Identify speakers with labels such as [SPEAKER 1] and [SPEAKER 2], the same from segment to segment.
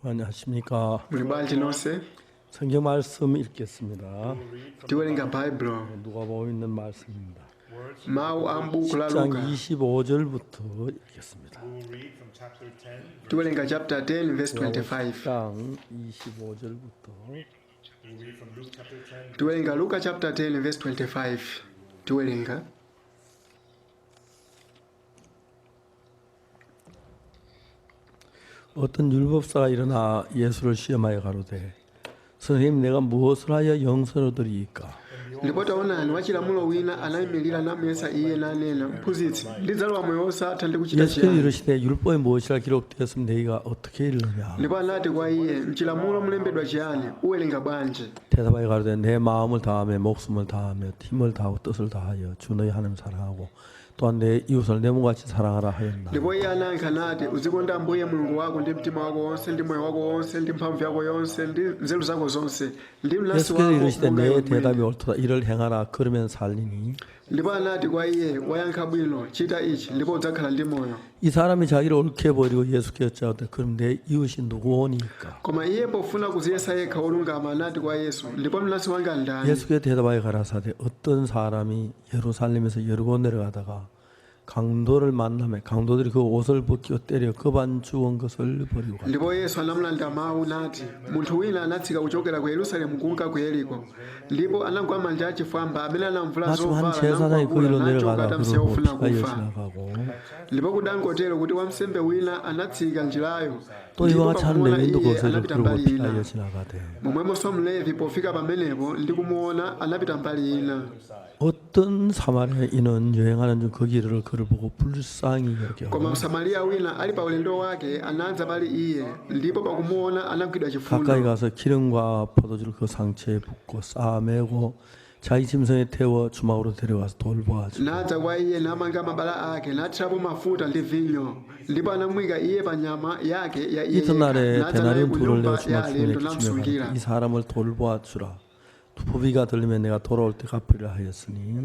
[SPEAKER 1] 안녕하십니까.
[SPEAKER 2] Muli bwanji nonse
[SPEAKER 1] 성경 말씀 읽겠습니다.
[SPEAKER 2] tiwerenga Bible
[SPEAKER 1] 누가복음 있는 말씀입니다.
[SPEAKER 2] mawu a m'buku la
[SPEAKER 1] 10장
[SPEAKER 2] Luka
[SPEAKER 1] 25절부터 읽겠습니다.
[SPEAKER 2] tiwerenga chapter 10 verse 25
[SPEAKER 1] 10장 25절부터
[SPEAKER 2] tiwerenga Luka chapter 10 verse 25 tiwerenga
[SPEAKER 1] 어떤 율법사가 일어나 예수를 시험하여 가로되 선생님 내가 무엇을 하여 영생을 얻으리이까?
[SPEAKER 2] ndipo taonani wachilamulo wina anayimirira namuyesa iye nanena mphunzitsi ndidzalowa moyo wosatha ndi kuchita
[SPEAKER 1] 예수께서
[SPEAKER 2] chiyani
[SPEAKER 1] 이르시되 율법에 무엇이라 기록되었으면 너희가 어떻게 읽느냐?
[SPEAKER 2] ndipo anati kwa iye mchilamulo mulembedwa chiyani uwerenga bwanji
[SPEAKER 1] 대답하여 가로되 내 마음을 다하며 목숨을 다하며 힘을 다하고 뜻을 다하여 주 너희 하나님 사랑하고 또한 내 이웃을 내 몸같이 사랑하라 하였나?
[SPEAKER 2] ndipo iye anayankha nati uzikonda ambuye mulungu wako ndi mtima wako wonse ndi moyo wako wonse ndi mphamvu yako yonse ndi nzeru zako zonse ndi mnansi
[SPEAKER 1] 예수께서
[SPEAKER 2] wako
[SPEAKER 1] 이르시되
[SPEAKER 2] monga
[SPEAKER 1] 내
[SPEAKER 2] iwe
[SPEAKER 1] 대답이
[SPEAKER 2] mwini.
[SPEAKER 1] 옳도다 이를 행하라 그러면 살리니
[SPEAKER 2] ndipo anati kwa iye wayankha bwino chita ichi ndipo udzakhala ndi moyo
[SPEAKER 1] 이 사람이 자기를 옳게 버리고 예수께 여짜오되 그럼 내 이웃이 누구오니까?
[SPEAKER 2] koma iye pofuna kuziyesa yekha olungama anati kwa yesu ndipo mnansi wanga ndani
[SPEAKER 1] 예수께 대답하여 가라사대 어떤 사람이 예루살렘에서 여리고 내려가다가 강도를 만나매 강도들이 그 옷을 벗기고 때려 거반 죽은 것을 버리고 갔다.
[SPEAKER 2] ndipo yesu anamulanda mawu nati munthu wina anatsika kuchokera ku yerusalemu kunka ku yeriko ndipo anagwa manja achifwamba amene anamvula
[SPEAKER 1] 마침 한
[SPEAKER 2] zovala
[SPEAKER 1] 제사장이 그 길로
[SPEAKER 2] nachoka
[SPEAKER 1] 내려가다
[SPEAKER 2] tamsiya
[SPEAKER 1] 그를
[SPEAKER 2] ofuna
[SPEAKER 1] 피가
[SPEAKER 2] kufa
[SPEAKER 1] 여지나가고
[SPEAKER 2] ndipo kudangotero kuti wamsembe wina anatsika njirayo
[SPEAKER 1] 또 이와 같이 한
[SPEAKER 2] pakumona
[SPEAKER 1] 레위인도
[SPEAKER 2] iye
[SPEAKER 1] 거기서
[SPEAKER 2] anapita
[SPEAKER 1] 그러고
[SPEAKER 2] mbali
[SPEAKER 1] 피가
[SPEAKER 2] ina
[SPEAKER 1] 여지나가되
[SPEAKER 2] momwemonso mlevi pofika pamenepo ndi kumuona anapita mbali ina
[SPEAKER 1] 어떤 사마리아인은 여행하는 중 그 길을 그를 보고 불쌍히 여겨
[SPEAKER 2] koma msamariya wina ali pa ulendo wake anadza pali iye ndipo pakumuona anagwidwa
[SPEAKER 1] 가까이
[SPEAKER 2] chifundo
[SPEAKER 1] 가서 기름과 포도주를 그 상처에 붓고 싸매고 자기 짐승에 태워 주막으로 데려가서 돌보아주
[SPEAKER 2] nadza kwa iye namanga mabala ake nathirapo mafuta ndi vinyo ndipo anamuyika iye pa nyama yake ya iye
[SPEAKER 1] 이튿날에
[SPEAKER 2] yekha nadza naye
[SPEAKER 1] 대나리온
[SPEAKER 2] ku
[SPEAKER 1] 둘을 내어
[SPEAKER 2] nyumba ya
[SPEAKER 1] 주막 주인에게
[SPEAKER 2] alendo
[SPEAKER 1] 주며
[SPEAKER 2] namsungira
[SPEAKER 1] 가라되 이 사람을 돌보아주라 부비가 들리면 내가 돌아올 때 갚으리라 하였으니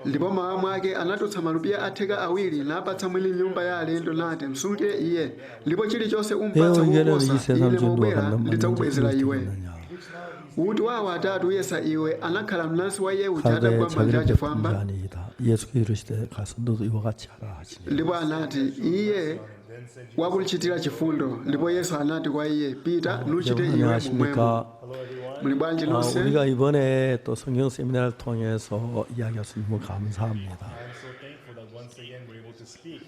[SPEAKER 2] ndipo mmawa mwake anatulutsa malupiya atheka awiri napatsa mwini nyumba ya alendo nati msungire iye ndipo chilichonse
[SPEAKER 1] 내
[SPEAKER 2] umpatsa
[SPEAKER 1] 의견에는 이
[SPEAKER 2] kuposa
[SPEAKER 1] 세상
[SPEAKER 2] ine
[SPEAKER 1] 중에 누가
[SPEAKER 2] pobwera
[SPEAKER 1] 감당 받는지
[SPEAKER 2] ndidzakubwezera iwe
[SPEAKER 1] 이루었느냐
[SPEAKER 2] kuti wawo atatu uyesa iwe anakhala mnansi wa iye uja
[SPEAKER 1] 가되
[SPEAKER 2] atagwa manja
[SPEAKER 1] 자기를 베푼
[SPEAKER 2] achifwamba
[SPEAKER 1] 자 아니이다 예수께서 이르시되 가서 너도 이와 같이 하라 하시니
[SPEAKER 2] ndipo anati iye wakulichitira chifundo ndipo yesu anati kwa iye pita nuchite
[SPEAKER 1] 여러분
[SPEAKER 2] iwe momwemo
[SPEAKER 1] 안녕하십니까?
[SPEAKER 2] muli bwanji nonse
[SPEAKER 1] 우리가 이번에 또 성경 세미나를 통해서 이야기해서 너무 감사합니다.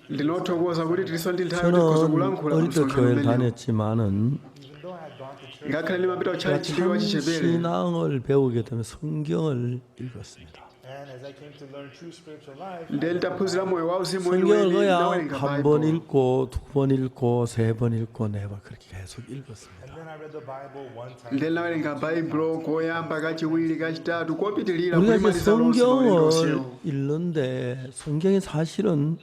[SPEAKER 2] ndinothokoza kuti tiliso ndi nthawi kuti
[SPEAKER 1] 저는
[SPEAKER 2] kulankhula
[SPEAKER 1] 어릴 때
[SPEAKER 2] msonkhano
[SPEAKER 1] 교회를
[SPEAKER 2] umenewu
[SPEAKER 1] 다녔지만은
[SPEAKER 2] ngakhale ndimapita
[SPEAKER 1] 제가
[SPEAKER 2] kutchalichi ndili
[SPEAKER 1] 참
[SPEAKER 2] wachichepere
[SPEAKER 1] 신앙을 배우게 되면 성경을 읽었습니다.
[SPEAKER 3] And as I came to learn true spiritual life,
[SPEAKER 2] ndiye nditaphunzira moyo wauzimu
[SPEAKER 1] 성경을
[SPEAKER 2] weniweni
[SPEAKER 1] 그냥
[SPEAKER 2] ndawerenga
[SPEAKER 1] 한 번
[SPEAKER 2] baibulo
[SPEAKER 1] 읽고 두 번 읽고 세 번 읽고 네 번 그렇게 계속 읽었습니다.
[SPEAKER 3] and then I read the Bible one time.
[SPEAKER 2] ndiye ndawerenga baibulo koyamba kachiwiri kachitatu kopitilira
[SPEAKER 1] 우리가 이제
[SPEAKER 2] kulimaliza lonse maulendo
[SPEAKER 1] 성경을
[SPEAKER 2] onsewo
[SPEAKER 1] 읽는데 성경이 사실은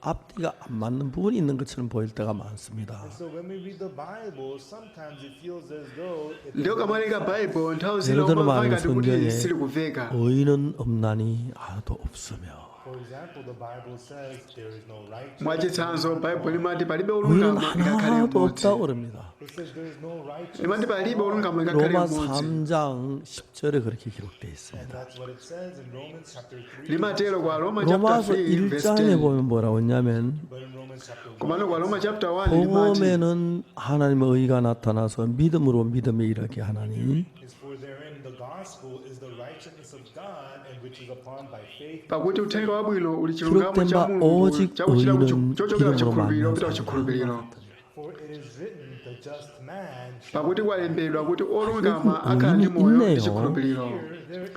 [SPEAKER 1] 앞뒤가 안 맞는 부분이 있는 것처럼 보일 때가 많습니다.
[SPEAKER 3] So when we read the Bible, sometimes it feels as though it
[SPEAKER 2] ndiyo kamawerenga baibulo nthawi zina
[SPEAKER 1] 예를 들어
[SPEAKER 2] umamva
[SPEAKER 1] 말하면
[SPEAKER 2] ngati kuti
[SPEAKER 1] 성경에
[SPEAKER 2] sili kuveka
[SPEAKER 1] 의인은 없나니 하나도 없으며
[SPEAKER 3] For example, the Bible says there is no righteous.
[SPEAKER 2] mwachitsanzo baibulo limati palibe
[SPEAKER 1] 의인은
[SPEAKER 2] olungama ngakhale
[SPEAKER 1] 하나도
[SPEAKER 2] mmodzi
[SPEAKER 1] 없다고 그럽니다.
[SPEAKER 3] It says there is no righteous.
[SPEAKER 2] limati palibe olungama ngakhale
[SPEAKER 1] 로마
[SPEAKER 2] mmodzi
[SPEAKER 1] 3장 10절에 그렇게 기록되어
[SPEAKER 3] And
[SPEAKER 1] 있습니다.
[SPEAKER 3] that's what it says in Romans chapter 3.
[SPEAKER 2] limatero kwa roma chapter
[SPEAKER 1] 로마서
[SPEAKER 2] 3 verse
[SPEAKER 1] 1장에
[SPEAKER 2] 10
[SPEAKER 1] 보면 뭐라고 했냐면
[SPEAKER 3] But in Romans chapter 1,
[SPEAKER 2] komano kwa roma chapter 1 limati
[SPEAKER 1] 복음에는 하나님의 의가 나타나서 믿음으로 믿음에 이르게 하나니
[SPEAKER 3] is for therein the gospel is the righteousness of God, and which is upon by faith.
[SPEAKER 2] pakuti uthenga wabwino uli chilungamo
[SPEAKER 1] 기록된
[SPEAKER 2] cha
[SPEAKER 1] 바
[SPEAKER 2] mulungu
[SPEAKER 1] 오직
[SPEAKER 2] chakuchira
[SPEAKER 1] 의인은
[SPEAKER 2] chochokera
[SPEAKER 1] 이름으로
[SPEAKER 2] chikhulupiriro
[SPEAKER 1] 만난
[SPEAKER 2] kupita
[SPEAKER 1] 사람이다.
[SPEAKER 3] For
[SPEAKER 2] kuchikhulupiriro
[SPEAKER 3] it is written, the just man shall.
[SPEAKER 2] pakuti kwalembedwa kuti olungama
[SPEAKER 1] 그
[SPEAKER 2] akhala ndi
[SPEAKER 1] 의인이
[SPEAKER 2] moyo ndi
[SPEAKER 1] 있네요.
[SPEAKER 2] chikhulupiriro
[SPEAKER 3] There is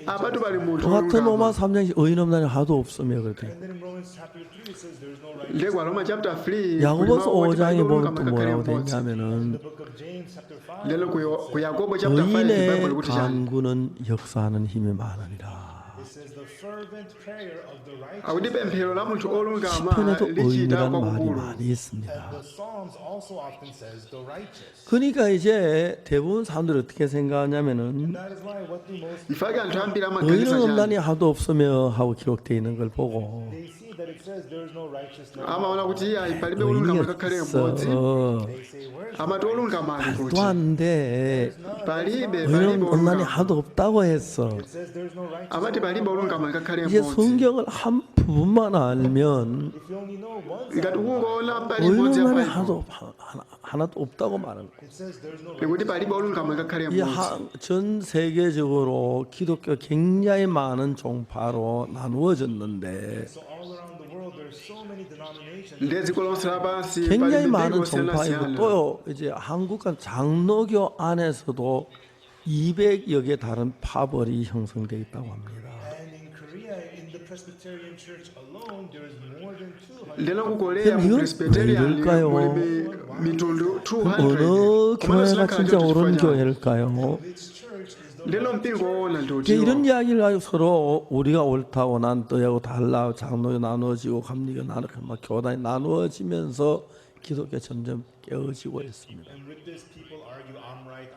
[SPEAKER 3] a
[SPEAKER 2] apatu pali munthu
[SPEAKER 1] 저 같은 로마
[SPEAKER 2] olungama
[SPEAKER 1] 3장 의인 없나니 하도 없으며 그랬더니
[SPEAKER 3] And then in Romans chapter 3, it says there is no righteous.
[SPEAKER 2] ndiye kwa roma chapter 3
[SPEAKER 1] 야고보서
[SPEAKER 2] kulimawo kuti
[SPEAKER 1] 5장에
[SPEAKER 2] palibe
[SPEAKER 1] 보면
[SPEAKER 2] olungama
[SPEAKER 1] 또
[SPEAKER 2] ngakhale
[SPEAKER 1] 뭐라고
[SPEAKER 2] mmodzi
[SPEAKER 3] In
[SPEAKER 1] 되냐면은
[SPEAKER 3] the book of James chapter 5,
[SPEAKER 2] lero ku yakobo chapter 5
[SPEAKER 1] 의인의
[SPEAKER 2] baibulo kuti chani
[SPEAKER 1] 간구는 역사하는 힘이 많으니라.
[SPEAKER 3] it says the fervent prayer of the righteous.
[SPEAKER 2] akuti pemphero la munthu olungama
[SPEAKER 1] 시편에도
[SPEAKER 2] lichita
[SPEAKER 1] 의인이라는 말이
[SPEAKER 2] kwakukulu
[SPEAKER 1] 많이
[SPEAKER 3] And
[SPEAKER 1] 있습니다.
[SPEAKER 3] the Psalms also often says the righteous.
[SPEAKER 1] 그러니까 이제 대부분 사람들이 어떻게 생각하냐면은
[SPEAKER 3] That is why what do most
[SPEAKER 2] ifake anthu ambiri
[SPEAKER 1] 의인은
[SPEAKER 2] amaganiza
[SPEAKER 1] 없나니
[SPEAKER 2] chani
[SPEAKER 1] 하도 없으며 하고 기록되어 있는 걸 보고
[SPEAKER 3] they see that it says there is no righteous no
[SPEAKER 2] amaona kuti ayi palibe olungama ngakhale mmodzi.
[SPEAKER 1] 의인이었어.
[SPEAKER 3] They say where's
[SPEAKER 2] amati olungama ali kuti
[SPEAKER 1] 또 안 돼.
[SPEAKER 2] palibe
[SPEAKER 1] 의인은 온난이
[SPEAKER 2] olungama.
[SPEAKER 1] 하도 없다고 했어.
[SPEAKER 3] it says there is no righteous
[SPEAKER 2] amati palibe olungama ngakhale
[SPEAKER 1] 이제
[SPEAKER 2] mmodzi.
[SPEAKER 1] 성경을 한 부분만 알면
[SPEAKER 3] if you only know one
[SPEAKER 2] ngati
[SPEAKER 3] side
[SPEAKER 2] ukungoona pali mmodzi
[SPEAKER 1] 의인은
[SPEAKER 2] apa
[SPEAKER 1] 하도 하나도 없다고 말하는 거예요.
[SPEAKER 3] it says there is no
[SPEAKER 2] kuti palibe olungama ngakhale mmodzi.
[SPEAKER 1] 전 세계적으로 기독교 굉장히 많은 종파로 나누어졌는데
[SPEAKER 3] so all around the world there's so many denominations
[SPEAKER 2] ndi dziko lonse lapansi
[SPEAKER 1] 굉장히
[SPEAKER 2] pali
[SPEAKER 1] 많은
[SPEAKER 2] mipingo
[SPEAKER 1] 종파이고
[SPEAKER 2] osiyanasiyana.
[SPEAKER 1] 또요 이제 한국과 장로교 안에서도 200여 개 다른 파벌이 형성되어 있다고 합니다.
[SPEAKER 3] and in Korea in the Presbyterian Church alone there is more than 200
[SPEAKER 2] ndeno ku Korea
[SPEAKER 1] 그럼
[SPEAKER 2] mu
[SPEAKER 1] 이건
[SPEAKER 2] Presbyterian
[SPEAKER 1] 왜 이럴까요?
[SPEAKER 2] muli mitundu
[SPEAKER 1] 어느
[SPEAKER 2] 200.
[SPEAKER 1] 교회가 진짜 옳은 교회일까요?
[SPEAKER 3] which church is the
[SPEAKER 2] ndeno mpingo woona ndi
[SPEAKER 1] 이제 이런
[SPEAKER 2] utiwo.
[SPEAKER 1] 이야기를 가지고 서로 우리가 옳다고 난 너하고 달라 장로교 나누어지고 감리교 나누고 막 교단이 나누어지면서 기독교 점점 깨어지고 있습니다.
[SPEAKER 3] and with this people argue I'm right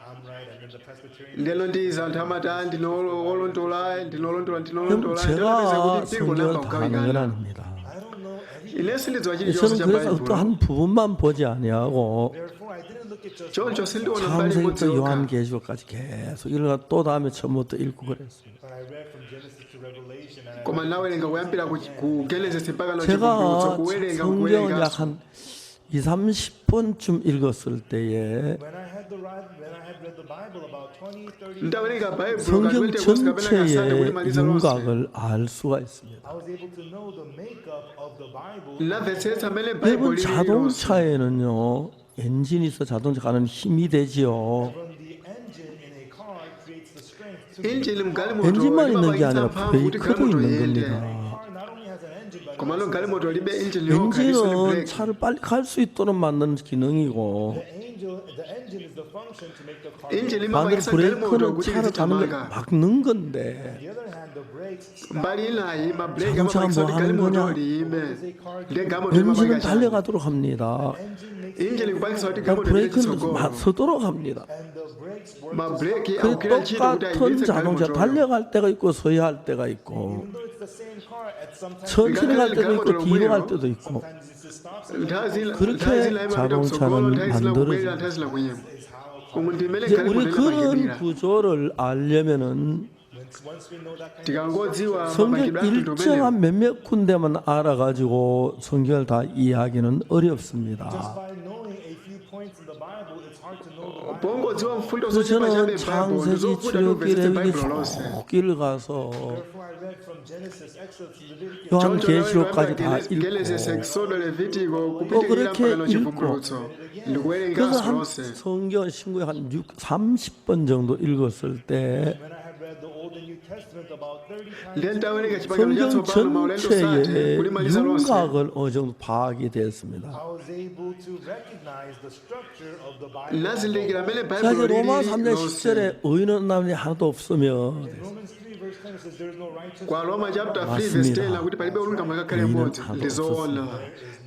[SPEAKER 3] and then the Presbyterian
[SPEAKER 2] ndeno ndiza anthu amati ndinolondola
[SPEAKER 1] 그럼
[SPEAKER 2] ndinolondola
[SPEAKER 1] 제가
[SPEAKER 2] kuti mpingo
[SPEAKER 1] 성경을
[SPEAKER 2] namba
[SPEAKER 1] 다 아는 건
[SPEAKER 2] ukawikana.
[SPEAKER 1] 아닙니다.
[SPEAKER 3] I don't know every
[SPEAKER 2] ine sindidziwa chilichonse
[SPEAKER 1] 저는
[SPEAKER 2] cha
[SPEAKER 1] 그래서 또
[SPEAKER 2] baibulo.
[SPEAKER 1] 한 부분만 보지 아니하고
[SPEAKER 3] therefore I didn't look at just
[SPEAKER 2] choncho sindiona mbali imodzi
[SPEAKER 1] 창세기부터
[SPEAKER 2] yokha.
[SPEAKER 1] 요한계시록까지 계속 읽어가 또 다음에 처음부터 읽고 그랬습니다.
[SPEAKER 3] but I read from Genesis to Revelation and I
[SPEAKER 2] koma nawerenga kuyambira ku Genesis mpaka na
[SPEAKER 1] 제가
[SPEAKER 2] chivumbulutso kuwerenga
[SPEAKER 1] 성경을
[SPEAKER 2] kuwerenga.
[SPEAKER 1] 약 한 2, 30번쯤 읽었을 때에
[SPEAKER 3] when I had read the Bible about 20, 30
[SPEAKER 2] ndawerenga baibulo
[SPEAKER 1] 성경
[SPEAKER 2] kapena kapena kasande
[SPEAKER 1] 전체의
[SPEAKER 2] kulimaliza lonse.
[SPEAKER 1] 윤곽을 알 수가 있습니다.
[SPEAKER 3] I was able to know the makeup of the Bible
[SPEAKER 2] namvetsetsa mmene
[SPEAKER 1] 여러분
[SPEAKER 2] baibulo lili lonse.
[SPEAKER 1] 자동차에는요 엔진이 있어 자동차 가는 힘이 되지요.
[SPEAKER 3] from the engine in a car creates the strength to
[SPEAKER 2] injini mgalimoto
[SPEAKER 1] 엔진만 있는 게 아니라
[SPEAKER 2] mphamvu kuti
[SPEAKER 1] 브레이크도
[SPEAKER 2] galimoto
[SPEAKER 1] 있는
[SPEAKER 2] iyende.
[SPEAKER 1] 겁니다.
[SPEAKER 3] car not only has an engine but
[SPEAKER 2] koma lo galimoto libe injini yokha
[SPEAKER 1] 엔진은
[SPEAKER 2] lisoli brake.
[SPEAKER 1] 차를 빨리 갈 수 있도록 만드는 기능이고
[SPEAKER 3] the engine is the function to make the car
[SPEAKER 2] injini
[SPEAKER 1] 반대로
[SPEAKER 2] imapangisa galimoto
[SPEAKER 1] 브레이크는
[SPEAKER 2] kuti
[SPEAKER 1] 차를 가는 걸
[SPEAKER 2] izitamanga.
[SPEAKER 1] 막는 건데
[SPEAKER 3] on the other hand the brakes stop
[SPEAKER 2] mbali inayi mabreki
[SPEAKER 1] 자동차가
[SPEAKER 2] amapangisa
[SPEAKER 1] 뭐
[SPEAKER 2] kuti
[SPEAKER 1] 하는
[SPEAKER 2] galimoto
[SPEAKER 1] 거냐?
[SPEAKER 2] liyime.
[SPEAKER 3] a car
[SPEAKER 2] ndi galimoto
[SPEAKER 1] 엔진은
[SPEAKER 2] limapanga chani.
[SPEAKER 1] 달려가도록 합니다.
[SPEAKER 3] engine makes
[SPEAKER 2] injini kupangisa kuti
[SPEAKER 1] 그러니까
[SPEAKER 2] galimoto liyende
[SPEAKER 1] 브레이크는
[SPEAKER 2] chitsogolo.
[SPEAKER 1] 서도록 합니다.
[SPEAKER 3] and the brakes work
[SPEAKER 2] mabreki
[SPEAKER 1] 그
[SPEAKER 2] akugwira ntchito kuti
[SPEAKER 1] 똑같은
[SPEAKER 2] ayimiritse
[SPEAKER 1] 자동차
[SPEAKER 2] galimoto.
[SPEAKER 1] 달려갈 때가 있고 서야 할 때가 있고
[SPEAKER 3] even though it's the same car at some times
[SPEAKER 1] 천천히 갈 때도 있고 뒤로 갈 때도 있고
[SPEAKER 3] sometimes it's a stop
[SPEAKER 1] 그렇게 자동차는 만들어집니다. 이제 우리 그런 구조를 알려면은
[SPEAKER 3] once we know that kind
[SPEAKER 2] tikangodziwa
[SPEAKER 1] 성경
[SPEAKER 2] mapangidwe a mtundu umenewu,
[SPEAKER 1] 일정한 몇몇 군데만 알아가지고 성경을 다 이해하기는 어렵습니다.
[SPEAKER 3] by knowing a few points in the Bible it's hard to know the Bible
[SPEAKER 2] pongodziwa mfundo
[SPEAKER 1] 그래서
[SPEAKER 2] zochepa
[SPEAKER 1] 저는
[SPEAKER 2] chabe baibulo
[SPEAKER 1] 창세기,
[SPEAKER 2] ndizofuta
[SPEAKER 1] 출애굽기,
[SPEAKER 2] tomvetsetse
[SPEAKER 1] 레위기
[SPEAKER 2] baibulo lonse.
[SPEAKER 1] 쭉 읽어가서
[SPEAKER 3] therefore I read from Genesis Exodus to Leviticus
[SPEAKER 1] 요한계시록까지 다
[SPEAKER 2] Genesis,
[SPEAKER 1] 읽고
[SPEAKER 2] Exodus, Levitico
[SPEAKER 1] 그렇게
[SPEAKER 2] kupitirira mpaka no
[SPEAKER 1] 읽고
[SPEAKER 2] chivumbulutso ndikuwerenga
[SPEAKER 1] 그래서 한
[SPEAKER 2] lonse.
[SPEAKER 1] 성경 신구에 한 30번 정도 읽었을 때
[SPEAKER 3] when I had read the Old and New Testament about 30 times
[SPEAKER 2] ndiye ndawerenga chipangano
[SPEAKER 1] 성경
[SPEAKER 2] chatsopano maulendo sate
[SPEAKER 1] 전체의
[SPEAKER 2] kulimaliza lonse.
[SPEAKER 1] 윤곽을 어느 정도 파악이 됐습니다.
[SPEAKER 3] I was able to recognize the structure of the Bible.
[SPEAKER 2] nazindikira amene
[SPEAKER 1] 자,
[SPEAKER 2] baibulo
[SPEAKER 1] 이제 로마
[SPEAKER 2] lili
[SPEAKER 1] 3장
[SPEAKER 2] lonse.
[SPEAKER 1] 10절에 의인은 남이 하나도 없으면
[SPEAKER 3] Romans 3 verse 10 says there is no righteous
[SPEAKER 2] kwa Roma chapter 3 verse
[SPEAKER 1] 맞습니다.
[SPEAKER 2] 10 kuti palibe olungama ngakhale
[SPEAKER 1] 의인은
[SPEAKER 2] mmodzi
[SPEAKER 1] 하나도
[SPEAKER 2] ndizoona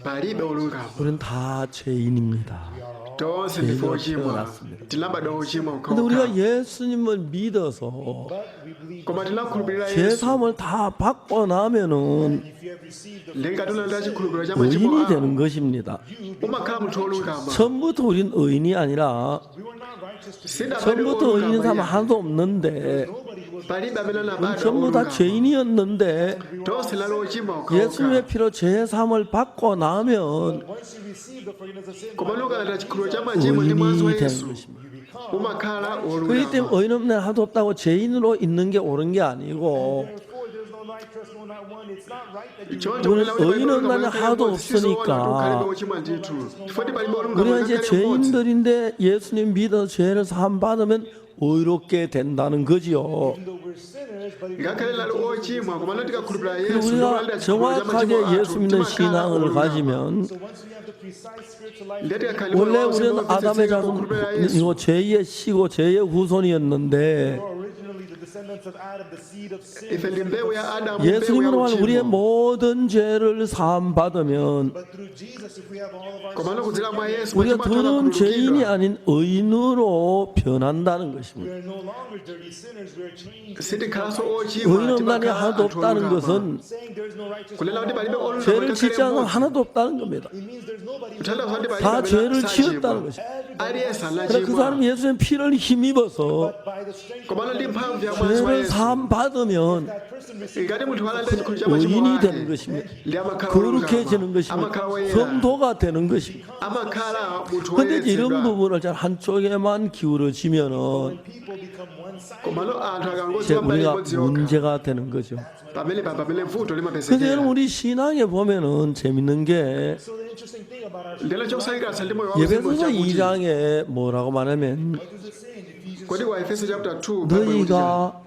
[SPEAKER 2] palibe olungama
[SPEAKER 1] 우리는 다 죄인입니다.
[SPEAKER 2] tonse ndife ochimwa
[SPEAKER 1] 태어났습니다.
[SPEAKER 2] tinabadwa ochimwa
[SPEAKER 1] 근데 우리가
[SPEAKER 2] ukhaokha
[SPEAKER 1] 예수님을 믿어서
[SPEAKER 3] but we believe
[SPEAKER 2] koma tinakhulupirira yesu
[SPEAKER 1] 죄사함을 다 받고 나면은
[SPEAKER 3] if you have received the
[SPEAKER 2] ndingatulanda chikhulupiriro cha machimo
[SPEAKER 1] 의인이
[SPEAKER 2] ako
[SPEAKER 1] 되는 것입니다.
[SPEAKER 2] umakhala munthu olungama
[SPEAKER 1] 처음부터 우리는 의인이 아니라
[SPEAKER 3] we were not righteous to
[SPEAKER 2] sidabadwe
[SPEAKER 1] 처음부터 의인인 사람
[SPEAKER 2] olungama
[SPEAKER 1] 하나도 없는데
[SPEAKER 3] nobody was
[SPEAKER 2] palibe amene
[SPEAKER 1] 우리
[SPEAKER 2] anabadwa
[SPEAKER 1] 전부 다
[SPEAKER 2] olungama
[SPEAKER 1] 죄인이었는데
[SPEAKER 2] tonse lali ochimwa ukhaokha
[SPEAKER 1] 예수님의 피로 죄사함을 받고 나면
[SPEAKER 3] once you receive the forgiveness of sin
[SPEAKER 2] koma lukalanda chikhulupiriro cha machimo ndi mwazi wa
[SPEAKER 1] 의인이 되는
[SPEAKER 2] yesu
[SPEAKER 1] 것입니다.
[SPEAKER 2] umakhala
[SPEAKER 1] 그렇기
[SPEAKER 2] olungama
[SPEAKER 1] 때문에 의인 없는 하나도 없다고 죄인으로 있는 게 옳은 게 아니고
[SPEAKER 3] therefore there's no righteous no not one it's not right that you
[SPEAKER 2] choncho
[SPEAKER 1] 우리는
[SPEAKER 2] kulawula
[SPEAKER 1] 의인은
[SPEAKER 2] olungama
[SPEAKER 1] 나는
[SPEAKER 2] ngakhale
[SPEAKER 1] 하나도
[SPEAKER 2] mmodzi, sizoona
[SPEAKER 1] 없으니까
[SPEAKER 2] tukhalebe ochimwa ndithu chifukwa palibe olungama
[SPEAKER 1] 우리가 이제
[SPEAKER 2] ngakhale mmodzi
[SPEAKER 1] 죄인들인데 예수님 믿어 죄를 사함 받으면 의롭게 된다는 거지요.
[SPEAKER 3] even though we're sinners but if
[SPEAKER 2] ngakhale lali ochimwa koma tikakhulupirira
[SPEAKER 1] 그리고
[SPEAKER 2] yesu
[SPEAKER 1] 우리가
[SPEAKER 2] ndikulanda chikhulupiriro cha
[SPEAKER 1] 정확하게
[SPEAKER 2] machimo
[SPEAKER 1] 예수
[SPEAKER 2] athu
[SPEAKER 1] 믿는
[SPEAKER 2] timakhala
[SPEAKER 1] 신앙을
[SPEAKER 2] olungama
[SPEAKER 1] 가지면
[SPEAKER 3] so once we have the precise spiritual life
[SPEAKER 2] ndiye tikakhala
[SPEAKER 1] 원래
[SPEAKER 2] olungama
[SPEAKER 1] 우리는 아담의
[SPEAKER 2] kukhulupirira yesu
[SPEAKER 1] 자손이고 죄의 씨고 죄의 후손이었는데
[SPEAKER 3] originally the descendants descendants of Adam, the seed of sin.
[SPEAKER 2] ife ndi mbewu ya adamu mbewu ya
[SPEAKER 1] 예수님으로 말 우리의
[SPEAKER 2] uchimo
[SPEAKER 1] 모든 죄를 사함 받으면
[SPEAKER 3] But through Jesus, if we have all of our
[SPEAKER 2] komano
[SPEAKER 3] sins,
[SPEAKER 2] kudzera mwa yesu
[SPEAKER 1] 우리가
[SPEAKER 2] machimo athu
[SPEAKER 1] 더러운 죄인이
[SPEAKER 2] adakhululukidwa
[SPEAKER 1] 아닌 의인으로 변한다는
[SPEAKER 3] we
[SPEAKER 1] 것입니다.
[SPEAKER 3] are no longer dirty sinners, we are changed.
[SPEAKER 2] sitikhalanso
[SPEAKER 1] 의인
[SPEAKER 2] ochimwa
[SPEAKER 1] 없나니
[SPEAKER 2] timakhala
[SPEAKER 1] 하나도
[SPEAKER 2] anthu
[SPEAKER 1] 없다는
[SPEAKER 2] olungama
[SPEAKER 1] 것은
[SPEAKER 3] Saying there is no righteous
[SPEAKER 2] kunena
[SPEAKER 3] one
[SPEAKER 2] kuti palibe
[SPEAKER 3] among us.
[SPEAKER 1] 죄를
[SPEAKER 2] olungama
[SPEAKER 1] 짓지 않은
[SPEAKER 2] ngakhale
[SPEAKER 1] 하나도 없다는 겁니다.
[SPEAKER 3] It means there's nobody who
[SPEAKER 2] kuthandiza kuti
[SPEAKER 1] 다
[SPEAKER 2] palibe
[SPEAKER 1] 죄를
[SPEAKER 2] amene
[SPEAKER 1] 지었다는
[SPEAKER 2] sachimwa.
[SPEAKER 1] 것입니다.
[SPEAKER 2] aliyense
[SPEAKER 1] 그래 그 사람
[SPEAKER 2] anachimwa
[SPEAKER 1] 예수의 피를 힘입어서
[SPEAKER 3] but by the strength of
[SPEAKER 2] komano ndi mphamvu ya mwazi wa
[SPEAKER 1] 죄를
[SPEAKER 2] yesu
[SPEAKER 1] 사함 받으면
[SPEAKER 3] that person receives
[SPEAKER 2] ngati munthu alanda chikhulu cha machimo
[SPEAKER 1] 의인이
[SPEAKER 2] ake
[SPEAKER 1] 되는 것입니다.
[SPEAKER 2] ndi amakhala
[SPEAKER 1] 거룩해지는
[SPEAKER 2] olungama amakhala
[SPEAKER 1] 것입니다.
[SPEAKER 2] woyera
[SPEAKER 1] 성도가 되는 것입니다.
[SPEAKER 2] amakhala munthu
[SPEAKER 1] 근데 이제 이런
[SPEAKER 2] woyeretsedwa
[SPEAKER 1] 부분을 잘 한쪽에만 기울어지면은
[SPEAKER 3] when people become one-sided.
[SPEAKER 2] komano anthu
[SPEAKER 1] 이제
[SPEAKER 2] akangodziwa mbali
[SPEAKER 1] 우리가
[SPEAKER 2] imodzi yokha
[SPEAKER 1] 문제가 되는 거죠.
[SPEAKER 2] pamene vuto
[SPEAKER 1] 근데
[SPEAKER 2] limapezekera
[SPEAKER 1] 여러분 우리 신앙에 보면은 재밌는 게
[SPEAKER 3] So the interesting thing about our
[SPEAKER 2] ndilo chokusangalatsa ndi moyo wa uzimu
[SPEAKER 1] 예배소서
[SPEAKER 2] chakuti
[SPEAKER 1] 2장에 뭐라고 말하면
[SPEAKER 3] what does it say in Ephesians
[SPEAKER 2] kodi kwa efeso chapter 2 Bible kuti
[SPEAKER 1] 너희가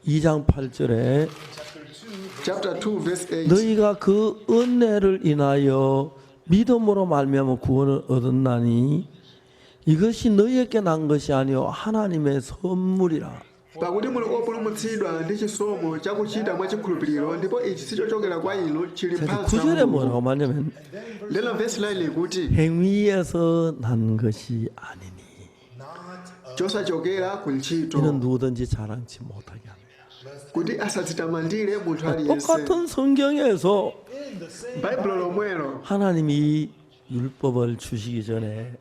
[SPEAKER 1] 2장 8절에
[SPEAKER 2] chapter 2 verse 8
[SPEAKER 1] 너희가 그 은혜를 인하여 믿음으로 말미암아 구원을 얻었나니 이것이 너희에게 난 것이 아니요 하나님의 선물이라.
[SPEAKER 2] pakuti muli opulumutsidwa ndi chisomo chakuchita mwa chikhulupiriro ndipo ichi sichochokera kwa inu chili mphatso ya
[SPEAKER 1] 9절에
[SPEAKER 2] Mulungu.
[SPEAKER 1] 뭐라고 말하냐면
[SPEAKER 2] lero verse 9 likuti
[SPEAKER 1] 행위에서 난 것이 아니니
[SPEAKER 2] chosachokera ku ntchito
[SPEAKER 1] 이는 누구든지 자랑치 못하게 합니다.
[SPEAKER 2] kuti asadzitamandire munthu aliyense
[SPEAKER 1] 똑같은 성경에서
[SPEAKER 2] baibulo lomwelo
[SPEAKER 1] 하나님이 율법을 주시기 전에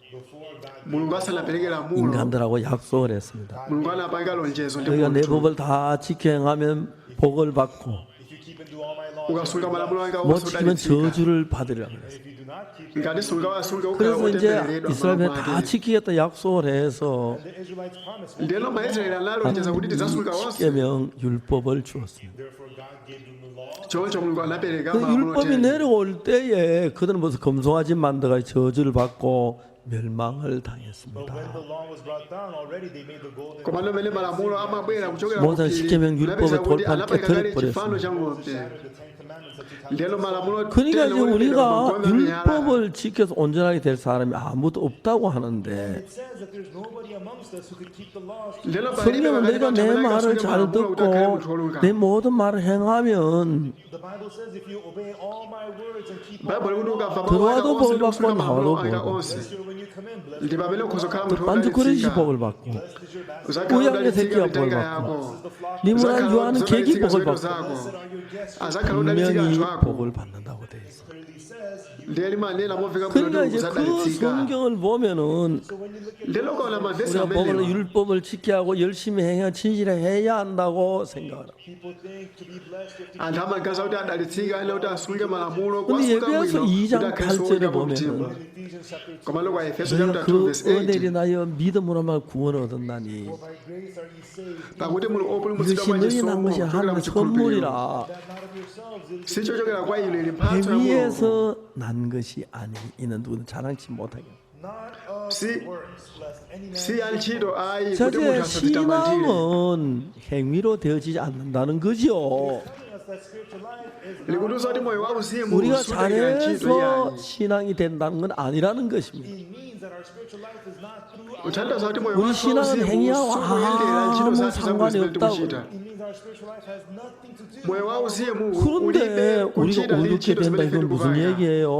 [SPEAKER 2] mulungu asanapereke lamulo
[SPEAKER 1] 인간들하고 약속을 했습니다.
[SPEAKER 2] mulungu anapanga lonjezo ndi
[SPEAKER 1] 너희가 내
[SPEAKER 2] munthu
[SPEAKER 1] 법을 다 지켜 행하면 복을 받고
[SPEAKER 3] if you keep and do all my laws,
[SPEAKER 2] ukasunga malamulo anga
[SPEAKER 1] 못
[SPEAKER 2] onse
[SPEAKER 1] 지키면
[SPEAKER 2] udalitsika
[SPEAKER 1] 저주를 받으리라 그랬어요.
[SPEAKER 3] if you do not keep
[SPEAKER 2] ngati sunga wasunga ukhala
[SPEAKER 1] 그래서 이제
[SPEAKER 2] wotembereredwa
[SPEAKER 1] 이스라엘이
[SPEAKER 2] malamulo
[SPEAKER 1] 다
[SPEAKER 2] ake
[SPEAKER 1] 지키겠다 약속을 해서
[SPEAKER 3] the Israelites promised,
[SPEAKER 2] ndeno maisraeli analonjeza kuti tidzasunga onse
[SPEAKER 1] 십계명 율법을 주었습니다.
[SPEAKER 3] therefore God gave them the law.
[SPEAKER 2] choncho mulungu anapereka
[SPEAKER 1] 그
[SPEAKER 2] malamulo
[SPEAKER 1] 율법이
[SPEAKER 2] teni
[SPEAKER 1] 내려올 때에 그들은 무슨 검송아지 만드가 저주를 받고 멸망을
[SPEAKER 3] But
[SPEAKER 1] 당했습니다.
[SPEAKER 3] when the law was brought down, already they made the golden
[SPEAKER 2] komano mmene malamulo amabwera kuchokera
[SPEAKER 1] 모든
[SPEAKER 2] ku
[SPEAKER 1] 십계명
[SPEAKER 2] phiri,
[SPEAKER 1] 율법의
[SPEAKER 2] kunapeza kuti
[SPEAKER 1] 돌판
[SPEAKER 2] anapanga kale
[SPEAKER 1] 깨뜨려버렸습니다.
[SPEAKER 2] chifano cha ng'ombe
[SPEAKER 3] the Ten Commandments that you
[SPEAKER 2] ndeno malamulo
[SPEAKER 1] 그러니까 이제
[SPEAKER 2] tena
[SPEAKER 1] 우리가
[SPEAKER 2] olembedwa mu miyala.
[SPEAKER 1] 율법을 지켜서 온전하게 될 사람이 아무도 없다고 하는데
[SPEAKER 3] It says that there's nobody amongst us who could keep the laws.
[SPEAKER 2] ndeno palibe
[SPEAKER 1] 성경은
[SPEAKER 2] pakati
[SPEAKER 1] 내가
[SPEAKER 2] pathu
[SPEAKER 1] 내
[SPEAKER 2] amene
[SPEAKER 1] 말을
[SPEAKER 2] angasunge
[SPEAKER 1] 잘
[SPEAKER 2] malamulo kuti akhale munthu
[SPEAKER 1] 듣고
[SPEAKER 2] olungama.
[SPEAKER 1] 내 모든 말을 행하면
[SPEAKER 3] The Bible says if you obey all my words and keep all
[SPEAKER 2] Bible
[SPEAKER 3] my
[SPEAKER 2] kuti
[SPEAKER 3] laws,
[SPEAKER 2] ukamva
[SPEAKER 1] 들어와도
[SPEAKER 2] mawu anga onse
[SPEAKER 1] 볼
[SPEAKER 2] ndi kusunga
[SPEAKER 1] 받고
[SPEAKER 2] malamulo
[SPEAKER 1] 나와도
[SPEAKER 2] anga
[SPEAKER 1] 볼
[SPEAKER 2] onse
[SPEAKER 3] blessed you when you come in, blessed
[SPEAKER 2] ndi pamene ukuzokhala munthu
[SPEAKER 1] 반죽거리시
[SPEAKER 2] wodalitsika
[SPEAKER 1] 복을 받고
[SPEAKER 3] blessed is your basket.
[SPEAKER 2] uzakhala
[SPEAKER 1] 우양의
[SPEAKER 2] wodalitsika
[SPEAKER 1] 새끼가
[SPEAKER 2] mitenga
[SPEAKER 1] 복을
[SPEAKER 2] yako
[SPEAKER 3] The flock,
[SPEAKER 1] 네 문안
[SPEAKER 2] uzakhala
[SPEAKER 1] 좋아하는 객이
[SPEAKER 2] wodalitsika
[SPEAKER 1] 복을
[SPEAKER 2] ziweto
[SPEAKER 1] 받고
[SPEAKER 2] zako
[SPEAKER 3] blessed are your guests.
[SPEAKER 2] azakhala wodalitsika
[SPEAKER 1] 분명히
[SPEAKER 2] anthu ako
[SPEAKER 1] 복을 받는다고 돼 있어.
[SPEAKER 3] Clearly says you.
[SPEAKER 2] ndiye limanena moveka
[SPEAKER 1] 그러니까
[SPEAKER 2] bwino
[SPEAKER 1] 이제 그
[SPEAKER 2] uzadalitsika
[SPEAKER 1] 성경을 보면은
[SPEAKER 3] So when you look at
[SPEAKER 2] ndelo kaona mavesi
[SPEAKER 1] 우리가 복을
[SPEAKER 2] amenewa
[SPEAKER 1] 율법을 지켜야 하고 열심히 해야 진실에 해야 한다고 생각을 합니다.
[SPEAKER 3] people think to be blessed, you have to
[SPEAKER 2] anthu amaganiza kuti adalitsika ene kuti asunge malamulo
[SPEAKER 1] 근데
[SPEAKER 2] kwasunga
[SPEAKER 1] 예배에서
[SPEAKER 2] bwino
[SPEAKER 1] 2장
[SPEAKER 2] kuti akhale
[SPEAKER 1] 8절에
[SPEAKER 2] soonga mumtima
[SPEAKER 1] 보면은
[SPEAKER 3] keep Ephesians chapter 2.
[SPEAKER 2] koma loko efeso
[SPEAKER 1] 너희가
[SPEAKER 2] chapter 2
[SPEAKER 1] 그
[SPEAKER 2] verse 8
[SPEAKER 1] 은혜를 인하여 믿음으로만 구원을 얻었나니
[SPEAKER 3] For by grace are ye saved,
[SPEAKER 2] pakuti mulungu opulumutsidwa
[SPEAKER 1] 이것이
[SPEAKER 2] mwa
[SPEAKER 1] 너희 난
[SPEAKER 2] chisomo
[SPEAKER 1] 것이
[SPEAKER 2] kuchokera
[SPEAKER 1] 하나님의
[SPEAKER 2] mu chikhulupiriro
[SPEAKER 1] 선물이라
[SPEAKER 3] that not of yourselves, it is
[SPEAKER 2] sichochokera kwa inu ili mphatso ya mulungu
[SPEAKER 1] 행위에서 난 것이 아니 이는 누구는 자랑치 못하게.
[SPEAKER 3] not of
[SPEAKER 2] Si-
[SPEAKER 3] works, lest any man
[SPEAKER 2] si antchito ayi kuti
[SPEAKER 1] 자제
[SPEAKER 2] munthu asadzitamandire
[SPEAKER 1] 신앙은 행위로 되어지지 않는다는 거죠.
[SPEAKER 3] telling us that spiritual life is not.
[SPEAKER 2] likutunza kuti moyo wauzimu
[SPEAKER 1] 우리가
[SPEAKER 2] sutekera ntchito
[SPEAKER 1] 잘해서
[SPEAKER 2] iyayi
[SPEAKER 1] 신앙이 된다는 건 아니라는 것입니다.
[SPEAKER 3] It means that our spiritual life is not through our.
[SPEAKER 2] uthandaza kuti moyo
[SPEAKER 1] 우리
[SPEAKER 2] wako
[SPEAKER 1] 신앙은
[SPEAKER 2] wauzimu
[SPEAKER 1] 행위하고
[SPEAKER 2] sukuyendera ntchito
[SPEAKER 1] 아무
[SPEAKER 2] zathu zabwino
[SPEAKER 1] 상관이
[SPEAKER 2] zimene
[SPEAKER 1] 없다고.
[SPEAKER 2] tikuchita
[SPEAKER 3] It means our spiritual life has nothing to do
[SPEAKER 2] moyo
[SPEAKER 3] with
[SPEAKER 2] wauzimu
[SPEAKER 1] 그런데
[SPEAKER 2] ulibe
[SPEAKER 1] 우리가
[SPEAKER 2] kuchita ndi
[SPEAKER 1] 어렵게
[SPEAKER 2] ntchito
[SPEAKER 1] 된다
[SPEAKER 2] zimene
[SPEAKER 1] 이건
[SPEAKER 2] ife
[SPEAKER 1] 무슨
[SPEAKER 2] tikupanga
[SPEAKER 1] 얘기예요?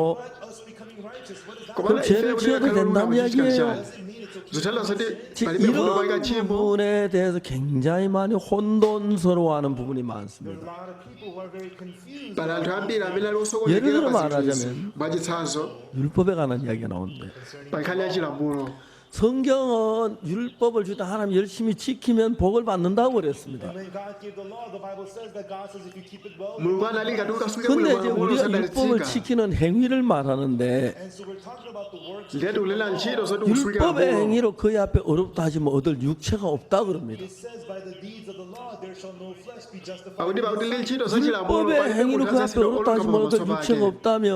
[SPEAKER 3] us becoming righteous. What is that?
[SPEAKER 2] komana
[SPEAKER 1] 그럼 죄를
[SPEAKER 2] ife
[SPEAKER 1] 지어도
[SPEAKER 2] ulibe
[SPEAKER 1] 된다는
[SPEAKER 2] kalolunga
[SPEAKER 1] 이야기예요.
[SPEAKER 2] kuchitika
[SPEAKER 3] Doesn't mean it's okay.
[SPEAKER 2] zothandaza kuti
[SPEAKER 1] 즉,
[SPEAKER 2] palibe kulumanga
[SPEAKER 1] 이런
[SPEAKER 2] tchimo
[SPEAKER 1] 부분에 대해서 굉장히 많이 혼돈스러워하는 부분이
[SPEAKER 3] There's a
[SPEAKER 1] 많습니다.
[SPEAKER 3] lot of people who are very confused.
[SPEAKER 2] pali anthu ambiri amene ali
[SPEAKER 1] 예를 들어
[SPEAKER 2] osokonekera pa zinthu izi
[SPEAKER 1] 말하자면
[SPEAKER 2] mwachitsanzo
[SPEAKER 1] 율법에 관한 이야기가 나오는데
[SPEAKER 2] pa nkhani ya chilamulo
[SPEAKER 1] 성경은 율법을 주다 하나님 열심히 지키면 복을 받는다고 그랬습니다.
[SPEAKER 3] When God gave the law, the Bible says that God says if you keep it well,
[SPEAKER 2] mulungu analinga kuti ukasunge
[SPEAKER 1] 근데
[SPEAKER 2] bwino
[SPEAKER 1] 이제
[SPEAKER 2] malamulo
[SPEAKER 1] 우리가 율법을
[SPEAKER 2] osadalitsika
[SPEAKER 1] 지키는 행위를 말하는데
[SPEAKER 3] and so we're talking about the works.
[SPEAKER 2] ndiye tikunena ntchito zoti usunge
[SPEAKER 1] 율법의
[SPEAKER 2] lamulo
[SPEAKER 1] 행위로 그의 앞에 어렵다 하지만 얻을 육체가 없다 그럽니다.
[SPEAKER 3] It says by the deeds of the law there shall no flesh be justified.
[SPEAKER 2] pakuti pakuti ndi ntchito za chilamulo
[SPEAKER 1] 율법의
[SPEAKER 2] palibe
[SPEAKER 1] 행위로
[SPEAKER 2] munthu
[SPEAKER 1] 그 앞에
[SPEAKER 2] azayesedwa
[SPEAKER 1] 어렵다
[SPEAKER 2] olungama
[SPEAKER 1] 하지만 얻을
[SPEAKER 2] pamaso
[SPEAKER 1] 육체가
[SPEAKER 2] pake
[SPEAKER 1] 없다면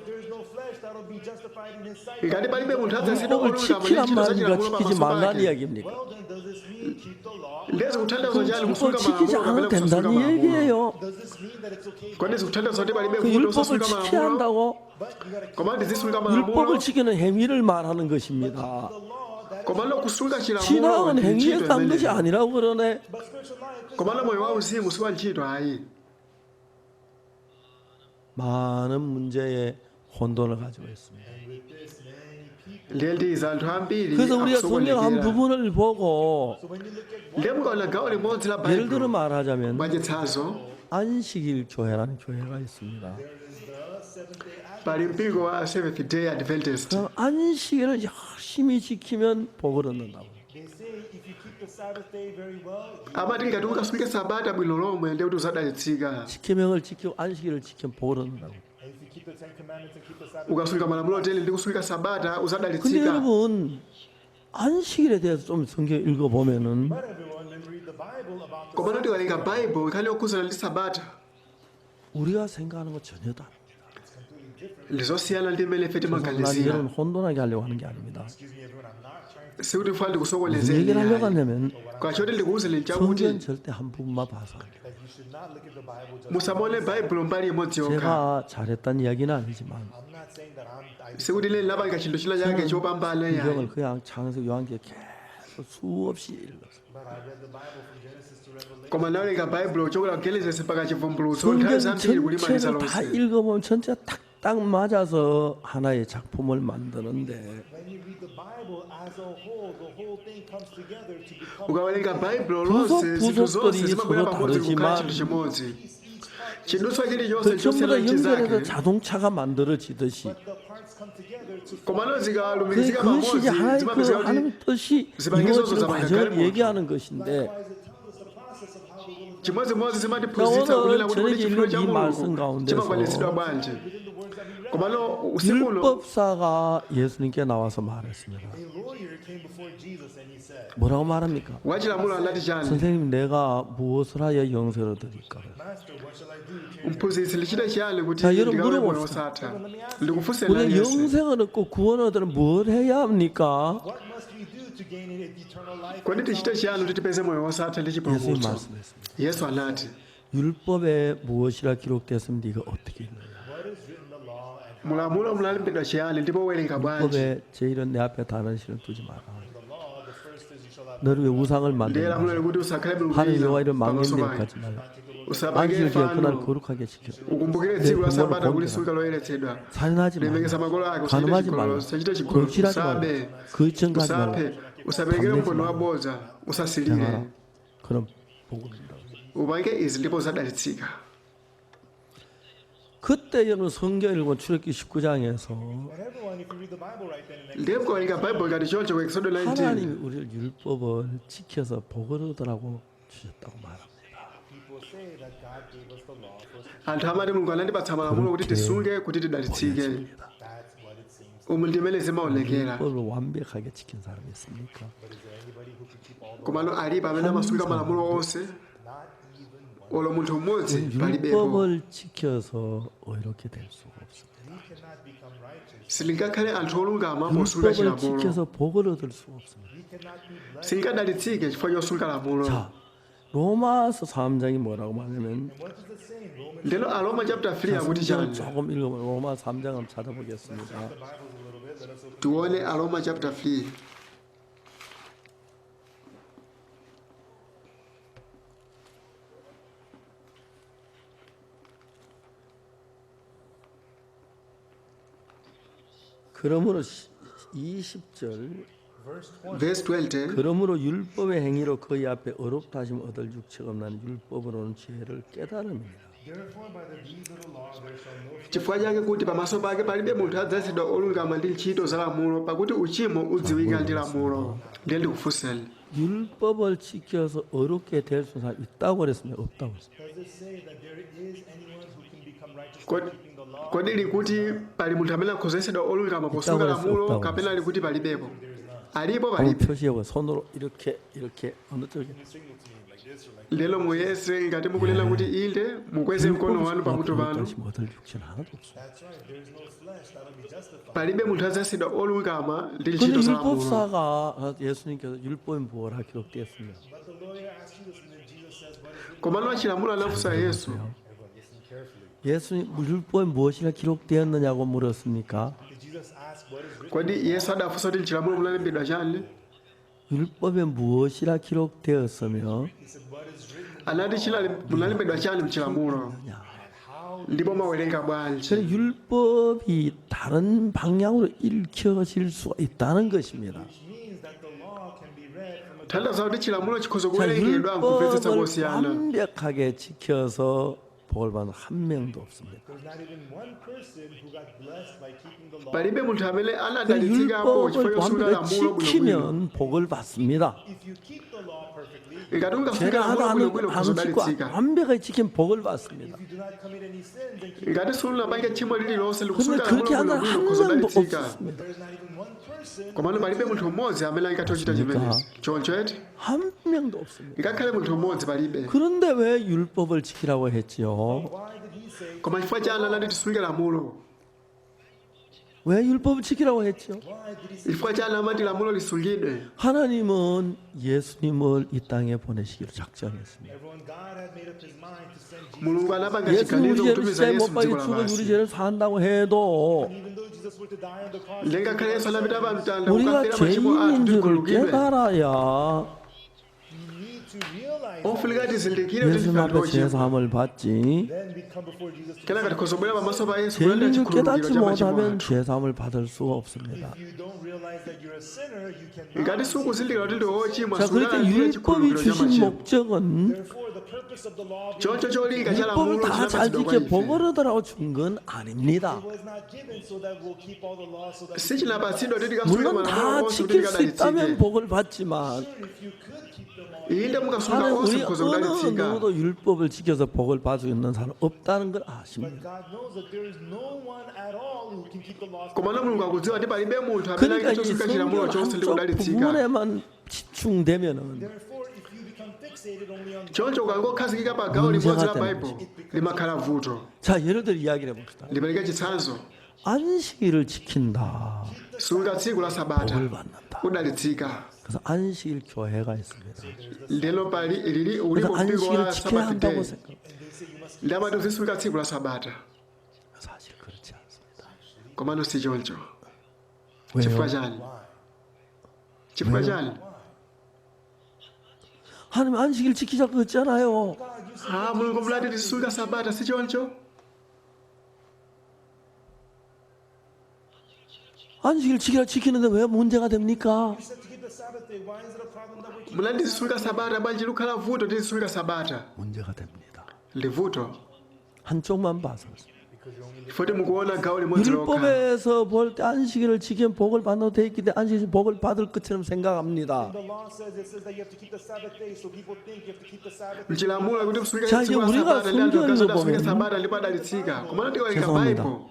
[SPEAKER 3] There is no flesh that will be justified in His sight.
[SPEAKER 2] ngati palibe munthu azayesedwa
[SPEAKER 1] 율법을
[SPEAKER 2] olungama ndi
[SPEAKER 1] 지키란
[SPEAKER 2] ntchito za
[SPEAKER 1] 말인가
[SPEAKER 2] chilamulo
[SPEAKER 1] 지키지
[SPEAKER 2] pamaso
[SPEAKER 1] 말라는
[SPEAKER 2] pake
[SPEAKER 1] 이야기입니까?
[SPEAKER 3] Well then, does this mean keep the law?
[SPEAKER 2] ndezi kuthandaza chani
[SPEAKER 1] 율법을
[SPEAKER 2] kusunga
[SPEAKER 1] 지키지
[SPEAKER 2] malamulo
[SPEAKER 1] 않아도
[SPEAKER 2] kapena kusasunga
[SPEAKER 1] 된다는
[SPEAKER 2] malamulo
[SPEAKER 1] 얘기예요.
[SPEAKER 3] Does this mean that it's okay?
[SPEAKER 2] kodi zikuthandaza kuti palibe
[SPEAKER 1] 그
[SPEAKER 2] munthu
[SPEAKER 1] 율법을
[SPEAKER 2] osasunga
[SPEAKER 1] 지켜야
[SPEAKER 2] malamulo
[SPEAKER 1] 한다고
[SPEAKER 3] But you gotta keep
[SPEAKER 2] koma ndizisunga malamulo
[SPEAKER 1] 율법을 지키는 행위를 말하는 것입니다.
[SPEAKER 3] the law. That
[SPEAKER 2] komano kusunga chilamulo
[SPEAKER 1] 신앙은
[SPEAKER 2] ndi
[SPEAKER 1] 행위에
[SPEAKER 2] ntchito
[SPEAKER 1] 딴 것이
[SPEAKER 2] imeneyo.
[SPEAKER 1] 아니라고 그러네.
[SPEAKER 3] But spiritual life,
[SPEAKER 2] komano moyo wauzimu siwa ntchito ayi.
[SPEAKER 1] 많은 문제에 혼돈을 가지고 있습니다.
[SPEAKER 3] and with this, many people.
[SPEAKER 2] ndiye ndiza anthu ambiri
[SPEAKER 1] 그래서 우리가 성경 한
[SPEAKER 2] akusokonekera.
[SPEAKER 1] 부분을 보고
[SPEAKER 3] So when you look at
[SPEAKER 2] ndiye mukaona gawo limodzi la
[SPEAKER 1] 예를 들어
[SPEAKER 2] baibulo
[SPEAKER 1] 말하자면
[SPEAKER 2] mwachitsanzo
[SPEAKER 1] 안식일 교회라는 교회가 있습니다.
[SPEAKER 3] there is the Seventh Day Adventist.
[SPEAKER 2] pali mpingo wa Seventh Day Adventist.
[SPEAKER 1] 그 안식일을 열심히 지키면 복을 얻는다고.
[SPEAKER 3] They say if you keep the Sabbath day very well, you
[SPEAKER 2] amati ngati ukasunga sabata bwino lomwe ndiye kuti uzadalitsika.
[SPEAKER 1] 십계명을 지키고 안식일을 지키면 복을 얻는다고.
[SPEAKER 3] and if you keep the Ten Commandments and keep the Sabbath.
[SPEAKER 2] ukasunga malamulo otele ndi kusunga sabata
[SPEAKER 1] 근데
[SPEAKER 2] uzadalitsika.
[SPEAKER 1] 여러분 안식일에 대해서 좀 성경 읽어보면은
[SPEAKER 3] But everyone, when we read the Bible about the
[SPEAKER 2] komano tikalinga baibulo nkhani yokhuzana ndi sabata
[SPEAKER 1] 우리가 생각하는 것 전혀 다릅니다.
[SPEAKER 2] lizosiyana ndi mmene ife
[SPEAKER 1] 난
[SPEAKER 2] timaganizira.
[SPEAKER 1] 여러분 혼돈하게 하려고 하는 게 아닙니다.
[SPEAKER 3] excuse me, everyone, I'm not trying to.
[SPEAKER 2] sikuti funa
[SPEAKER 1] 무슨
[SPEAKER 2] ndikusokonezeni
[SPEAKER 1] 얘기를 하려고
[SPEAKER 2] ayi.
[SPEAKER 1] 하냐면
[SPEAKER 2] kwachoti ndikuwuzeni
[SPEAKER 1] 성경
[SPEAKER 2] chakuti
[SPEAKER 1] 절대 한 부분만 봐서 안 돼요.
[SPEAKER 3] That you should not look at the Bible just.
[SPEAKER 2] musamone baibulo mbali imodzi yokha.
[SPEAKER 1] 제가 잘했다는 이야기는 아니지만
[SPEAKER 3] I'm not saying that I
[SPEAKER 2] sikuti leni lapanga chinthu china chake chopambana
[SPEAKER 1] 성경을
[SPEAKER 2] yayi.
[SPEAKER 1] 그냥 창세기 요한계 계속 수없이 읽었어요.
[SPEAKER 3] but I read the Bible from Genesis to Revelation.
[SPEAKER 2] koma nawerenga baibulo chokera Genesis mpaka chivumbulutso nthawi
[SPEAKER 1] 성경
[SPEAKER 2] zambiri kulimaliza
[SPEAKER 1] 전체를 다
[SPEAKER 2] lonse.
[SPEAKER 1] 읽어보면 전체 딱딱 맞아서 하나의 작품을 만드는데
[SPEAKER 3] When you read the Bible as a whole thing comes together to become.
[SPEAKER 2] ukawerenga baibulo
[SPEAKER 1] 부속,
[SPEAKER 2] lonse zinthu zonse
[SPEAKER 1] 부속들이
[SPEAKER 2] zimabwera
[SPEAKER 1] 서로
[SPEAKER 2] pamodzi kukhala
[SPEAKER 1] 다르지만
[SPEAKER 2] chinthu chimodzi.
[SPEAKER 3] Each part,
[SPEAKER 2] chinthu chilichonse
[SPEAKER 1] 그 전부 다
[SPEAKER 2] chosiyana ndi
[SPEAKER 1] 연결해서
[SPEAKER 2] chake.
[SPEAKER 1] 자동차가 만들어지듯이
[SPEAKER 3] but the parts come together to.
[SPEAKER 2] komano
[SPEAKER 1] 그
[SPEAKER 2] zikalumikizika
[SPEAKER 1] 그것이
[SPEAKER 2] pamodzi
[SPEAKER 1] 하나의 그
[SPEAKER 2] zimapezeka kuti
[SPEAKER 1] 하나님 뜻이
[SPEAKER 2] zipangizo
[SPEAKER 1] 이루어지는
[SPEAKER 2] zamangali
[SPEAKER 1] 과정을
[SPEAKER 2] moto.
[SPEAKER 1] 얘기하는 것인데
[SPEAKER 3] Likewise, it tells us the process of how the will is done.
[SPEAKER 2] chimodzimodzi
[SPEAKER 1] 나
[SPEAKER 2] zimatiphunzitsa
[SPEAKER 1] 오늘
[SPEAKER 2] kunena kuti
[SPEAKER 1] 저녁에
[SPEAKER 2] kuti chifuniro cha
[SPEAKER 1] 읽은 이 말씀
[SPEAKER 2] mulungu
[SPEAKER 1] 가운데서
[SPEAKER 2] chimakwaniritsidwa bwanji.
[SPEAKER 3] Within the words that we read,
[SPEAKER 2] komano usikuno
[SPEAKER 1] 율법사가 예수님께 나와서 말했습니다.
[SPEAKER 3] a lawyer came before Jesus and he said,
[SPEAKER 1] 뭐라고 말합니까?
[SPEAKER 2] wachilamulo anati chani?
[SPEAKER 1] 선생님 내가 무엇을 하여 영생을 드릴까?
[SPEAKER 3] Master, what shall I do to inherit?
[SPEAKER 2] mphunzitsi lichita chiyani kuti
[SPEAKER 1] 자, 여러분
[SPEAKER 2] ndikawe moyo
[SPEAKER 1] 물어봅시다.
[SPEAKER 2] osatha? ndikufunseni
[SPEAKER 1] 우리가
[SPEAKER 2] aliyense.
[SPEAKER 1] 영생을 얻고 구원을 얻으면 뭘 해야 합니까?
[SPEAKER 3] What must we do to gain eternal life?
[SPEAKER 2] kodi
[SPEAKER 3] and
[SPEAKER 2] tichite chiyani kuti tipeze moyo osatha ndi
[SPEAKER 1] 예수님
[SPEAKER 2] chipulumutso?
[SPEAKER 1] 말씀했습니다.
[SPEAKER 2] yesu anati
[SPEAKER 1] 율법에 무엇이라 기록되었으면 네가 어떻게 읽느냐?
[SPEAKER 3] What is written in the law and
[SPEAKER 2] mulamulo munalembedwa chiyani ndipo werenga bwanji?
[SPEAKER 1] 율법에 제일은 내 앞에 다른 신을 두지 마라.
[SPEAKER 3] the law? The first is you shall have
[SPEAKER 1] 너를 왜 우상을
[SPEAKER 2] ndiye lamulo
[SPEAKER 1] 만드냐?
[SPEAKER 2] likuti usakhale
[SPEAKER 1] 하늘 여호와를
[SPEAKER 2] mulupira pamaso
[SPEAKER 1] 망령되게
[SPEAKER 2] pake.
[SPEAKER 1] 하지 말라.
[SPEAKER 2] usapange
[SPEAKER 1] 안식일 기억 그날
[SPEAKER 2] fano
[SPEAKER 1] 거룩하게 지켜.
[SPEAKER 2] ukumbukire tsiku la sabata kuti tsiku loyeretsedwa.
[SPEAKER 1] 살인하지
[SPEAKER 2] lemekeza
[SPEAKER 1] 말라.
[SPEAKER 2] makolo ako usachite
[SPEAKER 1] 간음하지
[SPEAKER 2] chigololo
[SPEAKER 1] 말라.
[SPEAKER 2] usachite chigololo
[SPEAKER 1] 거칠하지 말라.
[SPEAKER 2] usabe
[SPEAKER 1] 거짓증가하지 말라.
[SPEAKER 2] usaphe usaperekere mkono wabodza
[SPEAKER 1] 행하라.
[SPEAKER 2] usasilire
[SPEAKER 1] 그럼 복을 준다.
[SPEAKER 2] upange izi ndipo uzadalitsika.
[SPEAKER 1] 그때 여러분 성경 읽으면 출애굽기 19장에서
[SPEAKER 3] And everyone, if you read the Bible right then and next,
[SPEAKER 2] ndiye mkawerenga baibulo ngati choncho ku Exodus 19
[SPEAKER 1] 하나님이 우리를 율법을 지켜서 복을 얻으라고 주셨다고 말합니다.
[SPEAKER 3] people say that God gave us the law for us to.
[SPEAKER 2] anthu amati mulungu anatipatsa malamulo kuti tisunge kuti tidalitsike.
[SPEAKER 3] That's what it seems.
[SPEAKER 2] umu ndimene zimaonekera.
[SPEAKER 1] 율법을 완벽하게 지킨 사람이 있습니까?
[SPEAKER 3] But is there anybody who can keep all the
[SPEAKER 2] komano alipo amene amasunga malamulo onse?
[SPEAKER 3] not even one?
[SPEAKER 2] olo munthu mmodzi palibepo.
[SPEAKER 1] 율법을 지켜서 의롭게 될 수가 없습니다.
[SPEAKER 3] We cannot become righteous.
[SPEAKER 2] silingakhale anthu olungama posunga
[SPEAKER 1] 율법을
[SPEAKER 2] chilamulo.
[SPEAKER 1] 지켜서 복을 얻을 수가 없습니다.
[SPEAKER 3] We cannot be blessed.
[SPEAKER 2] singadalitsike chifukwa chosunga lamulo.
[SPEAKER 1] 자, 로마서 3장이 뭐라고 말하냐면
[SPEAKER 3] What does it say in Romans?
[SPEAKER 2] ndeno aroma chapter 3 akuti
[SPEAKER 1] 성경을
[SPEAKER 2] chani?
[SPEAKER 1] 조금 읽어보면 로마 3장 한번 찾아보겠습니다.
[SPEAKER 3] The Bible a little bit. Let us open.
[SPEAKER 2] tione aroma chapter 3.
[SPEAKER 1] 그러므로 20절
[SPEAKER 3] Verse 20.
[SPEAKER 2] verse 20.
[SPEAKER 1] 그러므로 율법의 행위로 그의 앞에 어렵다 하심 얻을 육체가 없나니 율법으로는 죄를 깨달음이니라.
[SPEAKER 3] Therefore, by the deeds of the law, there shall no flesh
[SPEAKER 2] chifukwa chake kuti pamaso pake palibe munthu adzayesedwa olungama ndi ntchito za lamulo pakuti uchimo udziwika ndi lamulo. ndiye ndikufunseni
[SPEAKER 1] 율법을 지켜서 어렵게 될 수 있는 사람이 있다고 그랬습니다. 없다고 그랬습니다.
[SPEAKER 3] does it say that there is anyone who can become righteous by
[SPEAKER 2] Kodi-
[SPEAKER 3] keeping the law?
[SPEAKER 2] kodi likuti pali munthu amene akhozayesedwa olungama posunga
[SPEAKER 1] Itago
[SPEAKER 2] lamulo
[SPEAKER 1] itago
[SPEAKER 2] kapena likuti palibepo? alipo
[SPEAKER 1] 한번
[SPEAKER 2] palibe.
[SPEAKER 1] 표시해봐. 손으로 이렇게 어느 쪽에
[SPEAKER 3] Can you signal to me like this or like
[SPEAKER 2] lero muyese ngati mukunena kuti inde mukweze mkono wanu pamutu panu.
[SPEAKER 1] 다시 얻을 육체는 하나도 없어.
[SPEAKER 3] that's right, there is no flesh that will be justified.
[SPEAKER 2] palibe munthu adzayesedwa olungama ndi
[SPEAKER 1] 근데
[SPEAKER 2] ntchito za lamulo.
[SPEAKER 1] 율법사가 예수님께서 율법이 뭐라 기록되었습니다.
[SPEAKER 3] But the lawyer asked Jesus, and then Jesus says, what is written?
[SPEAKER 2] komano achilamulo anafunsa yesu
[SPEAKER 3] Everyone listen carefully.
[SPEAKER 1] 예수님 율법에 무엇이라 기록되었느냐고 물었습니까?
[SPEAKER 3] Did Jesus ask what is written?
[SPEAKER 2] kodi yesu adafunsa kuti mchilamulo munalembedwa chani?
[SPEAKER 1] 율법에 무엇이라 기록되었으며
[SPEAKER 3] He said, what is written
[SPEAKER 2] anati munalembedwa chani mchilamulo ndipo mawerenga bwanji.
[SPEAKER 1] 그래서 율법이 다른 방향으로 읽혀질 수가 있다는 것입니다.
[SPEAKER 3] which means that the law can be read from a
[SPEAKER 2] tanthauza kuti chilamulo chikhoza
[SPEAKER 1] 자,
[SPEAKER 2] kuwerengedwa nkupvetsetsa
[SPEAKER 1] 율법을
[SPEAKER 2] mosiyana.
[SPEAKER 1] 완벽하게 지켜서 복을 받는 한 명도 없습니다.
[SPEAKER 3] There's not even one person who got blessed by keeping the law.
[SPEAKER 2] palibe munthu amene
[SPEAKER 1] 그
[SPEAKER 2] anadalitsikapo chifukwa
[SPEAKER 1] 율법을
[SPEAKER 2] chosunga
[SPEAKER 1] 완벽히
[SPEAKER 2] lamulo bwinobwino.
[SPEAKER 1] 지키면 복을 받습니다.
[SPEAKER 3] If you keep the law perfectly,
[SPEAKER 2] ngati ungasunga
[SPEAKER 1] 죄를 하나
[SPEAKER 2] lamulo
[SPEAKER 1] 안
[SPEAKER 2] bwinobwino
[SPEAKER 1] 지키고
[SPEAKER 2] kuzodalitsika.
[SPEAKER 1] 완벽하게 지키면 복을 받습니다.
[SPEAKER 3] if you do not commit any sins and keep
[SPEAKER 2] ngati sunapanga tchimo lililonse
[SPEAKER 1] 그런데
[SPEAKER 2] likusunga
[SPEAKER 1] 그렇게
[SPEAKER 2] lamulo
[SPEAKER 1] 하는
[SPEAKER 2] bwinobwino
[SPEAKER 1] 한 명도
[SPEAKER 2] kuzodalitsika.
[SPEAKER 1] 없습니다.
[SPEAKER 3] there's not even one person
[SPEAKER 2] komano palibe munthu mmodzi amene angathe kuchita chimenezi. choncho eti
[SPEAKER 1] 한 명도 없습니다.
[SPEAKER 2] ngakhale munthu mmodzi palibe.
[SPEAKER 1] 그런데 왜 율법을 지키라고 했지요?
[SPEAKER 3] why did he say
[SPEAKER 2] koma chifukwa chani anati tisunge lamulo?
[SPEAKER 1] 왜 율법을 지키라고 했죠?
[SPEAKER 3] why did he say
[SPEAKER 2] chifukwa chani amati lamulo lisungidwe?
[SPEAKER 1] 하나님은 예수님을 이 땅에 보내시기로 작정했습니다.
[SPEAKER 3] everyone God had made up his mind to send Jesus
[SPEAKER 2] mulungu anapanga
[SPEAKER 1] 예수님 우리
[SPEAKER 2] chiganizo
[SPEAKER 1] 죄를
[SPEAKER 2] kutumiza
[SPEAKER 1] 십자가에
[SPEAKER 2] yesu
[SPEAKER 1] 못 박여
[SPEAKER 2] mdziko
[SPEAKER 1] 죽어 우리
[SPEAKER 2] lapansi.
[SPEAKER 1] 죄를 산다고 해도
[SPEAKER 3] even though Jesus were to die on the cross
[SPEAKER 2] lengakhale yesu anapita pa mtanda
[SPEAKER 1] 우리가
[SPEAKER 2] kukafera machimo athu
[SPEAKER 1] 죄인인 줄을
[SPEAKER 2] tikhululukidwe.
[SPEAKER 1] 깨달아야
[SPEAKER 3] you need to realize
[SPEAKER 2] ofunika tizindikire kuti
[SPEAKER 1] 예수님
[SPEAKER 2] ndife
[SPEAKER 1] 앞에
[SPEAKER 2] anthu ochimwa.
[SPEAKER 1] 죄사함을 받지.
[SPEAKER 3] then we come before Jesus to
[SPEAKER 2] kenaka tikhozobwera pamaso pa yesu kulanda
[SPEAKER 1] 죄인인 줄
[SPEAKER 2] chikhululukiro
[SPEAKER 1] 깨닫지
[SPEAKER 2] cha machimo
[SPEAKER 1] 못하면
[SPEAKER 2] athu.
[SPEAKER 1] 죄사함을 받을 수가 없습니다.
[SPEAKER 3] if you don't realize that you're a sinner you cannot
[SPEAKER 2] ngati sukuzindikira kuti ndi ochimwa
[SPEAKER 1] 자, 그러니까
[SPEAKER 2] sungalandire
[SPEAKER 1] 율법이
[SPEAKER 2] chikhululukiro cha
[SPEAKER 1] 주신
[SPEAKER 2] machimo.
[SPEAKER 1] 목적은
[SPEAKER 3] therefore the purpose of the law
[SPEAKER 2] choncho cholinga cha
[SPEAKER 1] 율법을
[SPEAKER 2] lamulo
[SPEAKER 1] 다 잘
[SPEAKER 2] chinapatsidwa kwa
[SPEAKER 1] 지켜
[SPEAKER 2] ife.
[SPEAKER 1] 복을 얻으라고 준 건 아닙니다.
[SPEAKER 3] was not given so that we'll keep all the law so that
[SPEAKER 2] sichinapatsidwa kuti tikasunge
[SPEAKER 1] 물론 다
[SPEAKER 2] malamulo onse kuti
[SPEAKER 1] 지킬 수 있다면
[SPEAKER 2] tikadalitsike.
[SPEAKER 1] 복을 받지만
[SPEAKER 3] if you could keep the law
[SPEAKER 2] inde mukasunga
[SPEAKER 1] 하나님
[SPEAKER 2] onse
[SPEAKER 1] 우리
[SPEAKER 2] mukhoza
[SPEAKER 1] 어느
[SPEAKER 2] kudalitsika.
[SPEAKER 1] 누구도 율법을 지켜서 복을 받을 수 있는 사람 없다는 걸 아십니다.
[SPEAKER 3] but God knows that there is no one at all who can keep the law
[SPEAKER 2] komano mulungu akudziwa kuti palibe munthu amene
[SPEAKER 1] 그러니까 이
[SPEAKER 2] angathe chilamulo
[SPEAKER 1] 성경
[SPEAKER 2] chonse ndi
[SPEAKER 1] 한쪽
[SPEAKER 2] kudalitsika.
[SPEAKER 1] 부분에만 집중되면은
[SPEAKER 3] therefore if you become fixated only on
[SPEAKER 2] choncho ukangokhazikika pa gawo limodzi la
[SPEAKER 1] 문제가
[SPEAKER 2] baibulo limakhala vuto.
[SPEAKER 1] 자 예를 들어 이야기를 해봅시다.
[SPEAKER 2] lipereke chitsanzo.
[SPEAKER 1] 안식일을 지킨다.
[SPEAKER 2] sunga tsiku la sabata
[SPEAKER 1] 복을 받는다.
[SPEAKER 2] kudalitsika.
[SPEAKER 1] 그래서 안식일 교회가 있습니다.
[SPEAKER 2] lero pali lili
[SPEAKER 1] 그래서
[SPEAKER 2] ulipo mpingo
[SPEAKER 1] 안식일을
[SPEAKER 2] wa
[SPEAKER 1] 지켜야
[SPEAKER 2] sabata
[SPEAKER 1] 한다고
[SPEAKER 2] day
[SPEAKER 1] 생각.
[SPEAKER 2] ndi amati uzisunga tsiku la sabata
[SPEAKER 1] 사실 그렇지 않습니다.
[SPEAKER 2] komano si choncho.
[SPEAKER 1] 왜요?
[SPEAKER 2] chifukwa chani? chifukwa chani?
[SPEAKER 1] 하나님 안식일 지키자 그랬잖아요.
[SPEAKER 2] 아 mulungu mulati tisunga sabata si choncho?
[SPEAKER 1] 안식일 지키는데 왜 문제가 됩니까?
[SPEAKER 3] you said to keep the Sabbath day why is it a problem that we're keeping
[SPEAKER 2] mulati tisunga sabata bwanji likhala vuto tisunga sabata?
[SPEAKER 1] 문제가 됩니다.
[SPEAKER 2] ndi vuto.
[SPEAKER 1] 한쪽만 봐서.
[SPEAKER 2] chifukwa mukuona gawo limodzi lokha.
[SPEAKER 1] 율법에서 볼 때 안식일을 지키면 복을 받는 돼 있기 때문에 안식일 복을 받을 것처럼 생각합니다.
[SPEAKER 3] the law says it says that you have to keep the Sabbath day so people think you have to keep the Sabbath day
[SPEAKER 2] mchilamulo kuti kusunga
[SPEAKER 1] 자,
[SPEAKER 2] tsiku la
[SPEAKER 1] 이제 우리가
[SPEAKER 2] sabata ndi anthu
[SPEAKER 1] 성경을
[SPEAKER 2] akazoda sunga
[SPEAKER 1] 보면-
[SPEAKER 2] sabata ndipo adalitsika. komano tikawerenga
[SPEAKER 1] 죄송합니다.
[SPEAKER 2] baibulo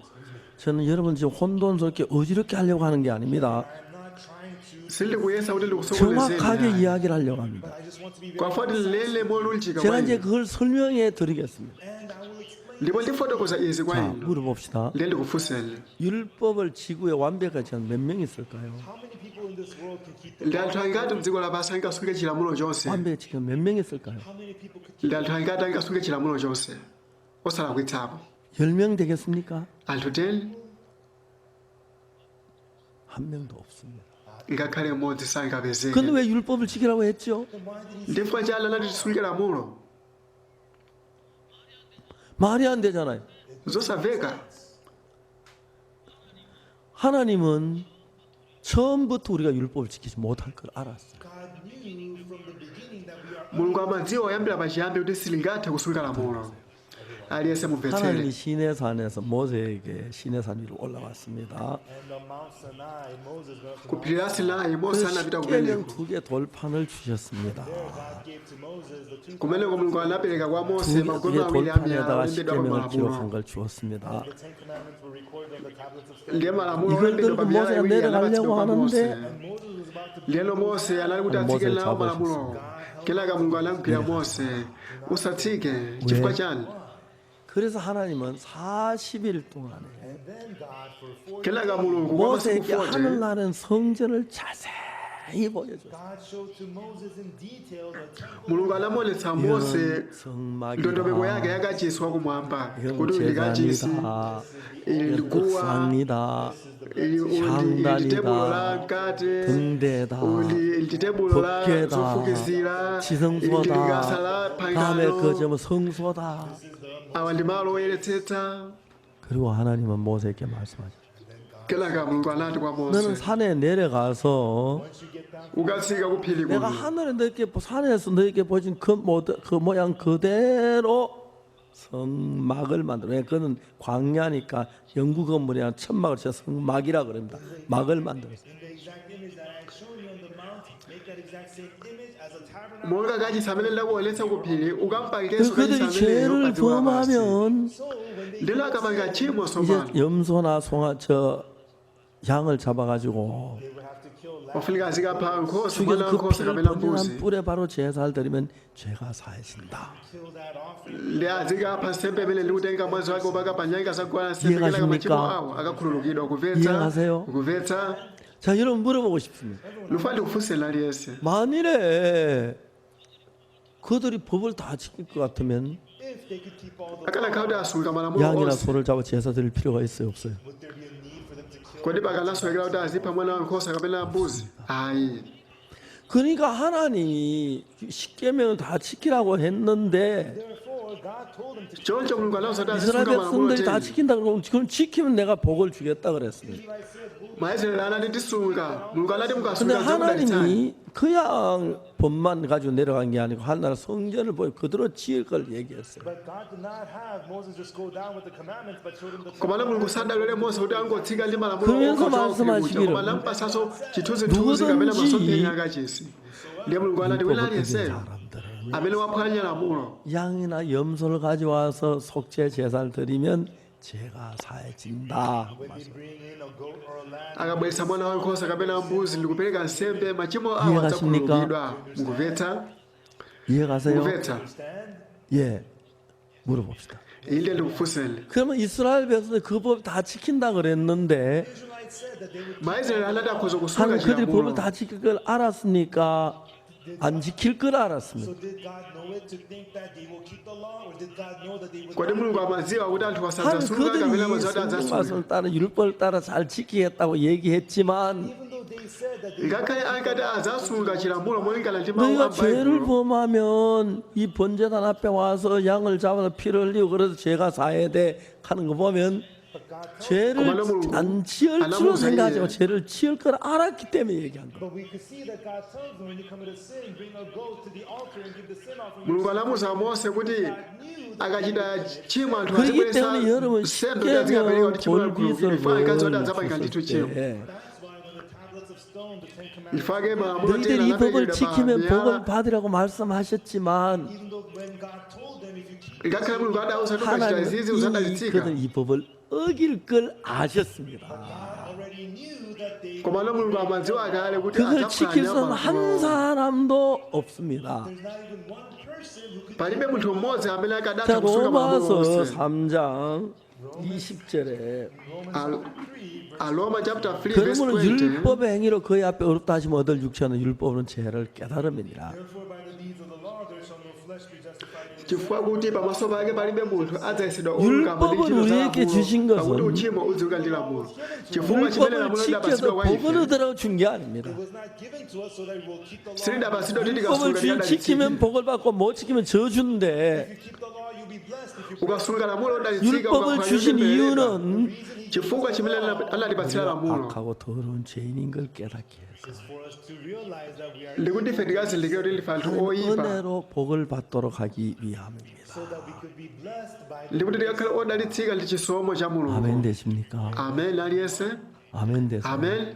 [SPEAKER 1] 저는 여러분 지금 혼돈스럽게 어지럽게 하려고 하는 게 아닙니다.
[SPEAKER 3] I'm not trying to
[SPEAKER 2] sindikuyesa kuti
[SPEAKER 1] 정확하게
[SPEAKER 2] ndikusokonezeni.
[SPEAKER 1] iya기를 하려고 합니다.
[SPEAKER 3] I just want to be very
[SPEAKER 2] kwafa tilele molunjika
[SPEAKER 1] 제가
[SPEAKER 2] kwa
[SPEAKER 1] 이제
[SPEAKER 2] inu.
[SPEAKER 1] 그걸 설명해 드리겠습니다.
[SPEAKER 3] and I will explain
[SPEAKER 2] ndipo ndifotokoza izi kwa
[SPEAKER 1] 자,
[SPEAKER 2] inu.
[SPEAKER 1] 물어봅시다.
[SPEAKER 2] ndiye ndikufunseni.
[SPEAKER 1] 율법을 지구에 완벽하지 않은 몇 명 있을까요?
[SPEAKER 3] how many people in this world can keep the
[SPEAKER 2] ndi anthu angati mdziko lapansi angasunge chilamulo chonse?
[SPEAKER 1] 완벽히 지금 몇 명 있을까요?
[SPEAKER 3] how many people could
[SPEAKER 2] ndi anthu angati angasunge chilamulo chonse osalakwitsapo?
[SPEAKER 1] 10명 되겠습니까?
[SPEAKER 2] anthu 10
[SPEAKER 1] 한 명도 없습니다.
[SPEAKER 2] ngakhale mmodzi
[SPEAKER 1] 근데
[SPEAKER 2] sangapezeke.
[SPEAKER 1] 왜 율법을 지키라고 했죠?
[SPEAKER 3] then why did he
[SPEAKER 2] ndifukwa chani anati tisunge lamulo?
[SPEAKER 1] 말이 안 되잖아요.
[SPEAKER 2] zosamveka.
[SPEAKER 1] 하나님은 처음부터 우리가 율법을 지키지 못할 걸 알았어요.
[SPEAKER 3] God knew from the beginning that we are
[SPEAKER 2] mulungu amadziwa oyambira pachiyambi kuti silingathe kusunga lamulo. aliyense mumvetsere.
[SPEAKER 1] 하나님이 시내산에서 모세에게 시내산 위로 올라왔습니다.
[SPEAKER 3] and the Mount Sinai Moses went up to
[SPEAKER 2] ku
[SPEAKER 3] Mount
[SPEAKER 2] phiri Sinai mose
[SPEAKER 1] 그래서
[SPEAKER 2] anapita
[SPEAKER 1] 십계명
[SPEAKER 2] kumeneko.
[SPEAKER 1] 2개 돌판을 주셨습니다.
[SPEAKER 3] there God gave to Moses the two
[SPEAKER 2] kumeneko mulungu anapereka kwa mose magome
[SPEAKER 1] 2개
[SPEAKER 2] awiri amiyala
[SPEAKER 1] 돌판에다가
[SPEAKER 2] olembedwa pa
[SPEAKER 1] 십계명을 기록한
[SPEAKER 2] malamulo.
[SPEAKER 1] 걸 주었습니다.
[SPEAKER 3] the Ten Commandments were recorded on the tablets of stone
[SPEAKER 2] ndiye malamulo
[SPEAKER 1] 이걸
[SPEAKER 2] olembedwa
[SPEAKER 1] 들고
[SPEAKER 2] pa miyala
[SPEAKER 1] 모세가
[SPEAKER 2] iwiri
[SPEAKER 1] 내려가려고
[SPEAKER 2] anapatsidwa kwa mose.
[SPEAKER 1] 하는데
[SPEAKER 3] and Moses was about to
[SPEAKER 2] lero mose anali kuti
[SPEAKER 1] Mose
[SPEAKER 2] atsike nawo
[SPEAKER 1] 잡으셨습니다.
[SPEAKER 2] malamulo. kenaka mulungu anamugwira mose usatsike. chifukwa chani?
[SPEAKER 1] 그래서 하나님은 40일 동안에
[SPEAKER 3] and then God for 40
[SPEAKER 2] kenaka mulungu kwa masiku
[SPEAKER 1] 모세에게
[SPEAKER 2] 40
[SPEAKER 1] 하늘나라는 성전을 자세히 자세히 보여줬어요.
[SPEAKER 3] God showed to Moses in detail the temple.
[SPEAKER 2] mulungu anamuonetsa mose
[SPEAKER 1] 성막이다.
[SPEAKER 2] ndondomeko yake yakachisi kumwamba kuti
[SPEAKER 1] 이건
[SPEAKER 2] uli kachisi
[SPEAKER 1] 제단이다.
[SPEAKER 2] ili
[SPEAKER 1] 이건
[SPEAKER 2] likuwa
[SPEAKER 1] 떡상이다.
[SPEAKER 2] ili
[SPEAKER 1] 장단이다.
[SPEAKER 2] tebulo la mkate
[SPEAKER 1] 등대다.
[SPEAKER 2] ili tebulo la
[SPEAKER 1] 법궤다.
[SPEAKER 2] zofukizira ili
[SPEAKER 1] 지성소다.
[SPEAKER 2] likasa la
[SPEAKER 1] 다음에 그
[SPEAKER 2] pangano
[SPEAKER 1] 점은 성소다.
[SPEAKER 2] awa ndi malo oyeretsetsa.
[SPEAKER 1] 그리고 하나님은 모세에게 말씀하죠.
[SPEAKER 2] kenaka mulungu anati kwa
[SPEAKER 1] 너는
[SPEAKER 2] mose
[SPEAKER 1] 산에 내려가서
[SPEAKER 2] ukatsika kuphiri
[SPEAKER 1] 내가
[SPEAKER 2] kuno
[SPEAKER 1] 하늘에 너에게 산에서 너에게 보여준 그 모양 그대로 성막을 만들어. 왜? 그거는 광야니까 영구 건물이야. 천막을 쳐 성막이라 그럽니다. 막을 만들었어.
[SPEAKER 3] In the exact image that I had shown you on the mount, make that exact same image as a tabernacle.
[SPEAKER 2] monga kachisamene kuonetsa kuphiri ukampakikenso
[SPEAKER 1] 그들이
[SPEAKER 2] kachisamene
[SPEAKER 1] 죄를 범하면
[SPEAKER 3] So when they
[SPEAKER 2] ndilo akamanga chimo
[SPEAKER 1] 이제
[SPEAKER 2] tsopano
[SPEAKER 1] 염소나 양을 잡아가지고
[SPEAKER 3] would have to kill lambs.
[SPEAKER 2] wafunika azikapha nkhosa
[SPEAKER 1] 죽여서
[SPEAKER 2] mwana
[SPEAKER 1] 그
[SPEAKER 2] wankhosa
[SPEAKER 1] 피를
[SPEAKER 2] kapena
[SPEAKER 1] 번제한
[SPEAKER 2] mbuzi
[SPEAKER 1] 뿔에 바로 제사를 드리면 죄가 사해진다.
[SPEAKER 3] Kill that offering.
[SPEAKER 2] ndi azikapha nsembe imene ndikutenga mwazi wake wopaka nyanga sagwala nsembe
[SPEAKER 1] 이해가
[SPEAKER 2] kenaka machimo
[SPEAKER 1] 십니까?
[SPEAKER 2] awo akakhululukidwa kuvetsa
[SPEAKER 1] 이해가세요?
[SPEAKER 2] kuvetsa
[SPEAKER 1] 자, 여러분 물어보고 싶습니다.
[SPEAKER 2] lufa ndikufunseni aliyense
[SPEAKER 1] 만일에 그들이 법을 다 지킬 것 같으면
[SPEAKER 3] If they could keep all the
[SPEAKER 2] akanakhala kuti asunga malamulo
[SPEAKER 1] 양이나
[SPEAKER 2] onse
[SPEAKER 1] 소를 잡아 제사 드릴 필요가 있어요, 없어요?
[SPEAKER 3] would there be a need for them to kill?
[SPEAKER 2] kodi pakanasowekera kuti azipha mwana wankhosa kapena mbuzi ayi
[SPEAKER 1] 그러니까 하나님이 십계명을 다 지키라고 했는데
[SPEAKER 3] Therefore, God told them to
[SPEAKER 2] choncho mulungu anawuza kuti
[SPEAKER 1] 이스라엘
[SPEAKER 2] azisunga malamulo
[SPEAKER 1] 백성들이 다
[SPEAKER 2] cheni
[SPEAKER 1] 지킨다 그러면 그럼 지키면 내가 복을 주겠다 그랬습니다.
[SPEAKER 3] Eli said, "Who
[SPEAKER 2] maisraeli anati tisunga mulungu anati
[SPEAKER 1] 근데
[SPEAKER 2] mukasunga zakudalitsani
[SPEAKER 1] 하나님이 그냥 법만 가지고 내려간 게 아니고 하나님 성전을 보여 그대로 지을 걸 얘기했어요.
[SPEAKER 3] But God did not have Moses just go down with the commandments, but showed him the
[SPEAKER 2] komana mulungu sadalole mose kuti angotsika ndi malamulo
[SPEAKER 1] 그러면서
[SPEAKER 2] okhoza
[SPEAKER 1] 말씀하시기를
[SPEAKER 2] koma anampasaso chithunzithunzi kapena
[SPEAKER 1] 누구든지
[SPEAKER 2] masomphenya akachisi ndiye mulungu anati wina
[SPEAKER 1] 율법을 어긴
[SPEAKER 2] aliyense
[SPEAKER 1] 사람들은
[SPEAKER 2] amene waphwanya lamulo
[SPEAKER 1] 양이나 염소를 가져와서 속죄 제사를 드리면 죄가 사해진다.
[SPEAKER 3] when they bring in a goat or a lamb.
[SPEAKER 2] akabweretsa mwana wankhosa kapena mbuzi ndikupereka nsembe machimo awo
[SPEAKER 1] 이해가십니까?
[SPEAKER 2] adzakhululukidwa mukuvetsa
[SPEAKER 1] 이해가세요?
[SPEAKER 2] mukuvetsa
[SPEAKER 3] Understand?
[SPEAKER 1] 예, 물어봅시다.
[SPEAKER 2] inde ndikufunseni
[SPEAKER 1] 그러면 이스라엘 백성들 그 법 다 지킨다 그랬는데
[SPEAKER 3] Israelites said that they would
[SPEAKER 2] maisraeli anati akhoza kusunga
[SPEAKER 1] 하나님 그들이 법을
[SPEAKER 2] chilamulo
[SPEAKER 1] 다 지킬 걸 알았으니까 안 지킬 걸 알았습니다.
[SPEAKER 3] So did God know it to think that they will keep the law, or did God know that they would
[SPEAKER 2] kodi
[SPEAKER 3] not?
[SPEAKER 2] mulungu amadziwa kuti anthu
[SPEAKER 1] 한
[SPEAKER 2] asadzasunga kapena
[SPEAKER 1] 그들이
[SPEAKER 2] amadziwa kuti
[SPEAKER 1] 성경
[SPEAKER 2] adzasunga
[SPEAKER 1] 말씀을 따라 율법을 따라 잘 지키겠다고 얘기했지만
[SPEAKER 3] Even though they said that they
[SPEAKER 2] ngakhale ankati adzasunga chilamulo molingana ndi mawu
[SPEAKER 1] 너희가
[SPEAKER 2] a
[SPEAKER 1] 죄를
[SPEAKER 2] baibulo
[SPEAKER 1] 범하면 이 번제단 앞에 와서 양을 잡아서 피를 흘리고 그래서 죄가 사해돼 하는 거 보면
[SPEAKER 3] but God told
[SPEAKER 1] 죄를 안 지을 줄로 생각하지만 죄를 지을 걸 알았기 때문에 얘기한 거예요.
[SPEAKER 3] But we could see that God tells them when you commit a sin, bring a goat to the altar and give the sin offering.
[SPEAKER 2] mulungu anamuza mose kuti akachita chimo anthu
[SPEAKER 1] 그렇기 때문에 여러분
[SPEAKER 2] nsembe kuti azikapereka kuti chimo
[SPEAKER 1] 돌빗을
[SPEAKER 2] lakhululukidwa ife akazi kuti adzapanga ndithu chimo
[SPEAKER 1] 때
[SPEAKER 3] That's why when the tablets of stone, the Ten Commandments,
[SPEAKER 2] ifake malamulo
[SPEAKER 1] 너희들이 이 법을 지키면 복을
[SPEAKER 2] tena
[SPEAKER 1] 받으라고 말씀하셨지만
[SPEAKER 3] even though when God told them, if you keep
[SPEAKER 2] ngakhale mulungu adauza kuti ukachita
[SPEAKER 1] 하나님
[SPEAKER 2] izizi
[SPEAKER 1] 이미
[SPEAKER 2] uzadalitsika
[SPEAKER 1] 그들 이 법을 어길 걸 아셨습니다.
[SPEAKER 3] God already knew that they
[SPEAKER 2] komano mulungu amadziwa kale kuti
[SPEAKER 1] 그걸 지킬 수 있는 한
[SPEAKER 2] adzaphwanya
[SPEAKER 1] 사람도 없습니다.
[SPEAKER 3] there's not even one person who could.
[SPEAKER 2] palibe munthu mmodzi amene
[SPEAKER 1] 자,
[SPEAKER 2] akadatha kusunga malamulo
[SPEAKER 1] 로마서
[SPEAKER 2] onse
[SPEAKER 1] 3장 20절에
[SPEAKER 2] aloma chapter 3 verse
[SPEAKER 1] 그러므로
[SPEAKER 2] 20
[SPEAKER 1] 율법의 행위로 그의 앞에 어렵다 하시면 얻을 육체는 율법은 죄를 깨달음이니라.
[SPEAKER 3] Therefore, by the deeds of the law, there shall no flesh be justified in it.
[SPEAKER 2] chifukwa kuti pamaso pake palibe munthu adzayesedwa olungama ndi
[SPEAKER 1] 율법을
[SPEAKER 2] ntchito za
[SPEAKER 1] 우리에게 주신
[SPEAKER 2] lamulo
[SPEAKER 1] 것은
[SPEAKER 2] pakuti uchimo udziwika ndi lamulo chifukwa chimene
[SPEAKER 1] 율법을
[SPEAKER 2] lamulo
[SPEAKER 1] 지켜서
[SPEAKER 2] lidapatsidwa kwa
[SPEAKER 1] 복을
[SPEAKER 2] ife
[SPEAKER 1] 얻으라고 준 게 아닙니다.
[SPEAKER 3] It was not given to us so that we will keep the law.
[SPEAKER 2] silidapatsidwa kuti
[SPEAKER 1] 율법을
[SPEAKER 2] tikasunga
[SPEAKER 1] 지키면 복을 받고 못 지키면 저주인데
[SPEAKER 3] If you keep the law, you'll be blessed. If you
[SPEAKER 2] ukasunga lamulo udalitsika
[SPEAKER 1] 율법을 주신 이유는
[SPEAKER 2] chifukwa chimene anatipatsira lamulo
[SPEAKER 1] 악하고 더러운 죄인인 걸 깨닫게 해서
[SPEAKER 3] is for us to realize that we are
[SPEAKER 2] ndikuti ife tikazindikira kuti ndife anthu oyipa
[SPEAKER 1] 은혜로 복을 받도록 하기 위함입니다.
[SPEAKER 3] so that we could be blessed by
[SPEAKER 2] ndikuti tikakhala odalitsika ndi chisomo cha
[SPEAKER 1] 아멘
[SPEAKER 2] mulungu
[SPEAKER 1] 되십니까?
[SPEAKER 2] amen aliyense
[SPEAKER 1] 아멘 되세요.
[SPEAKER 2] amen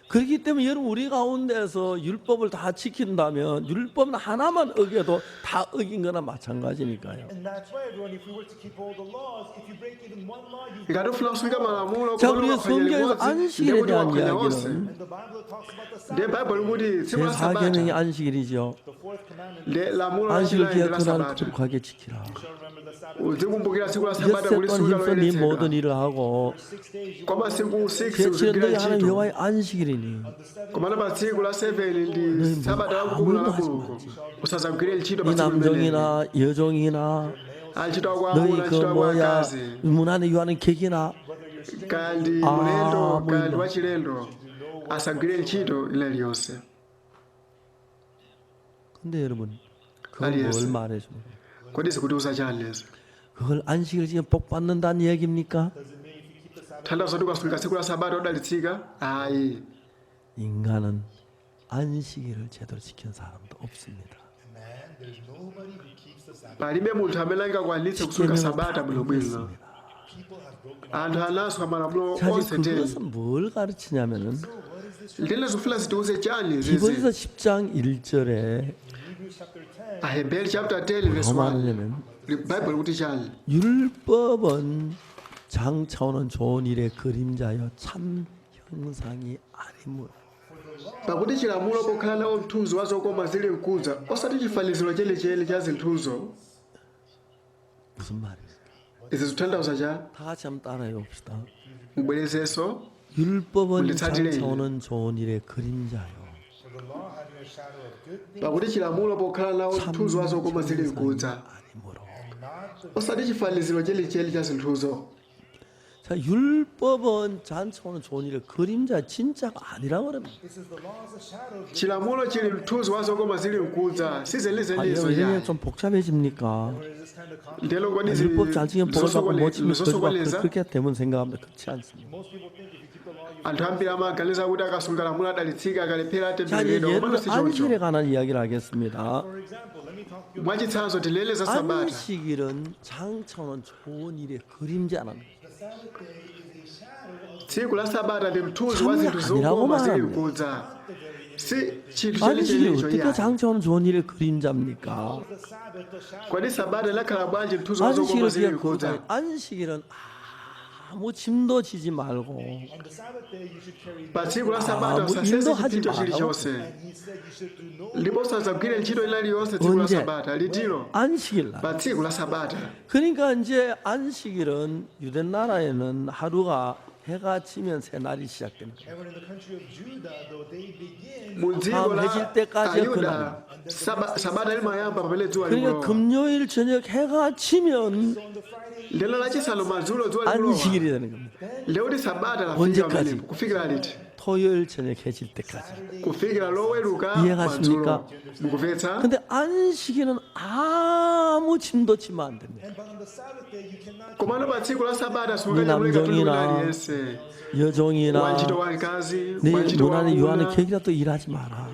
[SPEAKER 1] 그렇기 때문에 여러분 우리 가운데서 율법을 다 지킨다면 율법 하나만 어겨도 다 어긴 거나 마찬가지니까요.
[SPEAKER 3] And that's why, everyone, if we were to keep all the laws, if you break even one law, you
[SPEAKER 2] ngati ufuna kusunga malamulo
[SPEAKER 1] 자,
[SPEAKER 2] koma
[SPEAKER 1] 우리가
[SPEAKER 2] ukaphwanya
[SPEAKER 1] 성경에서
[SPEAKER 2] limodzi
[SPEAKER 1] 안식일에
[SPEAKER 2] ndikuti
[SPEAKER 1] 대한
[SPEAKER 2] waphwanya onse
[SPEAKER 1] 이야기는
[SPEAKER 3] and the Bible talks about the
[SPEAKER 2] ndiye
[SPEAKER 3] Sabbath,
[SPEAKER 2] baibulo kuti tsiku la
[SPEAKER 1] 제4계명이
[SPEAKER 2] sabata
[SPEAKER 1] 안식일이죠.
[SPEAKER 3] the fourth commandment.
[SPEAKER 2] ndiye lamulo
[SPEAKER 1] 안식을
[SPEAKER 2] lachinayi ndi la
[SPEAKER 1] 기억하라
[SPEAKER 2] sabata
[SPEAKER 1] 거룩하게 지키라.
[SPEAKER 3] You shall remember the
[SPEAKER 2] uzikumbukira tsiku la sabata
[SPEAKER 1] 엿새
[SPEAKER 2] kuli
[SPEAKER 1] 동안
[SPEAKER 2] tsiku
[SPEAKER 1] 힘써 네 모든
[SPEAKER 2] loyeretsedwa
[SPEAKER 1] 일을 하고
[SPEAKER 2] kwa masiku 6
[SPEAKER 1] 제7일
[SPEAKER 2] uzigwira
[SPEAKER 1] 너희 하나님
[SPEAKER 2] ntchito
[SPEAKER 1] 여호와의 안식일이니
[SPEAKER 2] komana pa tsiku la 7 ndi
[SPEAKER 1] 너희
[SPEAKER 2] sabata la
[SPEAKER 1] 아무
[SPEAKER 2] kukumula la
[SPEAKER 1] 일도 하지
[SPEAKER 2] mulungu
[SPEAKER 1] 말지.
[SPEAKER 2] usazagwire ntchito pa
[SPEAKER 1] 이
[SPEAKER 2] tsiku limeneli
[SPEAKER 1] 남종이나 여종이나
[SPEAKER 2] antchito ako
[SPEAKER 1] 너희
[SPEAKER 2] amuna
[SPEAKER 1] 그
[SPEAKER 2] antchito ako
[SPEAKER 1] 뭐야
[SPEAKER 2] akazi
[SPEAKER 1] 문 안에 유하는 객이나
[SPEAKER 2] kandi
[SPEAKER 1] Ah,
[SPEAKER 2] mulendo kandi
[SPEAKER 1] mwina.
[SPEAKER 2] wachilendo asagwire ntchito iliyonse.
[SPEAKER 1] 근데 여러분 그걸 뭘
[SPEAKER 2] 알겠어요.
[SPEAKER 1] 말해줍니까?
[SPEAKER 2] kodi zikutiuza chani lezi
[SPEAKER 1] 그걸 안식일 지금 복 받는다는 얘기입니까?
[SPEAKER 2] tanthauza kuti ukasunga tsiku la sabata odalitsika ayi
[SPEAKER 1] 인간은 안식일을 제대로 지킨 사람도 없습니다.
[SPEAKER 3] Man, there's nobody who keeps the Sabbath.
[SPEAKER 2] palibe munthu amene angakwanitse kusunga sabata bwinobwino.
[SPEAKER 3] People have broken
[SPEAKER 2] anthu anaswa malamulo
[SPEAKER 1] 사실
[SPEAKER 2] onse teni
[SPEAKER 1] 그것은 뭘 가르치냐면은
[SPEAKER 2] ndine zofuna zitiuze chani
[SPEAKER 1] 히브리서
[SPEAKER 2] zizi
[SPEAKER 1] 10장 1절에
[SPEAKER 3] Hebrews chapter 10.
[SPEAKER 2] aheberi chapter 10 verse 1
[SPEAKER 1] 뭐말하냐면
[SPEAKER 2] 바이블 kuti chani
[SPEAKER 1] 율법은 장 차오는 좋은 일의 그림자여 참 형상이 아니므로
[SPEAKER 2] pakuti chilamulo pokhala nawo mthunzi wa zokoma zili mkudza osati chifaniziro chenicheni cha zinthuzo.
[SPEAKER 1] 무슨 말이에요?
[SPEAKER 2] izi zikutanthauza chani
[SPEAKER 1] 다 같이 한번 따라해 봅시다.
[SPEAKER 2] mubwerezenso
[SPEAKER 1] 율법은 장
[SPEAKER 2] 물리차지래.
[SPEAKER 1] 차오는 좋은 일의 그림자요
[SPEAKER 3] For the law having a shadow of good things
[SPEAKER 2] pakuti chilamulo pokhala nawo
[SPEAKER 1] 참
[SPEAKER 2] mthunzi wa zokoma zili
[SPEAKER 1] 형상이
[SPEAKER 2] mkudza
[SPEAKER 1] 아니므로.
[SPEAKER 3] and not the
[SPEAKER 2] osati chifaniziro chenicheni cha zinthuzo.
[SPEAKER 1] 자, 율법은 장 차오는 좋은 일의 그림자 진짜가 아니라고 그럽니다.
[SPEAKER 3] It says the law is a shadow of good
[SPEAKER 2] chilamulo chili mthunzi wa zokoma zili mkudza
[SPEAKER 1] 아,
[SPEAKER 2] sizenizenizo
[SPEAKER 1] 이러면
[SPEAKER 2] chani
[SPEAKER 1] 좀 복잡해집니까?
[SPEAKER 3] or is this kind of complex?
[SPEAKER 2] ndelo kodi
[SPEAKER 1] 율법 잘 지키면 복을 받고 못 지키면 거주받고
[SPEAKER 2] zosokoneza
[SPEAKER 1] 그렇게 되면 생각합니다. 그렇지 않습니다.
[SPEAKER 3] Most people think if you keep the law you
[SPEAKER 2] anthu ambiri amaganiza kuti akasunga lamulo adalitsika akalephera
[SPEAKER 1] 자, 이제
[SPEAKER 2] atemberekedwa komano
[SPEAKER 1] 예를
[SPEAKER 2] si
[SPEAKER 1] 안식일에
[SPEAKER 2] choncho.
[SPEAKER 1] 관한 이야기를 하겠습니다.
[SPEAKER 3] For example, let me talk to you
[SPEAKER 2] mwachitsanzo tileleza sabata
[SPEAKER 1] 안식일은 장차오는 좋은 일의 그림자라는 거예요.
[SPEAKER 3] the Sabbath day is a shadow of
[SPEAKER 2] tsiku la sabata ndi mthunzi
[SPEAKER 1] 참이
[SPEAKER 2] wa zinthu
[SPEAKER 1] 아니라고
[SPEAKER 2] zokoma zili
[SPEAKER 1] 말합니다.
[SPEAKER 2] mkudza si chinthu
[SPEAKER 1] 안식일이
[SPEAKER 2] chenichenicho
[SPEAKER 1] 어떻게
[SPEAKER 2] ya
[SPEAKER 1] 장차오는 좋은 일의 그림자입니까?
[SPEAKER 3] the Sabbath, the shadow.
[SPEAKER 2] kodi sabata lakhala bwanji mthunzi wa zokoma
[SPEAKER 1] 안식일을
[SPEAKER 2] zili
[SPEAKER 1] 그냥
[SPEAKER 2] mkudza.
[SPEAKER 1] 그거다. 안식일은 아무 짐도 지지 말고
[SPEAKER 3] On the Sabbath day you should carry
[SPEAKER 2] pa
[SPEAKER 3] no
[SPEAKER 2] tsiku la sabata
[SPEAKER 1] 뭐
[SPEAKER 2] usasese
[SPEAKER 1] 일도 하지
[SPEAKER 2] chipinjo
[SPEAKER 1] 말라고.
[SPEAKER 2] chilichonse
[SPEAKER 3] and he said you should do no
[SPEAKER 2] ndipo usadzagwire ntchito iliyonse tsiku la
[SPEAKER 1] 언제?
[SPEAKER 2] sabata litiro
[SPEAKER 1] 안식일 날.
[SPEAKER 2] pa tsiku la sabata.
[SPEAKER 1] 그러니까 이제 안식일은 유대 나라에는 하루가 해가 지면 새 날이 시작되는 거예요.
[SPEAKER 3] And when in the country of Judah, the day begins
[SPEAKER 2] mu dziko
[SPEAKER 1] 밤 해질
[SPEAKER 2] la
[SPEAKER 1] 때까지
[SPEAKER 2] ayuda sabata limayamba pamene dzuwa
[SPEAKER 1] 그러니까
[SPEAKER 2] likulowa.
[SPEAKER 1] 금요일 저녁 해가 지면
[SPEAKER 3] on the Friday
[SPEAKER 2] lero lachisanu madzulo dzuwa likulowa.
[SPEAKER 1] 안식일이 되는 겁니다.
[SPEAKER 2] lero sabata lafika
[SPEAKER 1] 언제까지?
[SPEAKER 2] pamenepo kufikira liti
[SPEAKER 1] 토요일 저녁 해질 때까지.
[SPEAKER 2] kufikira loweruka
[SPEAKER 1] 이해가십니까?
[SPEAKER 2] madzulo mukumvetsa.
[SPEAKER 1] 근데 안식일은 아무 짐도 지면 안 됩니다.
[SPEAKER 3] and but on the Sabbath day you cannot
[SPEAKER 2] komano pa tsiku la sabata
[SPEAKER 1] 이
[SPEAKER 2] simunganyamulika
[SPEAKER 1] 남정이나
[SPEAKER 2] tuli aliyense
[SPEAKER 1] 여종이나
[SPEAKER 2] wantchito wamkazi
[SPEAKER 1] 네
[SPEAKER 2] wantchito
[SPEAKER 1] 문 안에 유하는
[SPEAKER 2] wamuna
[SPEAKER 1] 객이라 또 일하지 마라.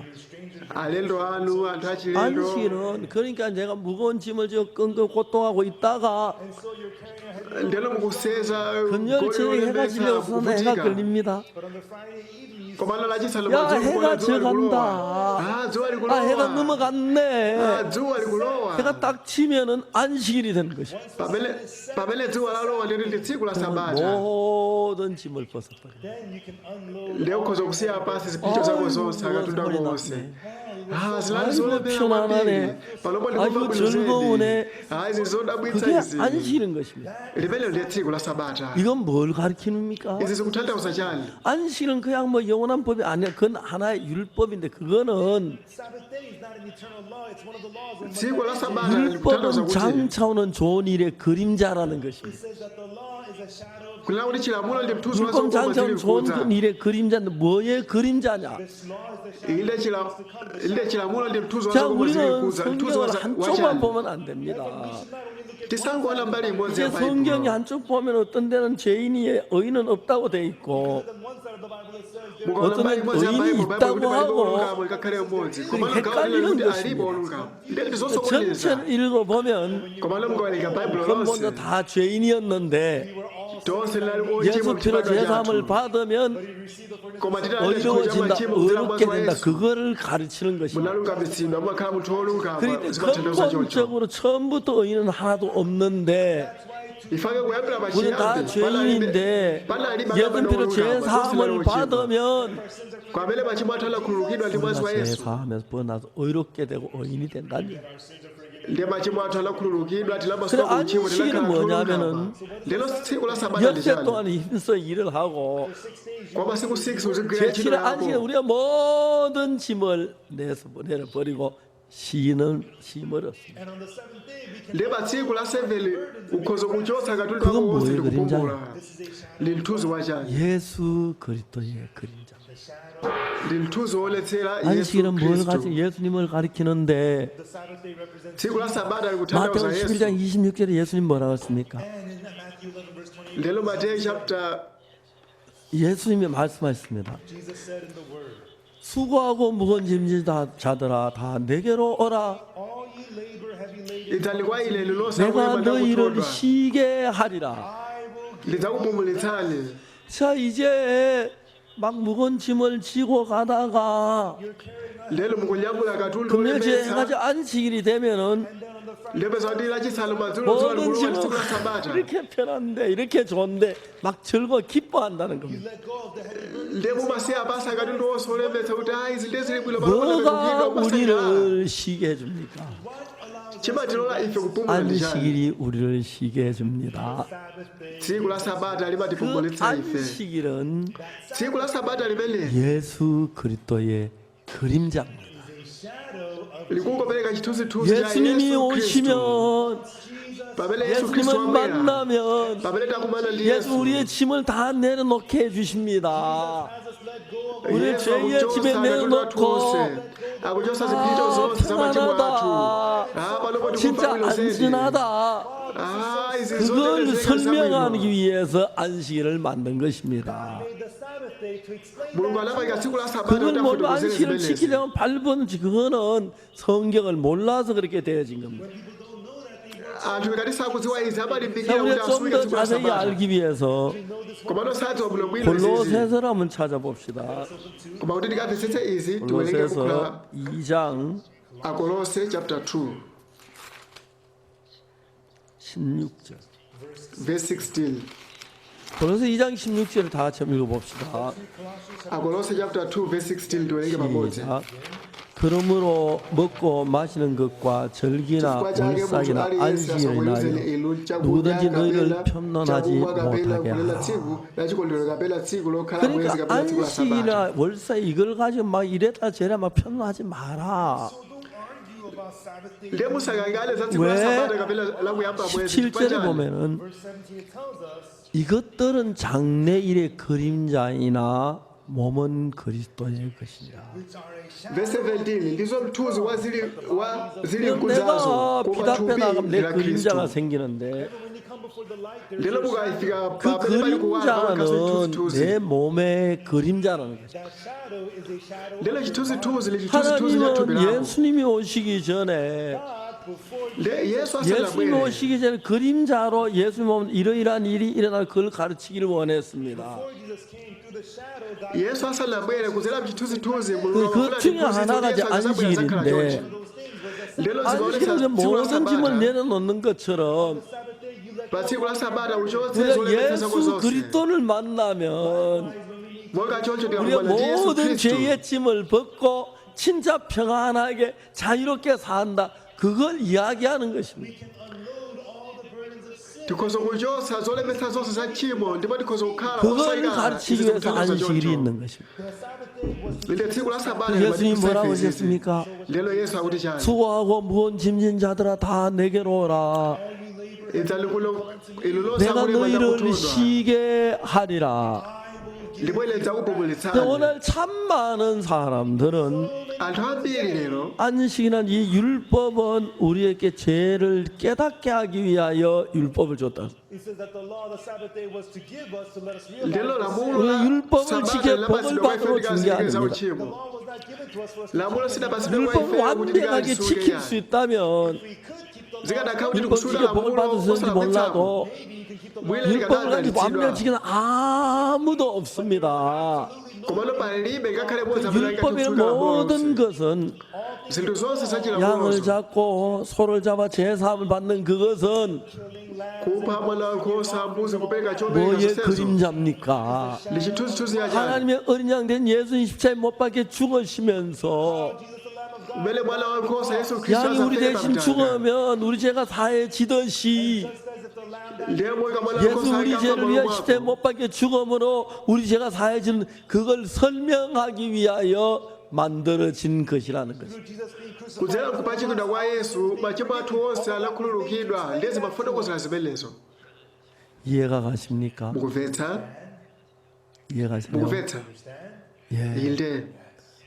[SPEAKER 2] alendo anu anthu achilendo.
[SPEAKER 1] 안식일은 그러니까 내가 무거운 짐을 져 끙끙 고통하고 있다가
[SPEAKER 3] and so you're carrying a heavy
[SPEAKER 2] ndelo mukuseza
[SPEAKER 1] 금요일 저녁 해가 지려서 해가
[SPEAKER 2] kuvutika.
[SPEAKER 1] 걸립니다.
[SPEAKER 3] but on the Friday evening you
[SPEAKER 2] komano lachisanu
[SPEAKER 1] 야
[SPEAKER 2] madzulo
[SPEAKER 1] 해가
[SPEAKER 2] kuona dzuwa
[SPEAKER 1] 져간다.
[SPEAKER 2] likulowa. dzuwa
[SPEAKER 1] 아
[SPEAKER 2] likulowa.
[SPEAKER 1] 해가 넘어갔네.
[SPEAKER 2] dzuwa likulowa.
[SPEAKER 1] 해가 딱 치면은 안식일이 되는 것이.
[SPEAKER 2] pamene dzuwa lalowa ndilo ndi tsiku la sabata.
[SPEAKER 1] 모든 짐을 벗어버려.
[SPEAKER 3] then you can unload
[SPEAKER 2] leo ukhoza kusiya pasi zipinjo zako zonse akatunda konse. zinali
[SPEAKER 1] 아이고
[SPEAKER 2] zolemera
[SPEAKER 1] 편안하네.
[SPEAKER 2] kwambiri. panopo
[SPEAKER 1] 아이고
[SPEAKER 2] ndikupabwino
[SPEAKER 1] 즐거우네.
[SPEAKER 2] zedi. izi zodabwitsa
[SPEAKER 1] 그게
[SPEAKER 2] izi.
[SPEAKER 1] 안식일인 것입니다.
[SPEAKER 2] limene ndiye tsiku la sabata.
[SPEAKER 1] 이건 뭘 가르치는입니까?
[SPEAKER 2] izi zikutanthauza chani?
[SPEAKER 1] 안식일은 그냥 뭐 영원한 법이 아니야. 그건 하나의 율법인데 그거는
[SPEAKER 3] Sabbath day is not an eternal law, it's one of the laws of
[SPEAKER 2] tsiku la sabata likutanthauza
[SPEAKER 1] 율법은
[SPEAKER 2] kuti
[SPEAKER 1] 장차오는 좋은 일의 그림자라는 것입니다.
[SPEAKER 3] says that the law is a shadow of
[SPEAKER 2] kunena kuti chilamulo ndi mthunzi wa
[SPEAKER 1] 율법
[SPEAKER 2] zokoma
[SPEAKER 1] 장차오는
[SPEAKER 2] zili
[SPEAKER 1] 좋은
[SPEAKER 2] mkudza.
[SPEAKER 1] 일의 그림자인데 뭐의 그림자냐?
[SPEAKER 3] this law is the shadow
[SPEAKER 2] ilile chilamulo ndi mthunzi wa
[SPEAKER 1] 자,
[SPEAKER 2] zokoma zili
[SPEAKER 1] 우리는
[SPEAKER 2] mkudza. mthunzi
[SPEAKER 1] 성경을
[SPEAKER 2] wa
[SPEAKER 1] 한쪽만
[SPEAKER 2] chani?
[SPEAKER 1] 보면 안 됩니다.
[SPEAKER 2] tisangoona mbali imodzi
[SPEAKER 1] 이제
[SPEAKER 2] ya
[SPEAKER 1] 성경이
[SPEAKER 2] baibulo.
[SPEAKER 1] 한쪽 보면 어떤 데는 죄인이 의인은 없다고 돼 있고
[SPEAKER 3] on one side of the Bible it says there
[SPEAKER 2] mukaona
[SPEAKER 1] 어떤
[SPEAKER 2] mbali imodzi ya
[SPEAKER 1] 의인이
[SPEAKER 2] baibulo
[SPEAKER 1] 있다고
[SPEAKER 2] kuti palibe
[SPEAKER 1] 하고
[SPEAKER 2] olungamo ikakhale umodzi. komano
[SPEAKER 1] 헷갈리는
[SPEAKER 2] gawo kuti
[SPEAKER 1] 것입니다.
[SPEAKER 2] alipo olungamo. ndiye ndi zosokoneza.
[SPEAKER 1] 전체를 읽어보면
[SPEAKER 2] komano mukawerenga baibulo
[SPEAKER 1] 근본도
[SPEAKER 2] lonse
[SPEAKER 1] 다 죄인이었는데
[SPEAKER 2] tonse linali
[SPEAKER 1] 예수
[SPEAKER 2] ochimwa
[SPEAKER 1] 피로
[SPEAKER 2] kuchipata
[SPEAKER 1] 제사함을
[SPEAKER 2] chathu.
[SPEAKER 1] 받으면
[SPEAKER 2] koma titali chikho cha
[SPEAKER 1] 어려워진다,
[SPEAKER 2] machimo kudzera
[SPEAKER 1] 어렵게
[SPEAKER 2] mwa
[SPEAKER 1] 된다.
[SPEAKER 2] Yesu.
[SPEAKER 1] 그거를 가르치는 것입니다.
[SPEAKER 2] munalungamitsidwa mumakhala munthu olungama.
[SPEAKER 1] 그러니까
[SPEAKER 2] zimatanthauza choncho.
[SPEAKER 1] 근본적으로 처음부터 의인은 하나도 없는데
[SPEAKER 2] ifake kuyambira
[SPEAKER 1] 우리는 다
[SPEAKER 2] pachiyambi
[SPEAKER 1] 죄인인데 예수 피로 제사함을 받으면
[SPEAKER 2] kwamene machimo athala khululukidwa ndi mwazi wa Yesu.
[SPEAKER 1] 제사하면서 번나서 의롭게 되고 의인이 된다니.
[SPEAKER 3] our sins are forgiven
[SPEAKER 2] ndiye machimo athu anakhululukidwa
[SPEAKER 1] 그래
[SPEAKER 2] tilambasula ku uchimo
[SPEAKER 1] 안식일은
[SPEAKER 2] tilakhala
[SPEAKER 1] 뭐냐면은
[SPEAKER 2] lero tsiku la sabata
[SPEAKER 1] 엿새
[SPEAKER 2] ndijani
[SPEAKER 1] 동안 힘써 일을 하고
[SPEAKER 2] kwa masiku 6 uzigwira ntchito
[SPEAKER 1] 제7일 안식일에
[SPEAKER 2] yako
[SPEAKER 1] 우리가 모든 짐을 내려버리고 쉬는 힘을 얻습니다.
[SPEAKER 3] And on the seventh day, we can.
[SPEAKER 2] ndiye pa tsiku la 7 ukhoza kuchotsa katundu
[SPEAKER 1] 그건
[SPEAKER 2] wako wonse
[SPEAKER 1] 뭐예요,
[SPEAKER 2] ndikukumbula
[SPEAKER 3] This is a shadow.
[SPEAKER 2] ndi mthunzi wachani
[SPEAKER 1] 예수 그리스도의 그림자.
[SPEAKER 3] The shadow.
[SPEAKER 2] ndi mthunzi woletsera yesu
[SPEAKER 1] 안식일은 뭘
[SPEAKER 2] khristu
[SPEAKER 1] 가지고 예수님을 가리키는데
[SPEAKER 3] The Sabbath day represents.
[SPEAKER 2] tsiku la sabata
[SPEAKER 1] 마태복음
[SPEAKER 2] likutanthauza
[SPEAKER 1] 11장
[SPEAKER 2] yesu
[SPEAKER 1] 26절에 예수님 뭐라고 했습니까?
[SPEAKER 3] And in Matthew 11 verse 28,
[SPEAKER 2] lero mateyu chapter
[SPEAKER 1] 예수님이 말씀하셨습니다.
[SPEAKER 3] Jesus said in the word,
[SPEAKER 1] 수고하고 무거운 짐진 자들아 다 내게로 오라.
[SPEAKER 3] all ye labor heavy laden,
[SPEAKER 2] idzani kwa ine lilonse
[SPEAKER 1] 내가
[SPEAKER 2] akulema
[SPEAKER 1] 너희를
[SPEAKER 2] ndakuthodwa
[SPEAKER 1] 쉬게 하리라.
[SPEAKER 3] I will give
[SPEAKER 2] ndidzakupumulitsani
[SPEAKER 1] 자 이제 막 무거운 짐을 지고 가다가
[SPEAKER 3] you're carrying on.
[SPEAKER 2] lero mukunyamula katundu
[SPEAKER 1] 금요일에 해가지고
[SPEAKER 2] olemetsa
[SPEAKER 1] 안식일이 되면은
[SPEAKER 3] And then on the Friday,
[SPEAKER 2] ndepeza kuti lachisanu madzulo dzuwa
[SPEAKER 1] 모든
[SPEAKER 2] likuluwa
[SPEAKER 1] 짐은
[SPEAKER 2] tsiku la sabata
[SPEAKER 1] 이렇게 편한데 이렇게 좋은데 막 즐거워 기뻐한다는 겁니다.
[SPEAKER 3] let go of the heavy burden.
[SPEAKER 2] ndiye mumasiya basa katundu wonse olemetsa kuti ayi izi ndezili bwino
[SPEAKER 1] 뭐가
[SPEAKER 2] panopa
[SPEAKER 1] 우리를 쉬게 해줍니까?
[SPEAKER 3] What allows us
[SPEAKER 2] chimatilola ife kupumula ndijani
[SPEAKER 1] 안식일이 우리를 쉬게 해줍니다.
[SPEAKER 3] Sabbath day?
[SPEAKER 2] tsiku la sabata
[SPEAKER 1] 그
[SPEAKER 2] limatipumulitsa ife
[SPEAKER 1] 안식일은
[SPEAKER 2] tsiku la sabata limene
[SPEAKER 1] 예수 그리스도의 그림자입니다.
[SPEAKER 3] Is a shadow of
[SPEAKER 2] likungopereka chithunzithunzi cha
[SPEAKER 1] 예수님이
[SPEAKER 2] yesu khristu
[SPEAKER 1] 오시면
[SPEAKER 2] pamene yesu khristu
[SPEAKER 1] 예수님을
[SPEAKER 2] wabwera
[SPEAKER 1] 만나면
[SPEAKER 2] pamene takumana ndi
[SPEAKER 1] 예수
[SPEAKER 2] yesu
[SPEAKER 1] 우리의 짐을 다 내려놓게 해주십니다.
[SPEAKER 3] has us let go of
[SPEAKER 1] 우리
[SPEAKER 2] yesu
[SPEAKER 1] 죄의 집에
[SPEAKER 2] akuchosa katundu athu onse
[SPEAKER 1] 내려놓고
[SPEAKER 2] akuchosa ziphinjo zonse za machimo athu panopo
[SPEAKER 1] 진짜
[SPEAKER 2] tikumva bwino zedi
[SPEAKER 1] 안전하다.
[SPEAKER 2] izi
[SPEAKER 1] 그걸
[SPEAKER 2] zonse
[SPEAKER 1] 설명하기 위해서 안식일을 만든 것입니다.
[SPEAKER 3] made the Sabbath day to explain
[SPEAKER 2] mulungu
[SPEAKER 3] that.
[SPEAKER 2] anapanga tsiku la sabata
[SPEAKER 1] 그걸
[SPEAKER 2] kuti
[SPEAKER 1] 모두
[SPEAKER 2] afotokozere
[SPEAKER 1] 안식일을
[SPEAKER 2] zimenezi
[SPEAKER 1] 지키려면 발버둥치 그거는 성경을 몰라서 그렇게 되어진 겁니다.
[SPEAKER 2] anthu ikati sakudziwa izi
[SPEAKER 1] 자,
[SPEAKER 2] amalimbikira kuti
[SPEAKER 1] 우리가 좀
[SPEAKER 2] asunge
[SPEAKER 1] 더
[SPEAKER 2] tsiku la
[SPEAKER 1] 자세히
[SPEAKER 2] sabata
[SPEAKER 1] 알기 위해서
[SPEAKER 2] komano sadziwa bwino bwino izizi
[SPEAKER 1] 골로새서를 한번 찾아봅시다.
[SPEAKER 2] koma kuti tikamvetsetse izi tiwerenge bukha
[SPEAKER 1] 골로새서 2장
[SPEAKER 2] akolose chapter 2
[SPEAKER 1] 16절.
[SPEAKER 2] verse 16
[SPEAKER 1] 골로새 2장 16절을 다 같이 한번 읽어봅시다.
[SPEAKER 2] akolose chapter 2 verse 16 tiwerenge pamodzi
[SPEAKER 1] 시작. 그러므로 먹고 마시는 것과 절기나
[SPEAKER 2] chifukwa chake munthu
[SPEAKER 1] 월삭이나
[SPEAKER 2] aliyense
[SPEAKER 1] 안식일이나
[SPEAKER 2] asakwaniritse inu
[SPEAKER 1] 누구든지
[SPEAKER 2] chakudya
[SPEAKER 1] 너희를
[SPEAKER 2] kapena
[SPEAKER 1] 편론하지
[SPEAKER 2] chakumwa kapena
[SPEAKER 1] 못하게
[SPEAKER 2] kunena
[SPEAKER 1] 하라.
[SPEAKER 2] tsiku la chikondwerero kapena tsiku lokhala mwezi
[SPEAKER 1] 그러니까
[SPEAKER 2] kapena tsiku la sabata
[SPEAKER 1] 안식이나 월삭 이걸 가지고 막 이랬다 저랬다 막 편론하지 마라.
[SPEAKER 3] So don't argue about Sabbath day.
[SPEAKER 2] ndiye musakangane za tsiku la
[SPEAKER 1] 왜?
[SPEAKER 2] sabata kapena la kuyamba mwezi
[SPEAKER 1] 17절에
[SPEAKER 2] chifukwa
[SPEAKER 1] 보면은
[SPEAKER 3] Verse 17 it tells us
[SPEAKER 1] 이것들은 장래일의 그림자이나 몸은 그리스도의 것이니라.
[SPEAKER 3] which are a shadow.
[SPEAKER 2] verse 17 ndizo mthunzi wa zili
[SPEAKER 1] 내가
[SPEAKER 2] mkudzazo
[SPEAKER 1] 빛
[SPEAKER 2] koma
[SPEAKER 1] 앞에
[SPEAKER 2] thupi
[SPEAKER 1] 나가면 내
[SPEAKER 2] la
[SPEAKER 1] 그림자가
[SPEAKER 2] khristu
[SPEAKER 1] 생기는데
[SPEAKER 3] When you come before the light, there's
[SPEAKER 2] ndilo
[SPEAKER 3] a shadow.
[SPEAKER 2] mukafika
[SPEAKER 1] 그
[SPEAKER 2] pamene pali kuwala pamakhaso
[SPEAKER 1] 그림자는
[SPEAKER 2] chithunzithunzi
[SPEAKER 1] 내 몸의 그림자라는 거죠.
[SPEAKER 3] That shadow is a shadow
[SPEAKER 2] ndilo
[SPEAKER 3] of the
[SPEAKER 2] chithunzithunzi li chithunzithunzi cha thupi
[SPEAKER 1] 하나님은
[SPEAKER 2] lako
[SPEAKER 1] 예수님이 오시기 전에
[SPEAKER 3] God before
[SPEAKER 2] nde yesu
[SPEAKER 1] 예수님이
[SPEAKER 2] asanabwere
[SPEAKER 1] 오시기 전에 그림자로 예수님 오면 이러이러한 일이 일어날 그걸 가르치기를 원했습니다.
[SPEAKER 3] before Jesus came through the shadow, God
[SPEAKER 2] yesu asanabwere kudzera mchithunzithunzi
[SPEAKER 1] 그 중에 하나가 이제 안식일인데
[SPEAKER 2] ndilo zikaonesa
[SPEAKER 1] 안식일은
[SPEAKER 2] tsiku la
[SPEAKER 1] 모든 짐을
[SPEAKER 2] sabata
[SPEAKER 1] 내려놓는 것처럼
[SPEAKER 3] Sabbath day you let
[SPEAKER 2] pa tsiku la sabata uchotse
[SPEAKER 1] 우리가
[SPEAKER 2] zolemetsa zako
[SPEAKER 1] 예수
[SPEAKER 2] zonse
[SPEAKER 1] 그리스도를 만나면
[SPEAKER 2] monga choncho
[SPEAKER 1] 우리가
[SPEAKER 2] tikakumana ndi yesu
[SPEAKER 1] 모든
[SPEAKER 2] khristu
[SPEAKER 1] 죄의 짐을 벗고 진짜 평안하게 자유롭게 산다. 그걸 이야기하는 것입니다.
[SPEAKER 3] unload all the burdens of sin.
[SPEAKER 2] tikhoza kuchotsa zolemetsa zonse za tchimo ndipo tikhoza kukhala
[SPEAKER 1] 그걸
[SPEAKER 2] osayikana
[SPEAKER 1] 가르치기 위해서 안식일이 있는 것입니다.
[SPEAKER 3] The Sabbath day was
[SPEAKER 2] 근데 tsiku la sabata
[SPEAKER 1] 예수님 뭐라고
[SPEAKER 2] limatikusa ife
[SPEAKER 1] 하셨습니까?
[SPEAKER 2] lero yesu akuti chani
[SPEAKER 1] 수고하고 무거운 짐진 자들아 다 내게로 오라.
[SPEAKER 2] idzali kulo ilo lonse
[SPEAKER 1] 내가
[SPEAKER 2] akulima
[SPEAKER 1] 너희를
[SPEAKER 2] ndakuthodwa
[SPEAKER 1] 쉬게 하리라.
[SPEAKER 2] ndipo ine
[SPEAKER 1] 근데
[SPEAKER 2] ndidzakupumulitsani
[SPEAKER 1] 오늘 참 많은 사람들은
[SPEAKER 2] anthu ambiri lero
[SPEAKER 1] 안식이나 이 율법은 우리에게 죄를 깨닫게 하기 위하여 율법을 줬다.
[SPEAKER 3] it says that the law of the Sabbath day was to give us to let us
[SPEAKER 2] ndilo
[SPEAKER 3] realize
[SPEAKER 2] lamulo
[SPEAKER 1] 우리
[SPEAKER 2] la
[SPEAKER 1] 율법을
[SPEAKER 2] sabata
[SPEAKER 1] 지켜 복을
[SPEAKER 2] linapasidwa kwa
[SPEAKER 1] 받으러
[SPEAKER 2] ife
[SPEAKER 1] 준 게
[SPEAKER 2] tikazikiriza
[SPEAKER 1] 아닙니다.
[SPEAKER 3] the
[SPEAKER 2] uchimo
[SPEAKER 3] law was not given to us for us to
[SPEAKER 2] lamulo sidapasidwa kwa
[SPEAKER 1] 율법을
[SPEAKER 2] ife kuti
[SPEAKER 1] 완벽하게
[SPEAKER 2] tikazisuke
[SPEAKER 1] 지킬 수
[SPEAKER 2] yani
[SPEAKER 1] 있다면
[SPEAKER 3] we could keep the law.
[SPEAKER 2] zikadakhala kuti
[SPEAKER 1] 율법
[SPEAKER 2] kusula
[SPEAKER 1] 지켜 복을
[SPEAKER 2] lamulo
[SPEAKER 1] 받으셨는지
[SPEAKER 2] osalamwetsapo
[SPEAKER 1] 몰라도
[SPEAKER 3] Maybe you can keep the law.
[SPEAKER 2] mwina
[SPEAKER 1] 율법을 가지고
[SPEAKER 2] likadalitsidwa
[SPEAKER 1] 완벽 지키는 아무도 없습니다.
[SPEAKER 2] komano palibe ngakhale bodza
[SPEAKER 1] 율법의 모든 것은
[SPEAKER 2] zinthu zonse za
[SPEAKER 1] 양을
[SPEAKER 2] chilamulozo
[SPEAKER 1] 잡고 소를 잡아 제사함을 받는 그것은
[SPEAKER 2] kupha mwana nkhosa mbuzi kupereka chopereka
[SPEAKER 1] 뭐의
[SPEAKER 2] zonsezo
[SPEAKER 1] 그림자입니까?
[SPEAKER 2] ndi chithunzithunzi ya chani
[SPEAKER 1] 하나님의 어린 양 된 예수님 십자가에 못 박혀 죽으시면서
[SPEAKER 3] Jesus, the Lamb of
[SPEAKER 2] umele mwana wankhosa Yesu Kristu
[SPEAKER 1] 양이 우리
[SPEAKER 2] azafela
[SPEAKER 1] 대신
[SPEAKER 2] pamtanda.
[SPEAKER 1] 죽으면 우리 죄가 사해지듯이
[SPEAKER 3] Just as if the lamb
[SPEAKER 2] ndiye moyo mwana
[SPEAKER 1] 예수
[SPEAKER 2] wankhosa
[SPEAKER 1] 우리 죄를 위해
[SPEAKER 2] akafa
[SPEAKER 1] 십자에 못 박혀 죽음으로 우리 죄가 사해지는 그걸 설명하기 위하여 만들어진 것이라는 것입니다.
[SPEAKER 3] through Jesus being crucified.
[SPEAKER 2] kudzera kupachikidwa kwa Yesu machimo athu onse anakhululukidwa ndezi mafotokozera zimenezo.
[SPEAKER 1] 이해가 가십니까?
[SPEAKER 2] mukumvetsa
[SPEAKER 1] 이해가세요?
[SPEAKER 2] mukumvetsa
[SPEAKER 1] 예,
[SPEAKER 2] inde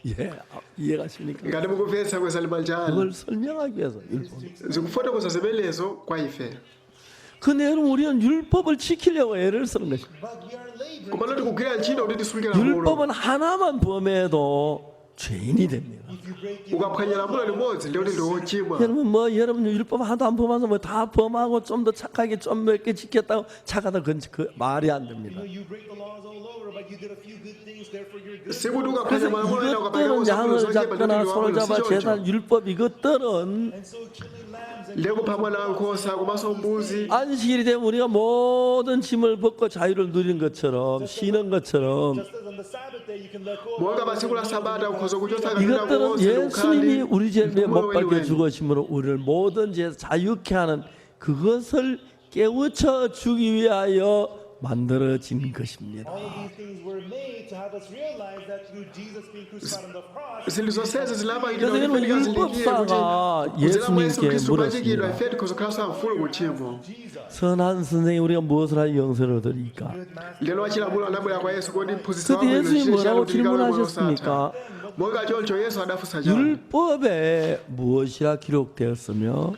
[SPEAKER 1] 예, 이해가십니까?
[SPEAKER 2] ngati mukumvetsa kweza limanjalo
[SPEAKER 1] 그걸 설명하기 위해서 율법.
[SPEAKER 2] zikufotokoza zimenezo kwa ife.
[SPEAKER 1] 근데 여러분 우리는 율법을 지키려고 애를 쓰는 것입니다.
[SPEAKER 3] But we are laboring.
[SPEAKER 2] koma loti kugwira ntchito kuti tisunge lamulo.
[SPEAKER 1] 율법은 하나만 범해도 죄인이 됩니다.
[SPEAKER 3] If you break the
[SPEAKER 2] ukaphwanya lamulo limodzi ndiye kuti ndiwochimwa.
[SPEAKER 1] 여러분 여러분 율법 하나도 안 범해서 다 범하고 좀 더 착하게 좀 몇 개 지켰다고 착하다 그 말이 안 됩니다.
[SPEAKER 3] you break the laws all over, but you did a few good things, therefore you're good.
[SPEAKER 2] sikuti
[SPEAKER 1] 그래서
[SPEAKER 2] ukaphwanya malamulo ukapanga
[SPEAKER 1] 이것들은 양을 잡거나 손을 잡아
[SPEAKER 2] sichoncho.
[SPEAKER 1] 제단 율법 이것들은
[SPEAKER 3] And so killing lambs and
[SPEAKER 2] ndiye kupha mwana wankhosa komanso mbuzi.
[SPEAKER 1] 안식일이 되면 우리가 모든 짐을 벗고 자유를 누리는 것처럼 쉬는 것처럼
[SPEAKER 3] just as on the Sabbath day you can let go of
[SPEAKER 2] monga
[SPEAKER 3] all
[SPEAKER 2] masiku la
[SPEAKER 3] the
[SPEAKER 2] sabata ukhoza kuchotsa
[SPEAKER 1] 이것들은 예수님이 우리 죄를 못 박혀 죽으심으로 우리를 모든 죄 자유케 하는 그것을 깨우쳐 주기 위하여 만들어진 것입니다.
[SPEAKER 3] All of these things were made to have us realize that through Jesus being crucified on the cross,
[SPEAKER 2] zinthu zonsezi zilapangidwa
[SPEAKER 1] 그래서 여러분 율법사가 예수님께 물었습니다.
[SPEAKER 2] ife tikhozokhalanso amfulu mu tchimo.
[SPEAKER 1] 선한 선생님 우리가 무엇을 하여 용서를 드릴까?
[SPEAKER 2] lero wachilamulo anabwera kwa Yesu kodi mphunzitsi
[SPEAKER 1] 그때
[SPEAKER 2] wabwino
[SPEAKER 1] 예수님이
[SPEAKER 2] chili
[SPEAKER 1] 뭐라고
[SPEAKER 2] chanu
[SPEAKER 1] 질문하셨습니까?
[SPEAKER 2] monga choncho Yesu adafunsa chanu
[SPEAKER 1] 율법에 무엇이라 기록되었으며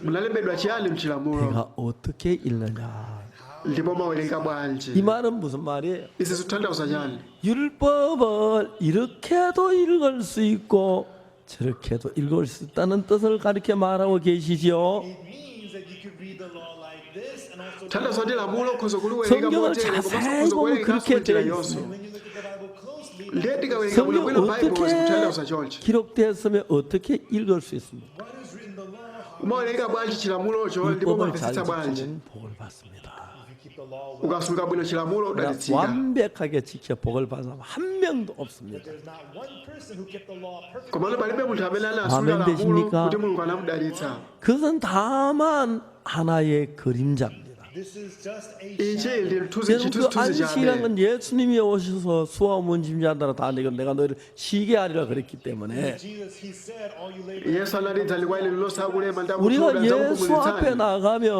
[SPEAKER 2] munalembedwa chiyani mchilamulo
[SPEAKER 1] 내가 어떻게 읽느냐?
[SPEAKER 2] ndipo mawerenga
[SPEAKER 1] 이
[SPEAKER 2] bwanji.
[SPEAKER 1] 말은 무슨 말이에요?
[SPEAKER 2] izi zikutanthauza chani?
[SPEAKER 1] 율법을 이렇게도 읽을 수 있고 저렇게도 읽을 수 있다는 뜻을 가르쳐 말하고 계시죠.
[SPEAKER 3] it means that you could read the law like this and also
[SPEAKER 2] tanthauza kuti lamulo ukhoza kuliwerenga
[SPEAKER 1] 성경을
[SPEAKER 2] motere komanso
[SPEAKER 1] 자세히
[SPEAKER 2] ukhoza
[SPEAKER 1] 보면
[SPEAKER 2] kuwerenga
[SPEAKER 1] 그렇게
[SPEAKER 2] njira
[SPEAKER 1] 돼
[SPEAKER 2] yonse.
[SPEAKER 1] 있어요.
[SPEAKER 3] when you look at the Bible closely,
[SPEAKER 2] ndiye tikawerenga
[SPEAKER 1] 성경
[SPEAKER 2] bwinobwino Bible zikutanthauza
[SPEAKER 1] 어떻게
[SPEAKER 2] chonchi.
[SPEAKER 1] 기록되었으면 어떻게 읽을 수 있습니까?
[SPEAKER 3] what is written in the law,
[SPEAKER 2] umawerenga bwanji chilamulocho ndipo
[SPEAKER 1] 율법을 잘
[SPEAKER 2] umamvetsetsa bwanji.
[SPEAKER 1] 지키면 복을 받습니다.
[SPEAKER 3] if you keep the law well,
[SPEAKER 2] ukasunga bwino chilamulo udalitsika.
[SPEAKER 1] 완벽하게 지켜 복을 받는 사람 한 명도 없습니다.
[SPEAKER 3] there's not one person who kept the law perfectly.
[SPEAKER 2] komano palibe munthu amene
[SPEAKER 1] 아멘
[SPEAKER 2] anasunga lamulo
[SPEAKER 1] 되십니까?
[SPEAKER 2] kuti mulungu anamudalitsa.
[SPEAKER 1] 그것은 다만 하나의 그림자입니다.
[SPEAKER 3] This is just a
[SPEAKER 2] ichi
[SPEAKER 3] shadow.
[SPEAKER 2] ndi
[SPEAKER 1] 여러분 그
[SPEAKER 2] chithunzi
[SPEAKER 1] 안식이란
[SPEAKER 2] chabe.
[SPEAKER 1] 건 예수님이 오셔서 수와 문짐자들아 다 내가 너희를 쉬게 하리라 그랬기 때문에
[SPEAKER 3] Jesus, he said, all you labor
[SPEAKER 2] yesu anadza kwa ine lonse akulema
[SPEAKER 1] 우리가
[SPEAKER 2] ndamutola
[SPEAKER 1] 예수 앞에
[SPEAKER 2] ndakupumulitsani.
[SPEAKER 1] 나가면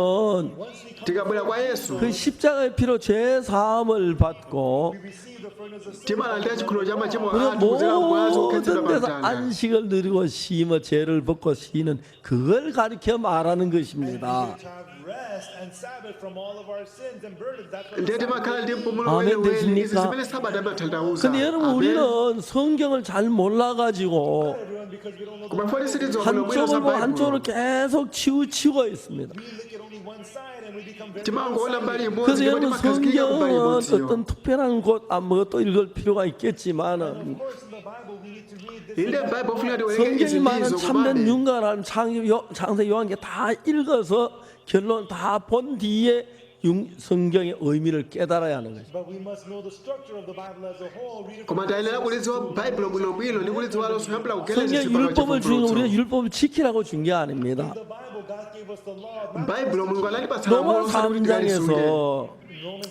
[SPEAKER 3] once we come,
[SPEAKER 2] tikabwera kwa yesu
[SPEAKER 1] 그 십자가의 피로 죄 사함을 받고
[SPEAKER 3] we receive the furnace of sin.
[SPEAKER 2] timalandira chikhulupiriro cha machimo
[SPEAKER 1] 우리가
[SPEAKER 2] athu kudzera mwazo
[SPEAKER 1] 모든
[SPEAKER 2] okhetsedwa
[SPEAKER 1] 데서
[SPEAKER 2] pamtanda.
[SPEAKER 1] 안식을 누리고 쉬며 죄를 벗고 쉬는 그걸 가르쳐 말하는 것입니다.
[SPEAKER 3] To have rest and Sabbath from all of our sins and burdens. That's what
[SPEAKER 2] ndiye
[SPEAKER 3] the Sabbath
[SPEAKER 2] timakhala ndi mpumulo
[SPEAKER 1] 아멘
[SPEAKER 2] weniweni. izi
[SPEAKER 1] 되십니까?
[SPEAKER 2] zimene sabata amatanthauza.
[SPEAKER 1] 근데 여러분
[SPEAKER 2] Amen.
[SPEAKER 1] 우리는 성경을 잘 몰라가지고
[SPEAKER 3] everyone, because we don't know the
[SPEAKER 2] koma mfoni sitidziwa bwino bwino za
[SPEAKER 1] 한쪽을 보고 한쪽으로
[SPEAKER 2] Bible.
[SPEAKER 1] 계속 치우치고 있습니다.
[SPEAKER 3] we look at only one side and we become very
[SPEAKER 2] timangoona mbali
[SPEAKER 3] one-sided.
[SPEAKER 2] imodzi
[SPEAKER 1] 그래서
[SPEAKER 2] ndipo
[SPEAKER 1] 여러분
[SPEAKER 2] timakhazikika kumbali
[SPEAKER 1] 성경은
[SPEAKER 2] imodziyo.
[SPEAKER 1] 어떤 특별한 곳또 읽을 필요가 있겠지만은
[SPEAKER 3] Of course, in the Bible, we need to read this.
[SPEAKER 2] inde Bible funira tiwerenge
[SPEAKER 1] 성경이 많은
[SPEAKER 2] izi
[SPEAKER 1] 참된
[SPEAKER 2] ndizo
[SPEAKER 1] 윤가라는 창세 요한계 다 읽어서 결론 다 본 뒤에 성경의 의미를 깨달아야 하는 거죠.
[SPEAKER 3] But we must know the structure of the Bible as a whole. Read it
[SPEAKER 2] koma
[SPEAKER 3] from
[SPEAKER 2] tayenera kulidziwa baibulo bwinobwino ndi kulidziwa lonse kuyambira kugeleza
[SPEAKER 1] 성경
[SPEAKER 2] chipangano
[SPEAKER 1] 율법을 주는
[SPEAKER 2] chavumbulutso.
[SPEAKER 1] 우리가 율법을 지키라고 준 게 아닙니다.
[SPEAKER 3] the Bible. God gave us the law. not
[SPEAKER 2] baibulo mulungu anatipatsa lamulo
[SPEAKER 1] 로마
[SPEAKER 2] osati kuti tikalisunge.
[SPEAKER 1] 3장에서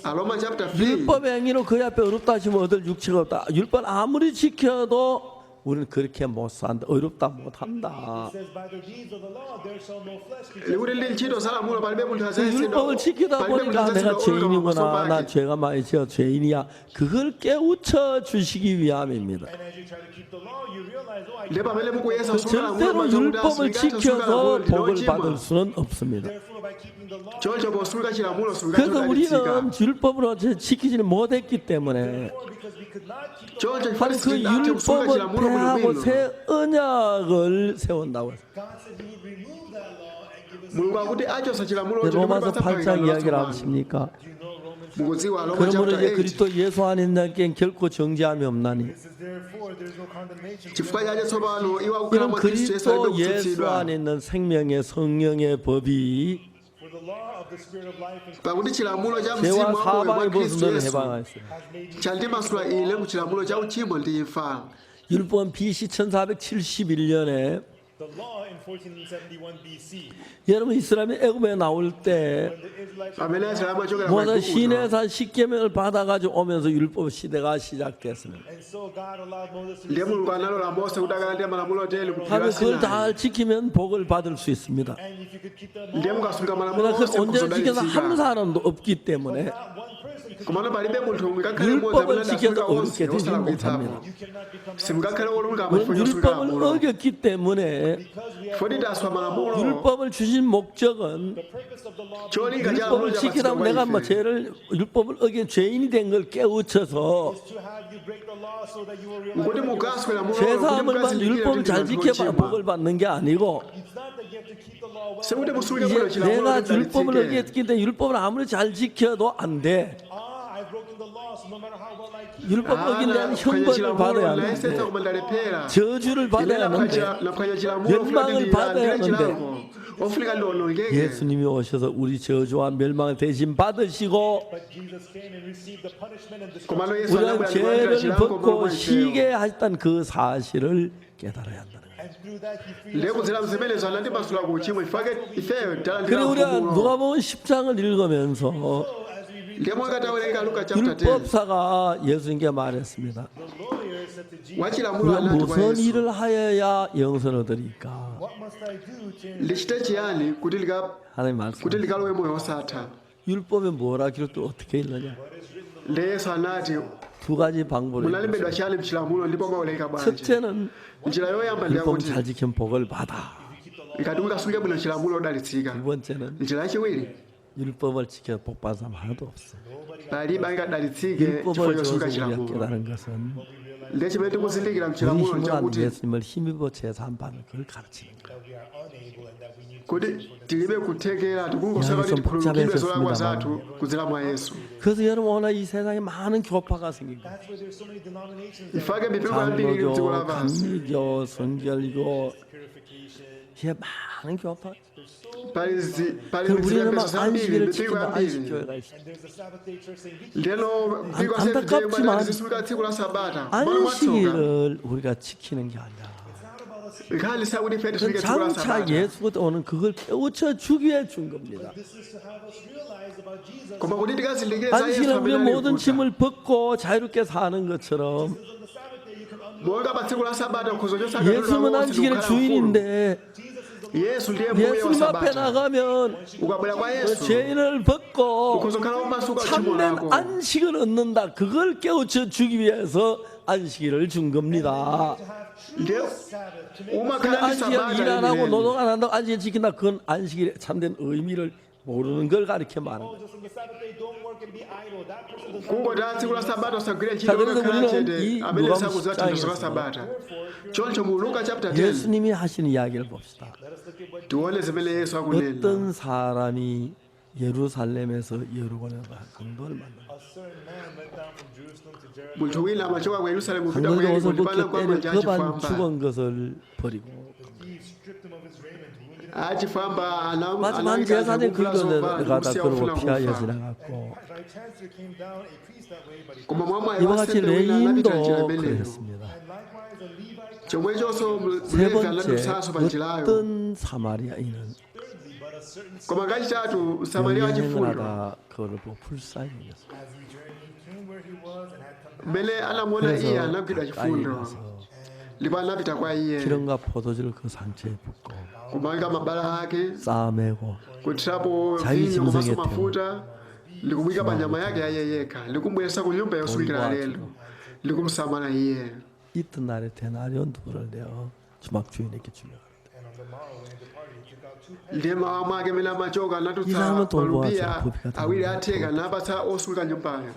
[SPEAKER 2] Aroma chapter 3.
[SPEAKER 1] 율법의 행위로 그 앞에 어렵다 하시면 얻을 육체가 없다. 율법 아무리 지켜도 우리는 그렇게 못 산다. 어렵다 못한다.
[SPEAKER 3] It says, by the deeds of the law, there shall no flesh be
[SPEAKER 2] Likuti ndi ntchito za lamulo palibe munthu
[SPEAKER 1] 그
[SPEAKER 2] azayesedwa.
[SPEAKER 1] 율법을 지키다
[SPEAKER 2] palibe munthu
[SPEAKER 1] 보니까 내가
[SPEAKER 2] azayesedwa olungama
[SPEAKER 1] 죄인이구나.
[SPEAKER 2] pamaso
[SPEAKER 1] 나
[SPEAKER 2] pake.
[SPEAKER 1] 죄가 많이 지어 죄인이야. 그걸 깨우쳐 주시기 위함입니다.
[SPEAKER 3] And as you try to keep the law, you realize, oh, I
[SPEAKER 2] Ndi pamene mukuyesa
[SPEAKER 1] 그
[SPEAKER 2] kusunga lamulo
[SPEAKER 1] 절대로
[SPEAKER 2] maja kuti
[SPEAKER 1] 율법을
[SPEAKER 2] asunga atha kusunga
[SPEAKER 1] 지켜서
[SPEAKER 2] lamulo
[SPEAKER 1] 복을
[SPEAKER 2] ndilo
[SPEAKER 1] 받을
[SPEAKER 2] chima.
[SPEAKER 1] 수는 없습니다.
[SPEAKER 3] therefore by keeping the law,
[SPEAKER 2] choncho posunga chilamulo sunga
[SPEAKER 1] 그래서
[SPEAKER 2] chodalitsika.
[SPEAKER 1] 우리는 율법으로 지키지는 못했기 때문에
[SPEAKER 3] because we could not keep the
[SPEAKER 2] choncho
[SPEAKER 1] 바로 그
[SPEAKER 2] ifanisi tinathe kusunga
[SPEAKER 1] 율법을
[SPEAKER 2] chilamulo
[SPEAKER 1] 폐하고
[SPEAKER 2] bwinobwino.
[SPEAKER 1] 새 언약을 세운다고 했어요.
[SPEAKER 3] God said he would remove that law and give us
[SPEAKER 2] mulungu akuti achosa chilamulo
[SPEAKER 1] 근데
[SPEAKER 2] cho
[SPEAKER 1] 로마서
[SPEAKER 2] ndikupatsa
[SPEAKER 1] 8장
[SPEAKER 2] pangano
[SPEAKER 1] 이야기를
[SPEAKER 2] latsopano.
[SPEAKER 1] 아십니까?
[SPEAKER 3] you know Romans
[SPEAKER 2] mukudziwa Roma
[SPEAKER 1] 그러므로
[SPEAKER 2] chapter
[SPEAKER 1] 이제
[SPEAKER 2] 8.
[SPEAKER 1] 그리스도 예수 안에 있는 자에겐 결코 정죄함이 없나니
[SPEAKER 3] this is therefore there is no condemnation
[SPEAKER 2] chifukwa chache tsopano iwo akukhala
[SPEAKER 1] 이런
[SPEAKER 2] mwa khristu yesu alibe
[SPEAKER 1] 그리스도 예수
[SPEAKER 2] kutsutsidwa.
[SPEAKER 1] 안에 있는 생명의 성령의 법이
[SPEAKER 3] for the law of the spirit of life in
[SPEAKER 2] pakuti chilamulo cha
[SPEAKER 1] 죄와
[SPEAKER 2] mzimu wamoyo
[SPEAKER 1] 사망의
[SPEAKER 2] mwa khristu
[SPEAKER 1] 벗은 너를
[SPEAKER 2] yesu
[SPEAKER 1] 해방하였어요.
[SPEAKER 3] has made you
[SPEAKER 2] chandimasula ile mu chilamulo cha uchimo ndi imfa.
[SPEAKER 1] 율법은 BC 1471년에
[SPEAKER 3] The law in 1471 BC,
[SPEAKER 1] 여러분 이스라엘이 애굽에 나올 때
[SPEAKER 3] when the Israelites were
[SPEAKER 2] pamene aisraeli amachokera ku
[SPEAKER 1] 모세
[SPEAKER 2] igupto
[SPEAKER 1] 시내산 십계명을 받아가지고 오면서 율법 시대가 시작됐습니다.
[SPEAKER 3] and so God allowed Moses to
[SPEAKER 2] ndiye
[SPEAKER 3] receive,
[SPEAKER 2] mulungu analola mose kuti akalandira malamulo oteli ku phiri
[SPEAKER 1] 하면
[SPEAKER 2] la
[SPEAKER 1] 그걸
[SPEAKER 2] sinai
[SPEAKER 1] 잘 지키면 복을 받을 수 있습니다.
[SPEAKER 3] and if you could keep them
[SPEAKER 2] ndiye
[SPEAKER 3] all,
[SPEAKER 2] mukasunga malamulo
[SPEAKER 1] 그러나 그
[SPEAKER 2] onse
[SPEAKER 1] 온전히 지켜서 한
[SPEAKER 2] mukuzodalitsika
[SPEAKER 1] 사람도 없기 때문에
[SPEAKER 3] not one person could.
[SPEAKER 2] komano palibe munthu omwe ngakhale mmodzi
[SPEAKER 1] 율법을
[SPEAKER 2] amene
[SPEAKER 1] 지켜도
[SPEAKER 2] adasunga onse
[SPEAKER 1] 어렵게 되지
[SPEAKER 2] osala
[SPEAKER 1] 못합니다.
[SPEAKER 2] kuitsapo
[SPEAKER 3] You cannot become
[SPEAKER 2] simungakhale olungama
[SPEAKER 1] 우리는
[SPEAKER 2] chifukwa chosunga
[SPEAKER 1] 율법을
[SPEAKER 2] lamulo
[SPEAKER 1] 어겼기 때문에
[SPEAKER 3] because we have
[SPEAKER 2] foti ndaswa malamulo
[SPEAKER 1] 율법을 주신 목적은
[SPEAKER 3] the purpose of the law
[SPEAKER 2] cholinga cha lamulo
[SPEAKER 1] 율법을 지키다 보면 내가 뭐
[SPEAKER 2] chapatsidwa
[SPEAKER 1] 죄를 율법을 어긴 죄인이 된 걸 깨우쳐서
[SPEAKER 3] is to have you break the law so that you will realize
[SPEAKER 2] kuti
[SPEAKER 3] that you are
[SPEAKER 2] mukaswe lamulo kuti
[SPEAKER 1] 죄사함을 받는
[SPEAKER 2] mukazindikire
[SPEAKER 1] 율법을
[SPEAKER 2] kuti
[SPEAKER 1] 잘
[SPEAKER 2] ndinu
[SPEAKER 1] 지켜봐
[SPEAKER 2] ochimwa
[SPEAKER 1] 복을 받는 게 아니고
[SPEAKER 3] it's not that you have to keep the law well.
[SPEAKER 2] sekuti musunge
[SPEAKER 1] 이제
[SPEAKER 2] bwino chilamulo
[SPEAKER 1] 내가
[SPEAKER 2] kuti
[SPEAKER 1] 율법을
[SPEAKER 2] mudalitsike
[SPEAKER 1] 어겼기 때문에 율법을 아무리 잘 지켜도 안 돼.
[SPEAKER 3] I've broken the law, so no matter how well I keep.
[SPEAKER 1] 율법 어긴 데는
[SPEAKER 2] ana
[SPEAKER 1] 형벌을
[SPEAKER 2] chilamulo
[SPEAKER 1] 받아야
[SPEAKER 2] nayesetsa
[SPEAKER 1] 하는데
[SPEAKER 2] koma ndalephera
[SPEAKER 1] 저주를
[SPEAKER 2] ine
[SPEAKER 1] 받아야 하는데
[SPEAKER 2] naphwanya chilamulo
[SPEAKER 1] 열망을 받아야
[SPEAKER 2] ndile
[SPEAKER 1] 하는데
[SPEAKER 2] chilako ofunika ndiwonongeke
[SPEAKER 1] 예수님이 오셔서 우리 저주와 멸망을 대신 받으시고
[SPEAKER 3] But Jesus came and received the punishment and
[SPEAKER 2] komano
[SPEAKER 3] destruction.
[SPEAKER 2] yesu
[SPEAKER 1] 우리는
[SPEAKER 2] anabwera
[SPEAKER 1] 죄를
[SPEAKER 2] chilango
[SPEAKER 1] 벗고
[SPEAKER 2] momwe
[SPEAKER 1] 쉬게 하셨다는 그 사실을 깨달아야 한다는 거예요.
[SPEAKER 3] And through that he freed
[SPEAKER 2] ndiye
[SPEAKER 3] us.
[SPEAKER 2] kudzera mzimenezo anatipasula ku uchimo chifukwa ifeyo
[SPEAKER 1] 그래
[SPEAKER 2] talandira
[SPEAKER 1] 우리가
[SPEAKER 2] mfumulo
[SPEAKER 1] 누가복음 10장을 읽으면서
[SPEAKER 3] So as we read,
[SPEAKER 2] ndiye mwakatawerenga luka chapter 10
[SPEAKER 1] 율법사가 예수님께 말했습니다.
[SPEAKER 3] the lawyer said to Jesus,
[SPEAKER 2] wachilamulo
[SPEAKER 1] 우리가
[SPEAKER 2] anati kwa
[SPEAKER 1] 무슨
[SPEAKER 2] yesu
[SPEAKER 1] 일을 하여야 영생을 얻으리까?
[SPEAKER 3] what must I do to
[SPEAKER 2] lichite chiyani kuti
[SPEAKER 1] 하나님 말씀.
[SPEAKER 2] likalowe moyo osatha
[SPEAKER 1] 율법에 뭐라 기록도 어떻게 읽느냐?
[SPEAKER 2] ndiye yesu anati
[SPEAKER 1] 두 가지 방법을
[SPEAKER 2] munalembedwa
[SPEAKER 1] 읽었어요.
[SPEAKER 2] chiyani mchilamulo ndipo mwawerenga bwanji
[SPEAKER 1] 첫째는
[SPEAKER 2] njira yoyamba
[SPEAKER 1] 율법
[SPEAKER 2] ndiyakuti
[SPEAKER 1] 잘 지키면 복을 받아.
[SPEAKER 2] ikati ungasunge bwino chilamulo odalitsika
[SPEAKER 1] 두 번째는
[SPEAKER 2] njira yachiwiri
[SPEAKER 1] 율법을 지켜 복 받은 사람 하나도 없어.
[SPEAKER 2] palibe angadalitsike chifukwa
[SPEAKER 1] 율법을 줘서
[SPEAKER 2] chosunga
[SPEAKER 1] 우리가
[SPEAKER 2] chilamulo
[SPEAKER 1] 깨달은 것은
[SPEAKER 2] ndiye chimene tikuzindikira
[SPEAKER 1] 우리
[SPEAKER 2] mchilamulo
[SPEAKER 1] 힘으로 안
[SPEAKER 2] chakuti
[SPEAKER 1] 예수님을 힘입어 제사함 받는 걸 가르치는 거예요.
[SPEAKER 3] that we are unable and that we need to
[SPEAKER 2] kuti tilibe kuthekera tikungosaka kuti
[SPEAKER 1] 좀
[SPEAKER 2] tikhululukidwe zolakwa
[SPEAKER 1] 복잡했었습니다만.
[SPEAKER 2] zathu kudzera mwa yesu
[SPEAKER 1] 그래서 여러분 오늘 이 세상에 많은 교파가 생긴 거예요.
[SPEAKER 3] That's why there's so many denominations that
[SPEAKER 2] ifake mipingo yambiri ili mdziko
[SPEAKER 1] 장로교,
[SPEAKER 2] lapansi
[SPEAKER 1] 감리교, 선결교,
[SPEAKER 3] purification.
[SPEAKER 1] 이게 많은 교파.
[SPEAKER 2] pali
[SPEAKER 1] 그 우리는
[SPEAKER 2] zipembedzo
[SPEAKER 1] 막
[SPEAKER 2] zambiri
[SPEAKER 1] 안식일을
[SPEAKER 2] mipingo
[SPEAKER 1] 지킨다.
[SPEAKER 2] yambiri
[SPEAKER 1] 안식교회가 있어.
[SPEAKER 3] And there's the Sabbath day church saying we keep
[SPEAKER 2] ndiyeno mpingo
[SPEAKER 1] 안타깝지만
[SPEAKER 2] asefudeyumati zisulika tsiku la sabata malo matsoka
[SPEAKER 1] 안식일을 우리가 지키는 게 아니라
[SPEAKER 2] ikhali sakuti ife
[SPEAKER 1] 그
[SPEAKER 2] tisulike tsiku la
[SPEAKER 1] 장차
[SPEAKER 2] sabata
[SPEAKER 1] 예수가 오는 그걸 깨우쳐 주기 위해 준 겁니다.
[SPEAKER 3] this is to have us realize about Jesus.
[SPEAKER 2] koma kuti tikazindikire za yesu
[SPEAKER 1] 안식일은 우리의
[SPEAKER 2] amene
[SPEAKER 1] 모든
[SPEAKER 2] alikuta
[SPEAKER 1] 짐을 벗고 자유롭게 사는 것처럼
[SPEAKER 3] On the Sabbath day you can
[SPEAKER 2] monga pa tsiku la sabata nkhozo
[SPEAKER 1] 예수님은 안식일의 주인인데
[SPEAKER 2] yesu ndiye mbuye wa
[SPEAKER 1] 예수님 앞에
[SPEAKER 2] sabata
[SPEAKER 1] 나가면
[SPEAKER 2] ukabwera kwa
[SPEAKER 1] 그
[SPEAKER 2] yesu
[SPEAKER 1] 죄인을 벗고
[SPEAKER 2] ukhoza kukhala womasuka uchimo
[SPEAKER 1] 참된
[SPEAKER 2] lako
[SPEAKER 1] 안식을 얻는다. 그걸 깨우쳐 주기 위해서 안식일을 준 겁니다.
[SPEAKER 2] ndiye
[SPEAKER 3] Sabbath to make
[SPEAKER 1] 근데
[SPEAKER 2] umakhala ndi
[SPEAKER 1] 안식일 일 안 하고
[SPEAKER 2] sabata
[SPEAKER 1] 노동 안 한다고 안식일 지킨다. 그건 안식일의 참된 의미를 모르는 걸 가르쳐 말하는 거예요.
[SPEAKER 3] just on the Sabbath day don't work and be idle. That person does not
[SPEAKER 2] kungoti tsiku la sabata usagwire
[SPEAKER 1] 자,
[SPEAKER 2] ntchito
[SPEAKER 1] 그래서
[SPEAKER 2] ukakhala
[SPEAKER 1] 우리는
[SPEAKER 2] chete
[SPEAKER 1] 이
[SPEAKER 2] amene
[SPEAKER 1] 누가복음
[SPEAKER 2] sakudziwa thandizo la
[SPEAKER 1] 10장에서
[SPEAKER 2] sabata choncho mu luka chapter 10
[SPEAKER 1] 예수님이 하시는 이야기를 봅시다.
[SPEAKER 3] let us look at what
[SPEAKER 2] tione zimene yesu akunena
[SPEAKER 1] 어떤 사람이 예루살렘에서 여루고는 강도를 만나.
[SPEAKER 3] a certain man went down from Jerusalem to Jericho.
[SPEAKER 2] munthu wina amachoka ku yerusalemu kupita ku
[SPEAKER 1] 강도가
[SPEAKER 2] yeriko
[SPEAKER 1] 옷을
[SPEAKER 2] ndipana
[SPEAKER 1] 벗겨
[SPEAKER 2] kwa
[SPEAKER 1] 때려
[SPEAKER 2] manja
[SPEAKER 1] 그반
[SPEAKER 2] achifwamba
[SPEAKER 1] 죽은 것을 버리고
[SPEAKER 3] Thieves stripped him of his raiment, wounded him.
[SPEAKER 2] achifwamba
[SPEAKER 1] 마지막 제사장이 긁어내다가 그러고 피하여 지나갔고
[SPEAKER 3] By chance there came down a priest that way, but he
[SPEAKER 2] koma mwamwayi
[SPEAKER 1] 이와 같이
[SPEAKER 2] wansembe wina anapita njira
[SPEAKER 1] 레인도
[SPEAKER 2] imeneyo
[SPEAKER 1] 그랬습니다.
[SPEAKER 3] and likewise a Levite.
[SPEAKER 2] chomwechonso
[SPEAKER 1] 세
[SPEAKER 2] mlevi
[SPEAKER 1] 번째
[SPEAKER 2] anadutsanso pa njirayo
[SPEAKER 1] 어떤 사마리아인은
[SPEAKER 3] Thirdly, but a certain
[SPEAKER 2] koma kachitatu samariya
[SPEAKER 1] 여행을
[SPEAKER 2] wachifundo
[SPEAKER 1] 하다 그를 보고 불쌍히 여겼어요.
[SPEAKER 3] as he journeyed, came where he was and had compassion.
[SPEAKER 2] mmene anamuona iye
[SPEAKER 1] 그래서
[SPEAKER 2] anagwidwa
[SPEAKER 1] 가까이
[SPEAKER 2] chifundo
[SPEAKER 1] 가서
[SPEAKER 2] ndipo anapita kwa iye
[SPEAKER 1] 기름과 포도주를 그 상처에 붓고
[SPEAKER 2] kumanga mabala ake
[SPEAKER 1] 싸매고
[SPEAKER 2] kuthirapo
[SPEAKER 1] 자기
[SPEAKER 2] vinyo komanso
[SPEAKER 1] 짐승에
[SPEAKER 2] mafuta likumuyika pa nyama yake aye yekha likumubweresa ku nyumba yosungikira lelo likumsamala iye
[SPEAKER 1] 이튿날에 데나리온 두를 내어 주막 주인에게 주려고
[SPEAKER 3] And on the morrow when he departed, he took out 2 pennies.
[SPEAKER 2] ndiye mawa mwake mene amachoka
[SPEAKER 1] 이
[SPEAKER 2] anatutsa
[SPEAKER 1] 사람은 돈
[SPEAKER 2] malupiya
[SPEAKER 1] 모아서 부피가
[SPEAKER 2] awiri
[SPEAKER 1] 다
[SPEAKER 2] atheka napatsa osungika nyumbayo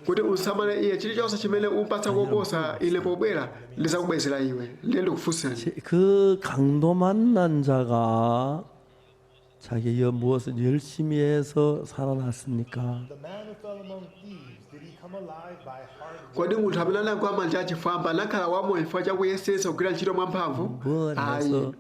[SPEAKER 2] kuti usamale iye chilichonse chimene upatsa koposa ine pobwera ndizakubwezera iwe ndiye ndikufunseni
[SPEAKER 1] 그 강도 만난 자가 자기가 무엇을 열심히 해서 살아났습니까?
[SPEAKER 3] The man who fell among thieves, did he come alive by hard work?
[SPEAKER 2] kodi munthu amene anagwa manja achifwamba anakhala wamoyo chifukwa chakuyesesa kugwira ntchito mwamphamvu
[SPEAKER 1] 뭘
[SPEAKER 2] ayi
[SPEAKER 1] 해서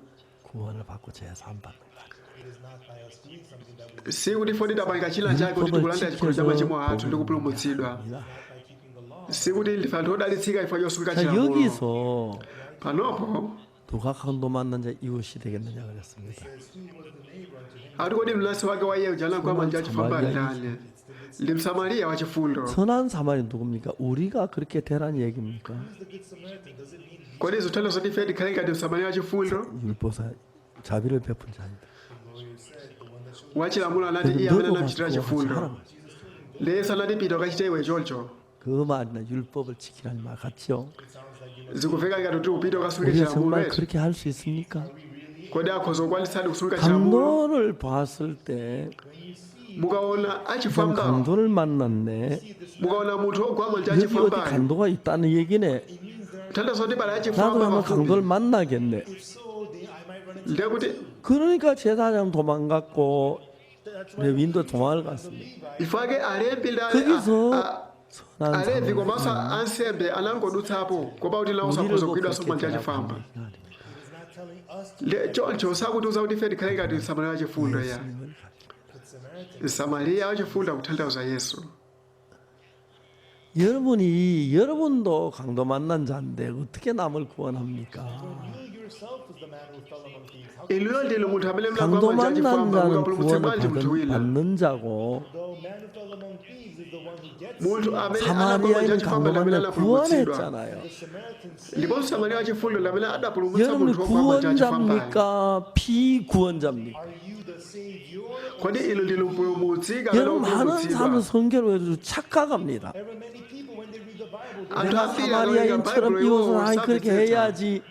[SPEAKER 1] 구원을 받고 제사함 받는 거야.
[SPEAKER 3] It is not by us doing something that we
[SPEAKER 2] sikuti fo tidapanga china chake kuti tikulandira chikholo cha machimo athu ndi kupulumutsidwa
[SPEAKER 3] not by keeping the law.
[SPEAKER 2] sikuti ndife anthu odalitsika ifo chosunga
[SPEAKER 1] 자,
[SPEAKER 2] chilamulo.
[SPEAKER 1] 여기서
[SPEAKER 2] Panopo
[SPEAKER 1] 누가 강도 만난 자 이웃이 되겠느냐 그랬습니다.
[SPEAKER 2] ati kodi mlasi wake wa iye jana kwa manja chifamba ndani ndi msamariya wa chifundo.
[SPEAKER 1] 선한 사마리 누굽니까? 우리가 그렇게 되라는 얘기입니까?
[SPEAKER 2] Kodi zotelo zoti ife tikhale ngati msamariya wa chifundo.
[SPEAKER 1] 율법사 자비를 베푼 자입니다.
[SPEAKER 2] Wachilamulo anati iye amene
[SPEAKER 1] 너도
[SPEAKER 2] anamchitira
[SPEAKER 1] 갖고
[SPEAKER 2] chifundo.
[SPEAKER 1] 하라.
[SPEAKER 2] Yesu anati pita ukachite iwe choncho.
[SPEAKER 1] 그 말이나 율법을 지키라는 말 같죠?
[SPEAKER 2] Zikufika ngati kuti upite ukasunge
[SPEAKER 1] 우리가
[SPEAKER 2] chilamulo
[SPEAKER 1] 정말
[SPEAKER 2] eti.
[SPEAKER 1] 그렇게 할 수 있습니까?
[SPEAKER 2] Kodi akhoza kukwanisadi kusunga chilamulo.
[SPEAKER 1] 강도를 봤을 때
[SPEAKER 2] mukaona
[SPEAKER 1] 참
[SPEAKER 2] achifamba
[SPEAKER 1] 강도를 만났네.
[SPEAKER 2] mukaona munthu ogwa manja
[SPEAKER 1] 여기 어디
[SPEAKER 2] achifambayo
[SPEAKER 1] 강도가 있다는 얘기네.
[SPEAKER 2] tanthauza kuti pali
[SPEAKER 1] 나도
[SPEAKER 2] achifamba
[SPEAKER 1] 한번 강도를
[SPEAKER 2] pafupi
[SPEAKER 1] 만나겠네.
[SPEAKER 2] ndekuti
[SPEAKER 1] 그러니까 제사장 도망갔고 레위인도 도망을 갔습니다.
[SPEAKER 2] ifake alembi
[SPEAKER 1] 거기서 선한
[SPEAKER 2] alevi
[SPEAKER 1] 사람을
[SPEAKER 2] komanso ansembe anangodutsapo kopa kuti nawo
[SPEAKER 1] 우리를
[SPEAKER 2] sakhoza
[SPEAKER 1] 뭐
[SPEAKER 2] kugwidwanso
[SPEAKER 1] 그렇게
[SPEAKER 2] manja
[SPEAKER 1] 대하라는
[SPEAKER 2] achifamba
[SPEAKER 1] 얘기가 아닙니다.
[SPEAKER 2] choncho sakutiuza kuti ife tikhale ngati msamariya wachifundo ya msamariya wachifundo akutanthauza yesu.
[SPEAKER 1] 여러분도 강도 만난 자인데 어떻게 남을 구원합니까?
[SPEAKER 2] inuyo ndinu munthu amene
[SPEAKER 1] 강도
[SPEAKER 2] mnagwa manja
[SPEAKER 1] 만난
[SPEAKER 2] achifamba
[SPEAKER 1] 자는
[SPEAKER 2] mukapulumutse
[SPEAKER 1] 구원을
[SPEAKER 2] bwanji munthu wina
[SPEAKER 1] 받는 자고
[SPEAKER 2] munthu amene anagwa manja
[SPEAKER 1] 사마리아인은
[SPEAKER 2] achifamba
[SPEAKER 1] 강도
[SPEAKER 2] lamene
[SPEAKER 1] 만나
[SPEAKER 2] anapulumutsidwa
[SPEAKER 1] 구원했잖아요.
[SPEAKER 2] ndipo msamariya wachifundo lamene adapulumutsa
[SPEAKER 1] 여러분
[SPEAKER 2] munthu ogwa manja achifambayo.
[SPEAKER 1] 구원자입니까? 피구원자입니까?
[SPEAKER 2] kodi inu ndinu mpulumutsi kapena
[SPEAKER 1] 여러분 많은 사람은
[SPEAKER 2] kupulumutsidwa?
[SPEAKER 1] 성경을 착각합니다.
[SPEAKER 2] anthu ambiri akawerenga
[SPEAKER 1] 사마리아인처럼
[SPEAKER 2] baibulo
[SPEAKER 1] 이웃을
[SPEAKER 2] iwo
[SPEAKER 1] 하나님 그렇게
[SPEAKER 2] sakudziwa
[SPEAKER 1] 해야지.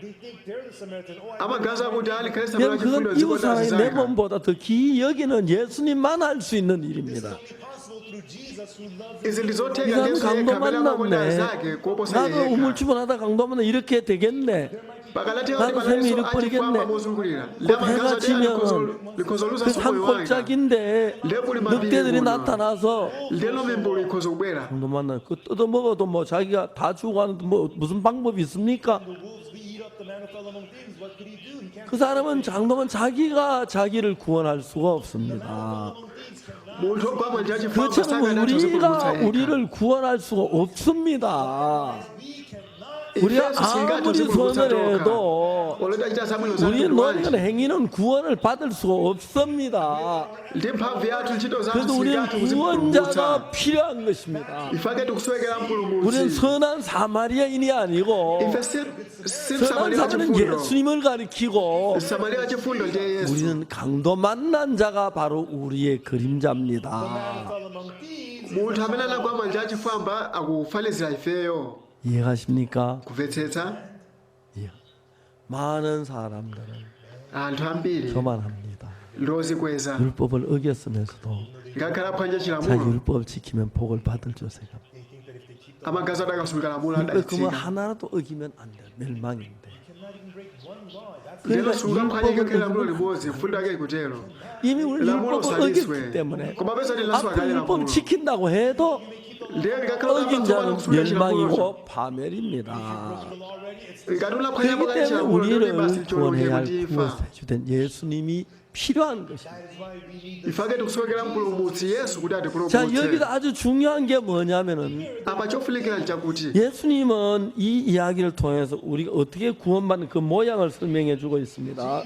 [SPEAKER 2] amaganiza kuti ali khale
[SPEAKER 1] 여러분
[SPEAKER 2] samariya
[SPEAKER 1] 그건
[SPEAKER 2] wachifundo
[SPEAKER 1] 이웃 사랑이 내
[SPEAKER 2] zikoda
[SPEAKER 1] 몸보다 더 귀히 여기는 예수님만 할 수 있는 일입니다.
[SPEAKER 2] izi
[SPEAKER 1] 이
[SPEAKER 2] ndizotheka
[SPEAKER 1] 사람
[SPEAKER 2] yesu
[SPEAKER 1] 강도
[SPEAKER 2] yekha amene amakonda
[SPEAKER 1] 만났네.
[SPEAKER 2] anzake kuposa
[SPEAKER 1] 나도
[SPEAKER 2] iye yekha.
[SPEAKER 1] 우물쭈물하다 강도 만나 이렇게 되겠네.
[SPEAKER 2] pakalatheka
[SPEAKER 1] 나도
[SPEAKER 2] kuti
[SPEAKER 1] 셈이
[SPEAKER 2] panayenso
[SPEAKER 1] 잃어버리겠네.
[SPEAKER 2] achifamba mozungulira
[SPEAKER 1] 곧
[SPEAKER 2] ndi
[SPEAKER 1] 해가
[SPEAKER 2] amaganiza kuti
[SPEAKER 1] 지면
[SPEAKER 2] likhoza
[SPEAKER 1] 그
[SPEAKER 2] luzaso moyo wanga
[SPEAKER 1] 산골짜기인데 늑대들이 나타나서
[SPEAKER 2] lero mimbulu ikhoza kubwera
[SPEAKER 1] 강도 만나 그 뜯어 먹어도 뭐 자기가 다 죽어가는데 뭐 무슨 방법이 있습니까? 그 사람은 장동은 자기가 자기를 구원할 수가 없습니다.
[SPEAKER 2] munthu ogwa manja achifamba
[SPEAKER 1] 그처럼
[SPEAKER 2] sakana
[SPEAKER 1] 우리가 우리를 구원할 수가 없습니다. 우리가 아무리 손을 해도 우리의 노력은 행위는 구원을 받을 수가 없습니다.
[SPEAKER 2] ndi mphamvu yathu ntchito
[SPEAKER 1] 그래서
[SPEAKER 2] zathu
[SPEAKER 1] 우리는
[SPEAKER 2] zingati kuzipulumutsa
[SPEAKER 1] 구원자가 필요한 것입니다.
[SPEAKER 2] ifake tikuswekera
[SPEAKER 1] 우리는
[SPEAKER 2] mpulumutsi
[SPEAKER 1] 선한 사마리아인이 아니고
[SPEAKER 2] ife
[SPEAKER 1] 선한
[SPEAKER 2] simsamariya
[SPEAKER 1] 사람은
[SPEAKER 2] wachifundo
[SPEAKER 1] 예수님을 가리키고
[SPEAKER 2] samariya wachifundo ndiye yesu
[SPEAKER 1] 우리는 강도 만난 자가 바로 우리의 그림자입니다.
[SPEAKER 2] munthu amene anagwa manja achifamba akufanizira ifeyo
[SPEAKER 1] 이해가십니까?
[SPEAKER 2] kumvetsetsa
[SPEAKER 1] 예. 많은 사람들은
[SPEAKER 2] anthu ambiri
[SPEAKER 1] 교만합니다.
[SPEAKER 2] lozikweza
[SPEAKER 1] 율법을 어겼으면서도
[SPEAKER 2] ngakhala phwanya
[SPEAKER 1] 자
[SPEAKER 2] chilamulo
[SPEAKER 1] 율법을 지키면 복을 받을 줄 생각합니다.
[SPEAKER 2] amagazi adakasunga lamulo
[SPEAKER 1] 그러면
[SPEAKER 2] adalitsika
[SPEAKER 1] 하나라도 어기면 안 돼. 멸망인데.
[SPEAKER 2] lero
[SPEAKER 1] 그러니까
[SPEAKER 2] sunga phwanya
[SPEAKER 1] 율법을
[SPEAKER 2] lamulo
[SPEAKER 1] 어기면
[SPEAKER 2] limodzi mfundo yake ikutero
[SPEAKER 1] 이미 우리
[SPEAKER 2] lamulo
[SPEAKER 1] 율법을
[SPEAKER 2] saliswe
[SPEAKER 1] 어겼기 때문에
[SPEAKER 2] koma pesa tilaso
[SPEAKER 1] 앞으로
[SPEAKER 2] akale
[SPEAKER 1] 율법을
[SPEAKER 2] lamulo
[SPEAKER 1] 지킨다고 해도
[SPEAKER 2] ndiye ngakhala
[SPEAKER 1] 어긴
[SPEAKER 2] tsopano
[SPEAKER 1] 자는
[SPEAKER 2] kusunga chilamulo
[SPEAKER 1] 멸망이고 파멸입니다.
[SPEAKER 2] ngati unaphwanya
[SPEAKER 1] 그렇기
[SPEAKER 2] pakati
[SPEAKER 1] 때문에
[SPEAKER 2] chilamulo ndi
[SPEAKER 1] 우리를
[SPEAKER 2] basi
[SPEAKER 1] 구원해야
[SPEAKER 2] chiwonongeko
[SPEAKER 1] 할
[SPEAKER 2] ndifa
[SPEAKER 1] 구원해 주된 예수님이 필요한 것입니다.
[SPEAKER 2] ifake tikuswekera mpulumutsi yesu kuti
[SPEAKER 1] 자
[SPEAKER 2] atipulumutse
[SPEAKER 1] 여기서 아주 중요한 게 뭐냐면은
[SPEAKER 2] apa chofunikira nchakuti
[SPEAKER 1] 예수님은 이 이야기를 통해서 우리가 어떻게 구원받는 그 모양을 설명해 주고 있습니다.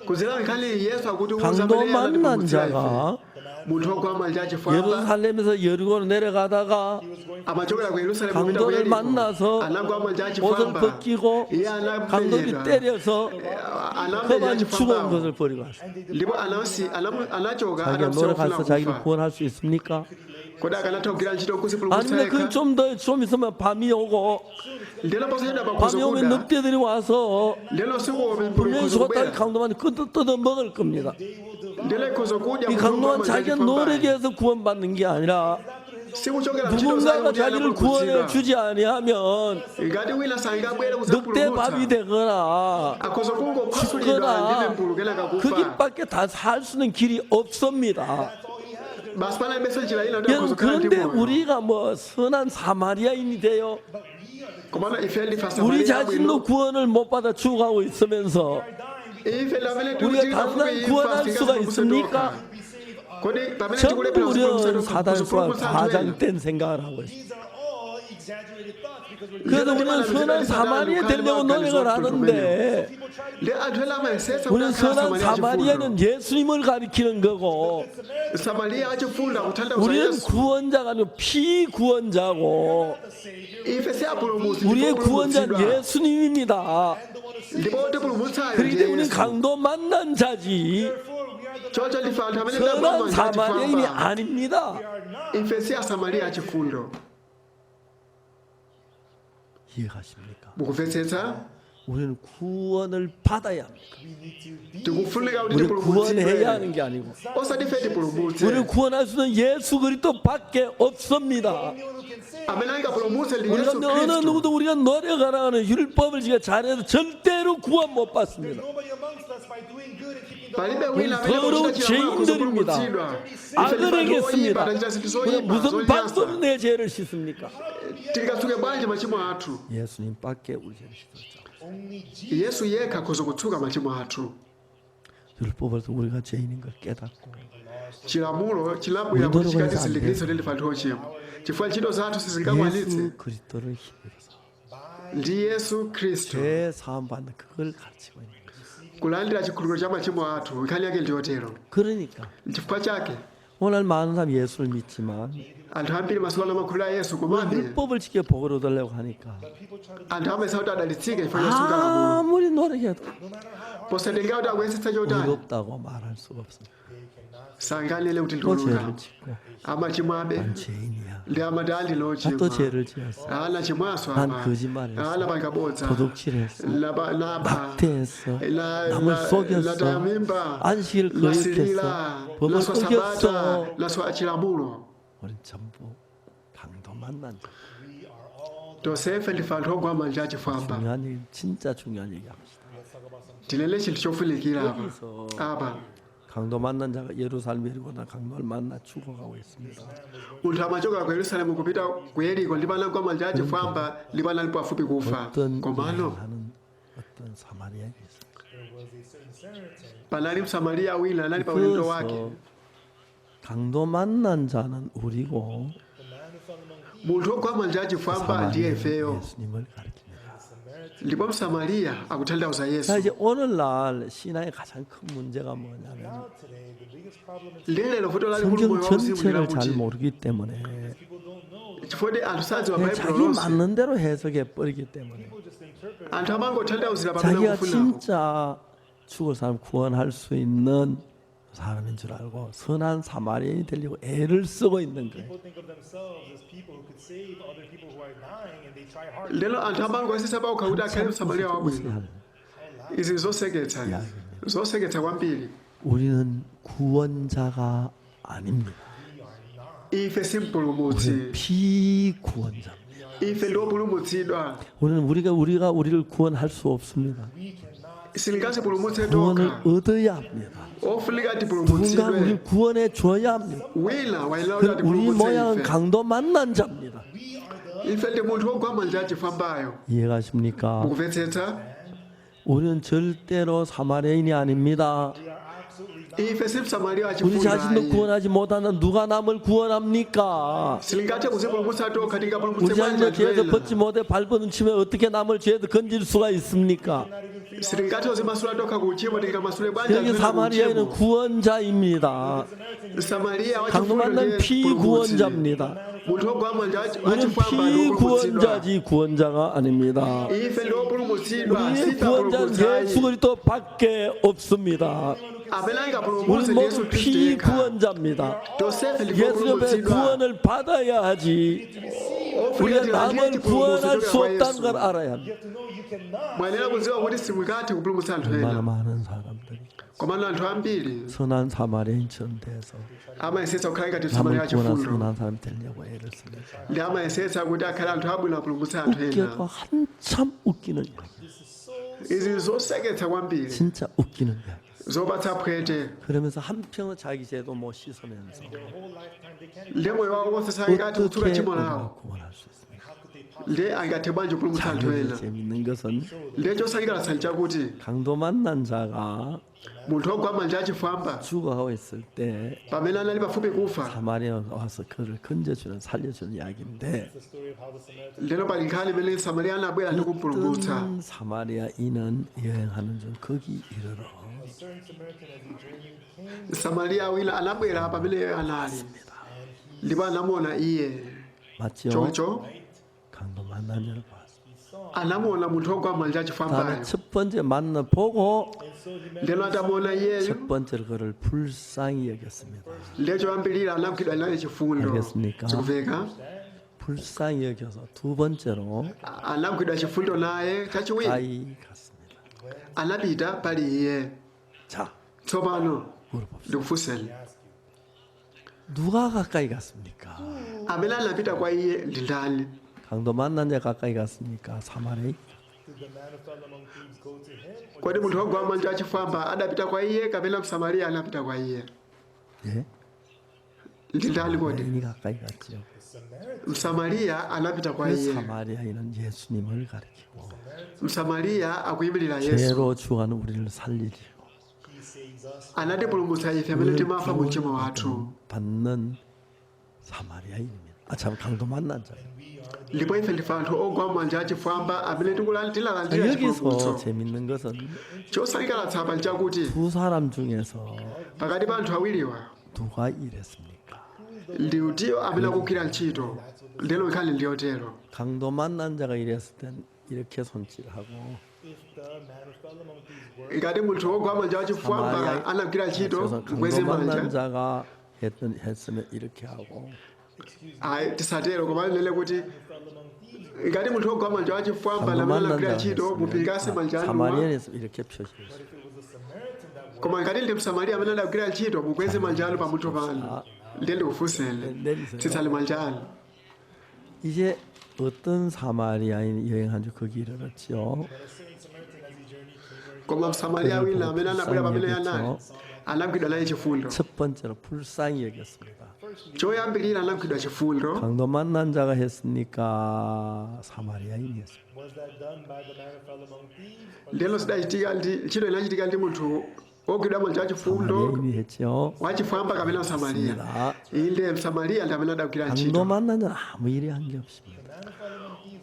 [SPEAKER 2] kuzera nkhani yesu akuti
[SPEAKER 1] 강도 만난 자가
[SPEAKER 2] munthu ogwa manja achifamba
[SPEAKER 1] 예루살렘에서 여리고로 내려가다가
[SPEAKER 2] amachokera ku yerusalemu kupita ku
[SPEAKER 1] 강도를
[SPEAKER 2] yeriko
[SPEAKER 1] 만나서
[SPEAKER 2] anagwa manja
[SPEAKER 1] 옷을
[SPEAKER 2] achifamba
[SPEAKER 1] 벗기고
[SPEAKER 2] iye
[SPEAKER 1] 강도를
[SPEAKER 2] anamenyedwa
[SPEAKER 1] 때려서
[SPEAKER 2] anamenye
[SPEAKER 1] 그만 죽어온 것을
[SPEAKER 2] achifambawo
[SPEAKER 1] 버리고 왔어요.
[SPEAKER 2] ndipo anachoka
[SPEAKER 1] 자기가 노력해서 자기를 구원할 수 있습니까?
[SPEAKER 2] kodi akanatha kugwira ntchito kuzipulumutsa
[SPEAKER 1] 아닙니다. 그건
[SPEAKER 2] yekha
[SPEAKER 1] 좀 있으면 밤이 오고
[SPEAKER 2] ndeno posachedwa
[SPEAKER 1] 밤이
[SPEAKER 2] pakhoza
[SPEAKER 1] 오면
[SPEAKER 2] kuda
[SPEAKER 1] 늑대들이 와서
[SPEAKER 2] ndeno usiku
[SPEAKER 1] 분명히
[SPEAKER 2] ikhoza
[SPEAKER 1] 죽었다는
[SPEAKER 2] kubwera
[SPEAKER 1] 강도만 뜯어 먹을 겁니다.
[SPEAKER 2] ndeno ikhoza kudya
[SPEAKER 1] 이
[SPEAKER 2] munthu ogwa
[SPEAKER 1] 강도는
[SPEAKER 2] manja
[SPEAKER 1] 자기가
[SPEAKER 2] achifambayo
[SPEAKER 1] 노력해서 구원받는 게 아니라
[SPEAKER 2] sikuchokera ntchito zake
[SPEAKER 1] 누군가가
[SPEAKER 2] kuti
[SPEAKER 1] 자기를 구원해
[SPEAKER 2] anapulumutsidwa
[SPEAKER 1] 주지 아니하면
[SPEAKER 2] ngati wina sangabwere
[SPEAKER 1] 늑대 밥이
[SPEAKER 2] kuzapulumutsa
[SPEAKER 1] 되거나
[SPEAKER 2] akhoza kungophasulidwa ndi
[SPEAKER 1] 죽거나
[SPEAKER 2] mimbulu kenaka
[SPEAKER 1] 그
[SPEAKER 2] kufa
[SPEAKER 1] 길밖에 다 살 수는 길이 없습니다.
[SPEAKER 2] basi panalibenso njira ina ndi
[SPEAKER 1] 여러분
[SPEAKER 2] akhoza kukhala ndi
[SPEAKER 1] 그런데
[SPEAKER 2] moyo
[SPEAKER 1] 우리가 뭐 선한 사마리아인이 돼요.
[SPEAKER 2] komana ife ndifa
[SPEAKER 1] 우리
[SPEAKER 2] samariya
[SPEAKER 1] 자신도
[SPEAKER 2] bwino
[SPEAKER 1] 구원을 못 받아 죽어가고 있으면서
[SPEAKER 2] ife lamene
[SPEAKER 1] 우리가 당장 구원할 수가 있습니까?
[SPEAKER 2] kodi pamene
[SPEAKER 1] 전부
[SPEAKER 2] tikulepera
[SPEAKER 1] 우리는
[SPEAKER 2] kupulumutsa
[SPEAKER 1] 사단과
[SPEAKER 2] anthu ena
[SPEAKER 1] 과장된 생각을 하고 있습니다.
[SPEAKER 3] exaggerated thoughts because we're
[SPEAKER 1] 그래도 우리는 선한 사마리아 되려고 노력을 하는데
[SPEAKER 2] le anthu ela amayesetsa
[SPEAKER 1] 우리는
[SPEAKER 2] kuti akhala
[SPEAKER 1] 선한
[SPEAKER 2] Samariya
[SPEAKER 1] 사마리아는 예수님을 가리키는 거고
[SPEAKER 2] chifundo Samariya achifunda kuthandauza
[SPEAKER 1] 우리는
[SPEAKER 2] Yesu
[SPEAKER 1] 구원자가 아니고 피구원자고
[SPEAKER 2] ife siyapulumutsa
[SPEAKER 1] 우리의
[SPEAKER 2] ndipo
[SPEAKER 1] 구원자는
[SPEAKER 2] pulumutsidwa.
[SPEAKER 1] 예수님입니다.
[SPEAKER 2] ndipo tipulumutsayo
[SPEAKER 1] 그렇기
[SPEAKER 2] ndiye
[SPEAKER 1] 때문에
[SPEAKER 2] Yesu
[SPEAKER 1] 강도 만난 자지
[SPEAKER 2] choncho ndife anthu amene
[SPEAKER 1] 선한
[SPEAKER 2] ndamwamanja
[SPEAKER 1] 사마리아인이
[SPEAKER 2] achifamba
[SPEAKER 1] 아닙니다.
[SPEAKER 2] ife si asamariya achifundo
[SPEAKER 1] 이해가십니까?
[SPEAKER 2] mukumvetsetsa
[SPEAKER 1] 우리는 구원을 받아야 합니다.
[SPEAKER 2] tikufunika kuti
[SPEAKER 1] 우리 구원해야
[SPEAKER 2] tipulumutsidwe
[SPEAKER 1] 하는 게 아니고
[SPEAKER 2] osati fe tipulumutse
[SPEAKER 1] 우리를 구원할 수는 예수 그리스도밖에 없습니다.
[SPEAKER 2] amene angapulumutse ndi
[SPEAKER 1] 우리가
[SPEAKER 2] Yesu
[SPEAKER 1] 어느
[SPEAKER 2] Khristu
[SPEAKER 1] 누구도 우리가 노력하라는 율법을 지가 잘해도 절대로 구원 못 받습니다.
[SPEAKER 3] nobody amongst us by doing good and keeping the
[SPEAKER 2] palibe
[SPEAKER 3] law.
[SPEAKER 2] wina amene
[SPEAKER 1] 서로
[SPEAKER 2] akuchita chilamulo
[SPEAKER 1] 죄인들입니다.
[SPEAKER 2] kuzopulumutsidwa
[SPEAKER 1] 안
[SPEAKER 2] ife ndi anthu
[SPEAKER 1] 그러겠습니다.
[SPEAKER 2] oyipa tachita zinthu
[SPEAKER 1] 우리가
[SPEAKER 2] zoyipa
[SPEAKER 1] 무슨 방법으로
[SPEAKER 2] zonyansa
[SPEAKER 1] 내 죄를 씻습니까?
[SPEAKER 2] tingasuke bwanji machimo athu
[SPEAKER 1] 예수님밖에 우리 죄를 씻었죠.
[SPEAKER 3] Only Jesus.
[SPEAKER 2] yesu yekha akhoza kutsuka machimo athu
[SPEAKER 1] 율법에서 우리가 죄인인 걸 깨닫고
[SPEAKER 2] chilamulo chilabwera kuti chikatizindikitse kuti ndife anthu ochimwa chifukwa ntchito zathu sizingakwanitse
[SPEAKER 1] 예수 그리스도를 힘입어서
[SPEAKER 2] ndi yesu khristu
[SPEAKER 1] 죄 사함 받는 그걸 가르치고 있는 거죠.
[SPEAKER 2] kulandira chikhulupiriro cha machimo athu nkhani yake ndiyotero
[SPEAKER 1] 그러니까
[SPEAKER 2] chifukwa chake
[SPEAKER 1] 오늘 많은 사람 예수를 믿지만
[SPEAKER 2] anthu ambiri masiku ano amakhulupirira yesu komabe
[SPEAKER 1] 율법을 지켜 복을 얻으려고 하니까
[SPEAKER 2] anthu amayesetsa kuti adalitsike chifukwa chosunga lamulo
[SPEAKER 1] 아무리 노력해도
[SPEAKER 2] posatenga kuti akuyesetsa chotani
[SPEAKER 1] 의롭다고 말할 수가 없습니다.
[SPEAKER 2] sanganele kuti
[SPEAKER 1] 또
[SPEAKER 2] ndiolungama
[SPEAKER 1] 죄를 짓고
[SPEAKER 2] amachimwabe
[SPEAKER 1] 난 죄인이야.
[SPEAKER 2] ndi amati ali
[SPEAKER 1] 나 또
[SPEAKER 2] lochimwa
[SPEAKER 1] 죄를 지었어.
[SPEAKER 2] ana chimwaso
[SPEAKER 1] 난
[SPEAKER 2] apa
[SPEAKER 1] 거짓말했어.
[SPEAKER 2] ana pakabodza
[SPEAKER 1] 도둑질했어.
[SPEAKER 2] naba
[SPEAKER 1] 낙태했어. 남을 속였어.
[SPEAKER 2] lataya mimba
[SPEAKER 1] 안식일
[SPEAKER 2] lasilila
[SPEAKER 1] 거역했어. 법을
[SPEAKER 2] laswa
[SPEAKER 1] 어겼어.
[SPEAKER 2] sabata laswa chilamulo
[SPEAKER 1] 우린 전부 강도 만난 자.
[SPEAKER 2] tosefe ndife anthu ogwa manja achifwamba
[SPEAKER 1] 중요한 얘기, 진짜 중요한 얘기합시다.
[SPEAKER 2] tilele chinthu chofunikira apa
[SPEAKER 1] 여기서
[SPEAKER 2] apa
[SPEAKER 1] 강도 만난 자가 예루살렘에 이르거나 강도를 만나 죽어가고 있습니다.
[SPEAKER 2] munthu amachoka ku yerusalemu kupita ku yeriko ndipo anagwa manja achifwamba ndipo anali pafupi kufa
[SPEAKER 1] 어떤
[SPEAKER 2] komano
[SPEAKER 1] 하는 어떤 사마리아인이 있어요.
[SPEAKER 3] There was a certain Samaritan.
[SPEAKER 2] panali msamariya wina anali pa ulendo wake
[SPEAKER 1] 그래서 강도 만난 자는 우리고
[SPEAKER 3] The man who fell among thieves.
[SPEAKER 2] munthu ogwa manja achifwamba ndiye
[SPEAKER 1] 사마리아는
[SPEAKER 2] ifeyo
[SPEAKER 1] 예수님을 가리킵니다.
[SPEAKER 2] ndipo msamariya akutanthauza
[SPEAKER 1] 자
[SPEAKER 2] yesu
[SPEAKER 1] 이제 오늘날 신앙의 가장 큰 문제가 뭐냐면
[SPEAKER 3] Now today, the biggest problem is
[SPEAKER 2] lilelo vuto lalikulu
[SPEAKER 1] 성경
[SPEAKER 2] moyo wauzimu
[SPEAKER 1] 전체를 잘
[SPEAKER 2] ndirakuti
[SPEAKER 1] 모르기 때문에
[SPEAKER 3] people don't know.
[SPEAKER 2] chifukwa anthu sadziwa baibulo
[SPEAKER 1] 자기
[SPEAKER 2] lonse
[SPEAKER 1] 맞는 대로 해석해 버리기 때문에
[SPEAKER 3] People just interpret.
[SPEAKER 2] anthu amangotanthauzira pamene
[SPEAKER 1] 자기가
[SPEAKER 2] akufunapo
[SPEAKER 1] 진짜 죽을 사람 구원할 수 있는 사람인 줄 알고 선한 사마리아인이 되려고 애를 쓰고 있는 거예요.
[SPEAKER 3] People think of themselves as people who could save other people who are dying, and they try hard.
[SPEAKER 2] lero anthu amangoyesesa paokha kuti akhale msamariya wabwino
[SPEAKER 1] 무슨
[SPEAKER 2] izi zoseketsa zoseketsa kwambiri
[SPEAKER 1] 우리는 구원자가 아닙니다.
[SPEAKER 2] ife simpulumutsi
[SPEAKER 1] 우리는 피구원자입니다.
[SPEAKER 2] ife ndiopulumutsidwa
[SPEAKER 1] 우리는 우리가 우리를 구원할 수 없습니다.
[SPEAKER 2] sitingazipulumutse
[SPEAKER 1] 구원을
[SPEAKER 2] tokha
[SPEAKER 1] 얻어야 합니다.
[SPEAKER 2] ofunika
[SPEAKER 1] 누군가
[SPEAKER 2] tipulumutsidwe
[SPEAKER 1] 우리를 구원해 줘야 합니다.
[SPEAKER 2] wina wayenera kuti
[SPEAKER 1] 우리
[SPEAKER 2] atipulumutse
[SPEAKER 1] 모양은
[SPEAKER 2] ife
[SPEAKER 1] 강도 만난 자입니다.
[SPEAKER 2] ife ndi munthu ogwa manja achifwambayo
[SPEAKER 1] 이해가십니까?
[SPEAKER 2] mukumvetsetsa
[SPEAKER 1] 우리는 절대로 사마리아인이 아닙니다.
[SPEAKER 2] ife si msamariya
[SPEAKER 1] 우리 자신도
[SPEAKER 2] wachifunda
[SPEAKER 1] 구원하지 못하는 누가 남을 구원합니까?
[SPEAKER 2] silingathe kuzipulumutsa tokha
[SPEAKER 1] 우리
[SPEAKER 2] tingapulumutse
[SPEAKER 1] 자신도
[SPEAKER 2] bwanji
[SPEAKER 1] 죄에서
[SPEAKER 2] anthu
[SPEAKER 1] 벗지 못해 발버둥 치면 어떻게 남을 죄에서 건질 수가 있습니까?
[SPEAKER 2] ena silingathe kuzimasula tokha ku uchimo tingamasule bwanji
[SPEAKER 1] 여기
[SPEAKER 2] anthu ena ku
[SPEAKER 1] 사마리아인은
[SPEAKER 2] uchimo
[SPEAKER 1] 구원자입니다.
[SPEAKER 2] samariya
[SPEAKER 1] 강도
[SPEAKER 2] wachifunda
[SPEAKER 1] 만난
[SPEAKER 2] ndiye pulumutsi
[SPEAKER 1] 피구원자입니다.
[SPEAKER 2] munthu ogwa manja
[SPEAKER 1] 우리는
[SPEAKER 2] achifwamba ndiopulumutsidwa
[SPEAKER 1] 피구원자지 구원자가 아닙니다.
[SPEAKER 2] ife ndiopulumutsidwa
[SPEAKER 1] 우리의 구원자는 예수
[SPEAKER 2] sitapulumutsayi
[SPEAKER 1] 그리스도밖에 없습니다.
[SPEAKER 2] amene
[SPEAKER 1] 우리
[SPEAKER 2] angapulumutse ndi yesu
[SPEAKER 1] 모두
[SPEAKER 2] khristu yekha
[SPEAKER 1] 피구원자입니다.
[SPEAKER 2] tosefe
[SPEAKER 1] 예수 옆에
[SPEAKER 2] ndiopulumutsidwa
[SPEAKER 1] 구원을 받아야 하지 우리가 남을 구원할 수 없다는 걸 알아야 합니다.
[SPEAKER 3] You have to know you cannot.
[SPEAKER 2] mwayenera kudziwa kuti simungati kupulumutsa anthu
[SPEAKER 1] 얼마나
[SPEAKER 2] ena
[SPEAKER 1] 많은 사람들이
[SPEAKER 2] komano anthu ambiri
[SPEAKER 1] 선한 사마리아인처럼 돼서
[SPEAKER 2] amayesetsa kukhala ngati msamariya
[SPEAKER 1] 남을 구원한
[SPEAKER 2] wachifundo
[SPEAKER 1] 선한 사람이 되려고 애를 씁니다.
[SPEAKER 2] ndi amayesetsa kuti akhale anthu abwino apulumutse anthu
[SPEAKER 1] 웃겨도
[SPEAKER 2] ena
[SPEAKER 1] 한참 웃기는 이야기.
[SPEAKER 2] izi zoseketsa kwambiri
[SPEAKER 1] 진짜 웃기는 이야기.
[SPEAKER 2] zopatsa phwete
[SPEAKER 1] 그러면서 한평은 자기 죄도 못 씻으면서
[SPEAKER 3] Their whole lifetime they can't.
[SPEAKER 2] ndi moyo wawo wonse sangati kutsuka
[SPEAKER 1] 어떻게
[SPEAKER 2] tchimo
[SPEAKER 1] 우리가
[SPEAKER 2] lawo
[SPEAKER 1] 구원할 수 있습니까?
[SPEAKER 3] How could
[SPEAKER 2] le angathe banje kupulumutsa
[SPEAKER 1] 자,
[SPEAKER 2] anthu
[SPEAKER 1] 여기서
[SPEAKER 2] ena
[SPEAKER 1] 재밌는 것은
[SPEAKER 2] le chosangalatsa chakuti
[SPEAKER 1] 강도 만난 자가
[SPEAKER 2] munthu ogwa manja achifwamba
[SPEAKER 1] 죽어가고 있을 때
[SPEAKER 2] pamene anali pafupi kufa
[SPEAKER 1] 사마리아가 와서 그를 건져주는 살려주는 이야기인데
[SPEAKER 3] The story of how the Samaritan
[SPEAKER 2] lero pali nkhani imene samariya anabwera ndi kumpulumutsa
[SPEAKER 1] 어떤 사마리아인은 여행하는 중 거기 이르러
[SPEAKER 3] a certain Samaritan as he journeyed came
[SPEAKER 2] samariya wina anabwera pamene anali ndipo anamuona iye
[SPEAKER 1] 맞죠?
[SPEAKER 2] choncho
[SPEAKER 1] 강도 만난 자를 봤어.
[SPEAKER 2] anamuona munthu ogwa manja
[SPEAKER 1] 다음에
[SPEAKER 2] achifwambayo
[SPEAKER 1] 첫 번째 만나 보고
[SPEAKER 2] lero atamuona iyeyo
[SPEAKER 1] 첫 번째로 그를 불쌍히 여겼습니다.
[SPEAKER 2] lecho yambirira anagwidwa naye chifundo
[SPEAKER 1] 알겠습니까?
[SPEAKER 2] chikuveka
[SPEAKER 1] 불쌍히 여겨서 두 번째로
[SPEAKER 2] anagwidwa chifundo naye chachiwiri
[SPEAKER 1] 가까이 갔습니다.
[SPEAKER 2] anapita pali iye
[SPEAKER 1] 자,
[SPEAKER 2] tsopano
[SPEAKER 1] 물어봅시다.
[SPEAKER 2] ndikufunseni
[SPEAKER 1] 누가 가까이 갔습니까?
[SPEAKER 2] amene anapita kwa iye ndi ndani
[SPEAKER 1] 강도 만난 자 가까이 갔습니까? 사마리?
[SPEAKER 3] did the man who fell among thieves go to him or
[SPEAKER 2] kodi munthu ogwa manja achifwamba adapita kwa iye kapena msamariya anapita kwa iye
[SPEAKER 1] 예?
[SPEAKER 2] ndi ndani kodi
[SPEAKER 1] 사마리아인이 가까이 갔죠.
[SPEAKER 3] the Samaritan?
[SPEAKER 2] msamariya anapita kwa
[SPEAKER 1] 그
[SPEAKER 2] iye
[SPEAKER 1] 사마리아인은 예수님을 가리키고
[SPEAKER 2] msamariya akuyimirira yesu
[SPEAKER 1] 죄로 죽어가는 우리를 살리리고
[SPEAKER 3] He saves us.
[SPEAKER 2] anatipulumutsa ife amene timafa mu mchimo wathu
[SPEAKER 1] 받는 사마리아인입니다. 아, 참 강도 만난 자.
[SPEAKER 2] ndipo ife ndife anthu ogwa manja achifwamba amene
[SPEAKER 1] 자,
[SPEAKER 2] tilalandira
[SPEAKER 1] 여기서
[SPEAKER 2] chipulumutso
[SPEAKER 1] 재밌는 것은
[SPEAKER 2] chosangalatsa pali chakuti
[SPEAKER 1] 두 사람 중에서
[SPEAKER 2] pakati pa anthu awiriwa
[SPEAKER 1] 누가 이랬습니까?
[SPEAKER 2] ndi utiyo amene akugwira ntchito lero nkhani ndiyotero
[SPEAKER 1] 강도 만난 자가 이랬을 땐 이렇게 손질하고
[SPEAKER 3] If the man who fell among thieves were
[SPEAKER 2] ngati munthu ogwa manja achifwamba anagwira ntchito
[SPEAKER 1] 그래서
[SPEAKER 2] kukweze
[SPEAKER 1] 강도 만난
[SPEAKER 2] manja
[SPEAKER 1] 자가 했으면 이렇게 하고
[SPEAKER 2] ayi tisatero koma lele kuti
[SPEAKER 3] fell among thieves,
[SPEAKER 2] ngati munthu ogwa manja achifwamba
[SPEAKER 1] 강도
[SPEAKER 2] amene
[SPEAKER 1] 만난
[SPEAKER 2] anagwira
[SPEAKER 1] 자가
[SPEAKER 2] ntchito mupingase
[SPEAKER 1] 했으면
[SPEAKER 2] manja anuwa
[SPEAKER 1] 사마리아에서 이렇게 표시했어요.
[SPEAKER 3] but if it was a Samaritan that worked,
[SPEAKER 2] koma ngati ndi msamariya amene anagwira ntchito mukweze manja anu pamutu panu ndiye ndikufunseni
[SPEAKER 1] 내리세요.
[SPEAKER 2] tsitsani manja anu
[SPEAKER 1] 이제 어떤 사마리아인 여행한 줄 거기 이르렀죠.
[SPEAKER 3] but a certain Samaritan as he journeyed came where
[SPEAKER 2] koma msamariya wina amene anabwera pamene anali anagwidwa naye chifundo
[SPEAKER 1] 첫 번째로 불쌍히 여겼습니다.
[SPEAKER 2] choyambirira anagwidwa chifundo
[SPEAKER 1] 강도 만난 자가 했습니까? 사마리아인이었습니다.
[SPEAKER 3] was that done by the man who fell among thieves or
[SPEAKER 2] ndiyeno sidachitika ndi ntchito inachitika ndi munthu ogwidwa manja achifundo
[SPEAKER 1] 사마리아인이 했죠.
[SPEAKER 2] wachifwamba kapena msamariya
[SPEAKER 1] 습니다.
[SPEAKER 2] inde msamariya ndi amene adagwira
[SPEAKER 1] 강도
[SPEAKER 2] ntchito
[SPEAKER 1] 만난 자는 아무 일이 한 게 없습니다.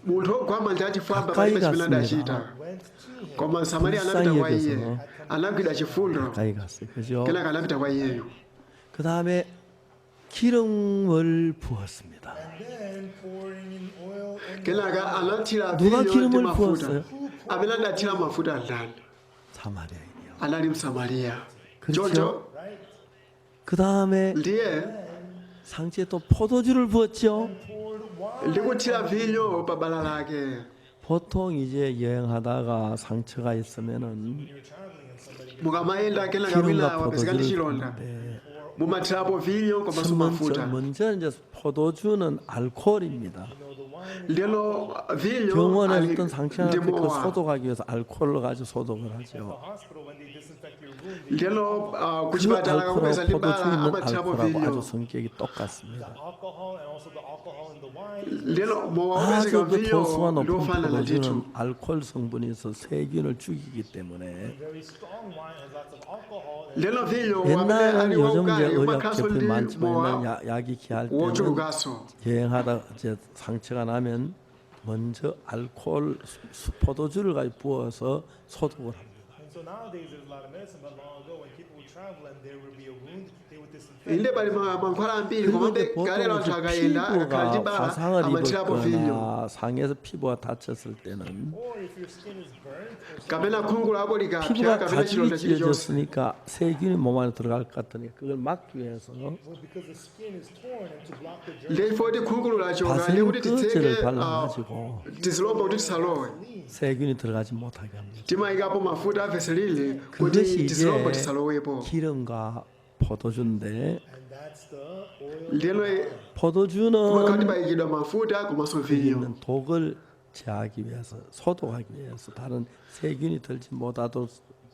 [SPEAKER 2] munthu ogwa manja achifwamba
[SPEAKER 1] 가까이
[SPEAKER 2] palibe chimene
[SPEAKER 1] 갔습니다.
[SPEAKER 2] adachita
[SPEAKER 3] went to him.
[SPEAKER 2] koma msamariya anapita kwa iye anagwidwa chifundo
[SPEAKER 1] 가까이 갔어요. 그죠?
[SPEAKER 2] kenaka anapita kwa iyeyo
[SPEAKER 1] 그 다음에 기름을 부었습니다.
[SPEAKER 3] And then pouring in oil and
[SPEAKER 2] kenaka anathira
[SPEAKER 1] 누가
[SPEAKER 2] vinyo ndi
[SPEAKER 1] 기름을
[SPEAKER 2] mafuta
[SPEAKER 1] 부었어요?
[SPEAKER 2] amene adathira mafuta ndani
[SPEAKER 1] 사마리아인이요.
[SPEAKER 2] anali msamariya
[SPEAKER 1] 그렇죠?
[SPEAKER 2] choncho
[SPEAKER 3] right,
[SPEAKER 1] 그 다음에
[SPEAKER 2] ndiye
[SPEAKER 1] 상체에 또 포도주를 부었죠.
[SPEAKER 3] poured wine.
[SPEAKER 2] ndikuthira vinyo pa bala lake
[SPEAKER 1] 보통 이제 여행하다가 상처가 있으면은
[SPEAKER 3] You're traveling and somebody
[SPEAKER 2] mukamayenda kenaka
[SPEAKER 1] 기름과
[SPEAKER 2] wina wapezeka ndi
[SPEAKER 1] 포도주를
[SPEAKER 2] chilonda
[SPEAKER 1] 부는데
[SPEAKER 2] mumathirapo vinyo komanso
[SPEAKER 1] 첫
[SPEAKER 2] mafuta
[SPEAKER 1] 먼저 이제 포도주는 알코올입니다.
[SPEAKER 3] know the wine
[SPEAKER 2] lero vinyo
[SPEAKER 1] 병원에
[SPEAKER 2] ali
[SPEAKER 1] 어떤 상처나
[SPEAKER 2] ndi
[SPEAKER 1] 그
[SPEAKER 2] mowa
[SPEAKER 1] so독하기 위해서 알코올로 가지고 소독을
[SPEAKER 3] at the
[SPEAKER 1] 하죠.
[SPEAKER 3] hospital when they disinfect your wound. They
[SPEAKER 2] lero
[SPEAKER 1] 그
[SPEAKER 2] kuchipatala
[SPEAKER 1] 알코올하고
[SPEAKER 2] kakupeza ndi
[SPEAKER 1] 포도주
[SPEAKER 2] bala
[SPEAKER 1] 있는
[SPEAKER 2] amathirapo
[SPEAKER 1] 알코올하고 아주
[SPEAKER 2] vinyo
[SPEAKER 1] 성격이 똑같습니다.
[SPEAKER 3] alcohol and also the alcohol in the wine.
[SPEAKER 2] lero mowa
[SPEAKER 1] 아주
[SPEAKER 2] opezeka
[SPEAKER 1] 그 도수가
[SPEAKER 2] vinyo
[SPEAKER 1] 높은
[SPEAKER 2] ndiofanana ndithu
[SPEAKER 1] 포도주는 알코올 성분이 있어 세균을 죽이기 때문에
[SPEAKER 3] Very strong wine has lots of alcohol and
[SPEAKER 2] lero vinyo amene
[SPEAKER 1] 옛날은
[SPEAKER 2] ali
[SPEAKER 1] 요즘 이제
[SPEAKER 2] waukali
[SPEAKER 1] 의학
[SPEAKER 2] umakhaso
[SPEAKER 1] 제품이
[SPEAKER 2] ndi
[SPEAKER 1] 많지만
[SPEAKER 2] mowa
[SPEAKER 1] 옛날 약이 귀할 때는
[SPEAKER 2] wochulukaso
[SPEAKER 1] 여행하다 이제 상처가 나면 먼저 알코올 포도주를 가지고 부어서 소독을 합니다.
[SPEAKER 3] and so nowadays there's a lot of medicine, but long ago when people would travel and there would be a wound, they would disinfect.
[SPEAKER 2] inde pali mankhwala ambiri
[SPEAKER 1] 그리고
[SPEAKER 2] komabe
[SPEAKER 1] 이제 보통
[SPEAKER 2] kalero anthu
[SPEAKER 1] 이제
[SPEAKER 2] akayenda akakhala ndi
[SPEAKER 1] 피부가
[SPEAKER 2] bala
[SPEAKER 1] 화상을
[SPEAKER 2] amathirapo vinyo
[SPEAKER 1] 입었거나 상에서 피부가 다쳤을 때는
[SPEAKER 3] Or if your skin is burnt or
[SPEAKER 2] kapena khungu lako likapya
[SPEAKER 1] 피부가
[SPEAKER 2] kapena
[SPEAKER 1] 가죽이
[SPEAKER 2] chilonda chilichonse
[SPEAKER 1] 찢어졌으니까 세균이 몸 안에 들어갈 것 같으니까 그걸 막기 위해서
[SPEAKER 3] well, because the skin is torn and to block the germs.
[SPEAKER 2] ndi chifukwa kuti khungulu lachoka ndi
[SPEAKER 1] 바셀린
[SPEAKER 2] kuti
[SPEAKER 1] 끄트를
[SPEAKER 2] titseke
[SPEAKER 1] 발라가지고
[SPEAKER 2] tizilomba kuti tisalowe
[SPEAKER 1] 세균이 들어가지 못하게 합니다.
[SPEAKER 2] timayikapo mafuta aveselili
[SPEAKER 1] 그것이
[SPEAKER 2] kuti
[SPEAKER 1] 이제
[SPEAKER 2] tizilomba tisalowepo
[SPEAKER 1] 기름과 포도주인데
[SPEAKER 3] And that's the oil.
[SPEAKER 2] ndiyeno
[SPEAKER 1] 포도주는
[SPEAKER 2] kumakhala timayikidwa mafuta komanso vinyo
[SPEAKER 1] 있는 독을 제하기 위해서 소독하기 위해서 다른 세균이 들지 못하도록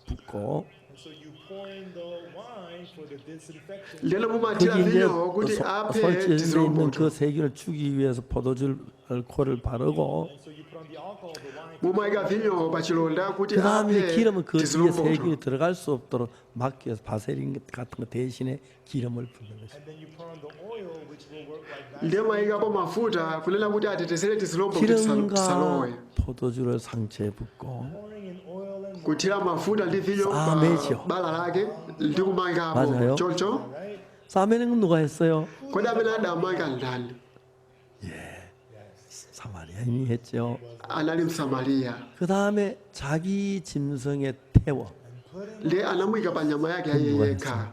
[SPEAKER 1] 붓고
[SPEAKER 3] And so you pour in the wine for the disinfection.
[SPEAKER 2] lero mumatira
[SPEAKER 1] 거기 이제
[SPEAKER 2] vinyo kuti aphe
[SPEAKER 1] 솔직에 있는
[SPEAKER 2] tizilomboto
[SPEAKER 1] 그 세균을 죽이기 위해서 포도주 알코올을 바르고
[SPEAKER 3] And so you put on the alcohol, the wine.
[SPEAKER 2] mumayika vinyo pachilonda kuti
[SPEAKER 1] 그 다음에
[SPEAKER 2] aphe
[SPEAKER 1] 기름은 그 뒤에
[SPEAKER 2] tizilomboto
[SPEAKER 1] 세균이 들어갈 수 없도록 막기 위해서 바세린 같은 거 대신에 기름을 붓는 것입니다.
[SPEAKER 3] And then you pour on the oil, which will work like that.
[SPEAKER 2] ndiye mayikapo mafuta kunena kuti atetezere tizilombo kuti
[SPEAKER 1] 기름과
[SPEAKER 2] tisalowe
[SPEAKER 1] 포도주를 상체에 붓고
[SPEAKER 3] Pouring in oil and
[SPEAKER 2] kuthira mafuta ndi vinyo
[SPEAKER 1] 싸매죠.
[SPEAKER 2] bala lake ndi
[SPEAKER 1] 맞아요.
[SPEAKER 2] kumayikapo choncho
[SPEAKER 1] 싸매는 건 누가 했어요?
[SPEAKER 2] kodi amene adamayika ndani
[SPEAKER 1] 사마리아인이 했죠.
[SPEAKER 2] anali msamariya
[SPEAKER 1] 그 다음에 자기 짐승에 태워
[SPEAKER 2] ndiye anamuyika pa nyama yake aye yekha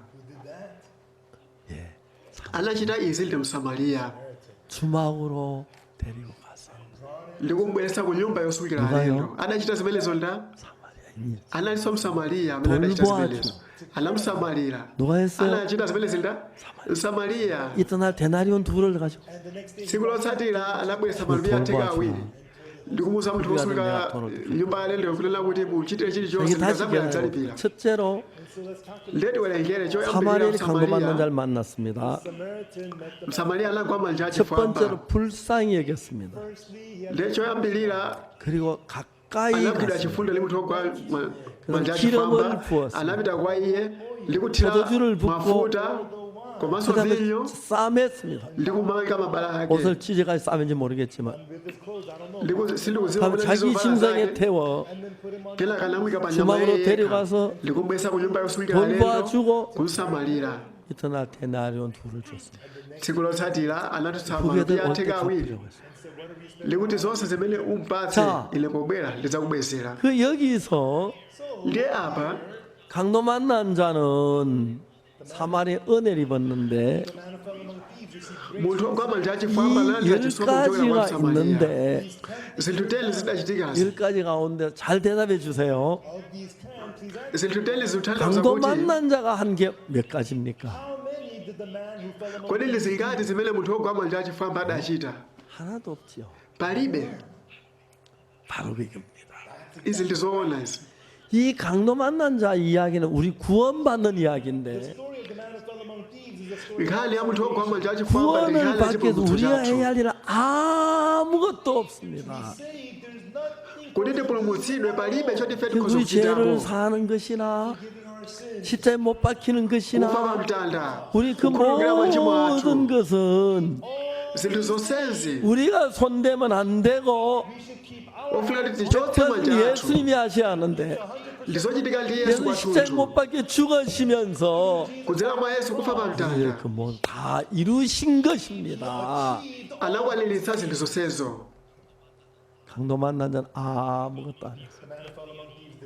[SPEAKER 2] anachita izi ndi msamariya
[SPEAKER 1] 주막으로 데리고 가서
[SPEAKER 2] ndikumubweretsa ku nyumba yosukira
[SPEAKER 1] 누가요?
[SPEAKER 2] alendo anachita zimenezo nda
[SPEAKER 1] 사마리아인이
[SPEAKER 2] analinso msamariya amene adachita
[SPEAKER 1] 돌보아줘.
[SPEAKER 2] zimenezo anamusamalira
[SPEAKER 1] 누가 했어요?
[SPEAKER 2] anachita zimenezi nda msamariya
[SPEAKER 1] 이튿날 데나리온 둘을 가지고
[SPEAKER 3] and the next day
[SPEAKER 2] tsiku lotsatira anabweretsa malubi atheka awiri ndikumuza munthu wosulika nyumba yalendo kunena kuti muchitire chilichonse
[SPEAKER 1] 이게 다시
[SPEAKER 2] ndikazabwera
[SPEAKER 1] 기억나요.
[SPEAKER 2] dzalipira
[SPEAKER 1] 첫째로
[SPEAKER 3] so let's calculate.
[SPEAKER 2] ndeti werengere choyambirira
[SPEAKER 1] 사마리아인이 강도 만난
[SPEAKER 2] msamariya
[SPEAKER 1] 자를 만났습니다.
[SPEAKER 3] Samaritan met the
[SPEAKER 2] msamariya anagwa manja
[SPEAKER 1] 첫
[SPEAKER 2] achifwamba
[SPEAKER 1] 번째로 불쌍히 여겼습니다.
[SPEAKER 3] firstly he had
[SPEAKER 2] ndiye choyambirira
[SPEAKER 1] 그리고 가까이
[SPEAKER 2] anagwira
[SPEAKER 1] 갔습니다.
[SPEAKER 2] chifundo ndi munthu wogwa manja
[SPEAKER 1] 기름을
[SPEAKER 2] achifwamba
[SPEAKER 1] 부었습니다.
[SPEAKER 2] anapita kwa iye ndikuthira
[SPEAKER 1] 포도주를 붓고
[SPEAKER 2] mafuta komanso
[SPEAKER 1] 그다음에
[SPEAKER 2] vinyo
[SPEAKER 1] 싸맸습니다.
[SPEAKER 2] ndikumayika mabala ake
[SPEAKER 1] 옷을 찢어가지고 싸맨지 모르겠지만
[SPEAKER 3] with his clothes, I don't know.
[SPEAKER 2] sindikuziwa
[SPEAKER 1] 다음에
[SPEAKER 2] kuti
[SPEAKER 1] 자기
[SPEAKER 2] ndizovala
[SPEAKER 1] 심성에
[SPEAKER 2] zake
[SPEAKER 1] 태워
[SPEAKER 3] And then put him on
[SPEAKER 2] kenaka anamuyika pa nyama
[SPEAKER 1] 주막으로
[SPEAKER 2] yekha
[SPEAKER 1] 데려가서
[SPEAKER 2] ndikumubweretsa ku nyumba yosulika alendo
[SPEAKER 1] 돌봐주고
[SPEAKER 2] kumsamalira
[SPEAKER 1] 이튿날 데나리온 둘을 줬습니다.
[SPEAKER 2] tsiku lotsatira anatutsa
[SPEAKER 1] 두
[SPEAKER 2] malubi
[SPEAKER 1] 개를 어떻게
[SPEAKER 2] atheka awiri
[SPEAKER 1] 갚으려고 했어요?
[SPEAKER 2] ndikuti zonse zimene umpatse
[SPEAKER 1] 자.
[SPEAKER 2] ine pobwera ndidzakubwezera
[SPEAKER 1] 그 여기서
[SPEAKER 2] ndiye apa
[SPEAKER 1] 강도 만난 자는 사마리아 은혜를 입었는데
[SPEAKER 3] the man who fell among thieves received grace.
[SPEAKER 2] munthu wogwa manja achifwamba
[SPEAKER 1] 이
[SPEAKER 2] analandira
[SPEAKER 1] 열
[SPEAKER 2] chisomo kuchokera kwa
[SPEAKER 1] 가지가
[SPEAKER 2] msamariya
[SPEAKER 1] 있는데
[SPEAKER 2] zinthu teni zidachitikazi
[SPEAKER 1] 열 가지 가운데 잘 대답해 주세요.
[SPEAKER 3] Of these 10, please answer.
[SPEAKER 2] zinthu teni zikutanthauza
[SPEAKER 1] 강도
[SPEAKER 2] kuti
[SPEAKER 1] 만난 자가 한 게 몇 가지입니까?
[SPEAKER 3] How many did the man who fell among
[SPEAKER 2] kodi lizingati zimene munthu wogwa manja achifwamba adachita
[SPEAKER 1] 하나도 없지요.
[SPEAKER 2] palibe
[SPEAKER 1] 바로 이겁니다.
[SPEAKER 2] izi ndi zoona izi
[SPEAKER 1] 이 강도 만난 자 이야기는 우리 구원받는
[SPEAKER 3] the
[SPEAKER 1] 이야기인데
[SPEAKER 3] story of the man who fell among thieves is a story
[SPEAKER 2] nkhani ya munthu wogwa manja achifwamba ndi
[SPEAKER 1] 구원을
[SPEAKER 2] nkhani ya
[SPEAKER 1] 받기 위해서
[SPEAKER 2] chipulumutso
[SPEAKER 1] 우리가
[SPEAKER 2] chathu
[SPEAKER 1] 해야 할 일은 아무것도 없습니다.
[SPEAKER 3] saved. There's nothing
[SPEAKER 2] kuti tipulumutsidwe palibe choti ife
[SPEAKER 1] 우리
[SPEAKER 2] tikhoza
[SPEAKER 1] 죄를
[SPEAKER 2] kuchitapo
[SPEAKER 1] 사는 것이나
[SPEAKER 3] giving our sins.
[SPEAKER 1] 십자에 못 박히는
[SPEAKER 2] kufa
[SPEAKER 1] 것이나
[SPEAKER 2] pamtanda
[SPEAKER 1] 우리 그
[SPEAKER 2] kukhululukira machimo
[SPEAKER 1] 모든
[SPEAKER 2] athu
[SPEAKER 1] 것은
[SPEAKER 2] zinthu zonsezi
[SPEAKER 1] 우리가 손대면 안 되고
[SPEAKER 3] We should keep our
[SPEAKER 2] ofuna kuti tichotse
[SPEAKER 1] 그건
[SPEAKER 2] manja athu
[SPEAKER 1] 예수님이 하셔야 하는데
[SPEAKER 2] ndizochitika ndi yesu
[SPEAKER 1] 예수 십자에
[SPEAKER 2] kwathunthu
[SPEAKER 1] 못 박혀 죽으시면서
[SPEAKER 2] kudzera mwa yesu kufa pamtanda
[SPEAKER 1] 그 뭐 다 이루신 것입니다.
[SPEAKER 2] anakwaniritsa zinthu zonsezo
[SPEAKER 1] 강도 만난 자는 아무것도 안 했어요.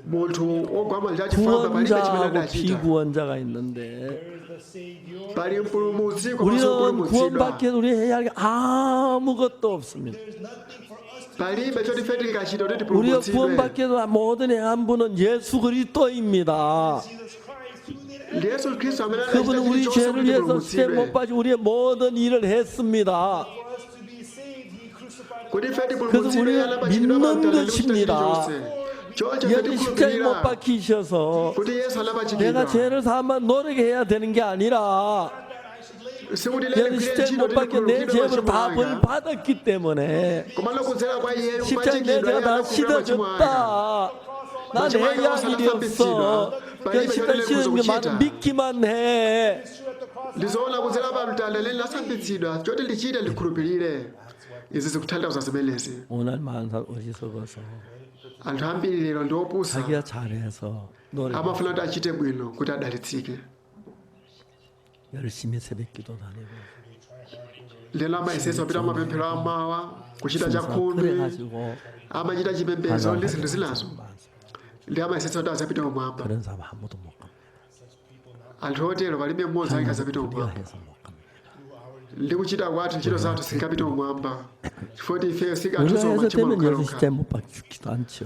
[SPEAKER 2] munthu wogwa manja achifwamba palibe chimene
[SPEAKER 1] 구원자하고
[SPEAKER 2] adachita
[SPEAKER 1] 비구원자가 있는데
[SPEAKER 3] There is the Savior.
[SPEAKER 2] pali mpulumutsi komanso
[SPEAKER 1] 우리는
[SPEAKER 2] kupulumutsidwa
[SPEAKER 1] 구원받기 위해서 우리 해야 할 게 아무것도 없습니다.
[SPEAKER 3] There's nothing for us to
[SPEAKER 2] palibe choti ife tingachita kuti
[SPEAKER 1] 우리가
[SPEAKER 2] tipulumutsidwe
[SPEAKER 1] 구원받기 위해서 모든 행한 분은 예수 그리스도입니다.
[SPEAKER 3] Jesus Christ who did
[SPEAKER 2] ndi yesu khristu amene adachita
[SPEAKER 1] 그분은 우리
[SPEAKER 2] chilichonse
[SPEAKER 1] 죄를
[SPEAKER 2] kuti
[SPEAKER 1] 위해서 십자에 못
[SPEAKER 2] tipulumutsidwe
[SPEAKER 1] 박혀 우리의 모든 일을 했습니다.
[SPEAKER 3] for us to be saved. He crucified
[SPEAKER 2] kuti ife
[SPEAKER 1] 그래서
[SPEAKER 2] tipulumutsidwe
[SPEAKER 1] 우리는
[SPEAKER 2] anapachikidwa
[SPEAKER 1] 믿는
[SPEAKER 2] pamtanda ndi kuchita
[SPEAKER 1] 것입니다.
[SPEAKER 2] chilichonse choncho ife
[SPEAKER 1] 여기 십자에 못
[SPEAKER 2] tikhulupirira
[SPEAKER 1] 박히셔서
[SPEAKER 2] kuti yesu
[SPEAKER 1] 내가
[SPEAKER 2] anapachikidwa
[SPEAKER 1] 죄를 사면 노력해야 되는 게 아니라
[SPEAKER 2] sikuti
[SPEAKER 1] 내가
[SPEAKER 2] lero
[SPEAKER 1] 십자에
[SPEAKER 2] ntchito
[SPEAKER 1] 못 박혀 내
[SPEAKER 2] tikhulupirira
[SPEAKER 1] 죄를
[SPEAKER 2] machimo
[SPEAKER 1] 다 벌
[SPEAKER 2] anga
[SPEAKER 1] 받았기 때문에
[SPEAKER 2] komano kudzera kwa iyeyo
[SPEAKER 1] 십자에 내
[SPEAKER 2] kupachikidwa
[SPEAKER 1] 죄가 다
[SPEAKER 2] anakhulupirira machimo anga
[SPEAKER 1] 씻어졌다. 난 해야 할 일이 없어. 그 십자에 씻는 게 나는 믿기만 해.
[SPEAKER 2] ndizoona kudzera pamtanda leli lasambitsidwa choti ndichite ndikhulupirire izi zikutanthauza zimenezi
[SPEAKER 1] 오늘 많은 사람 어리석어서
[SPEAKER 2] anthu ambiri lero ndi opusa
[SPEAKER 1] 자기가 잘해서 노래
[SPEAKER 2] amafuna kuti achite bwino kuti adalitsike
[SPEAKER 1] 열심히 새벽기도 다니고
[SPEAKER 2] lero amayesetsa kupita mapemphero amawa kuchita
[SPEAKER 1] 순서
[SPEAKER 2] chakhumi
[SPEAKER 1] 그래가지고
[SPEAKER 2] amachita chipembedzo ndi zinthu zinazo ndi amayesetsa kuti azapita kumwamba
[SPEAKER 1] 그런 사람 아무도 못 갑니다.
[SPEAKER 2] anthu otero palibe mmodzi ake azapita
[SPEAKER 1] 우리가
[SPEAKER 2] kumwamba
[SPEAKER 1] 해서 못 갑니다.
[SPEAKER 2] ndi kuchita kwathu ntchito zathu singapita kumwamba chifukwa ifeyo
[SPEAKER 1] 우리가
[SPEAKER 2] sikathuso
[SPEAKER 1] 해서
[SPEAKER 2] machimo
[SPEAKER 1] 되면 예수
[SPEAKER 2] lokhalokha
[SPEAKER 1] 십자에 못 박혀 죽지도 않죠.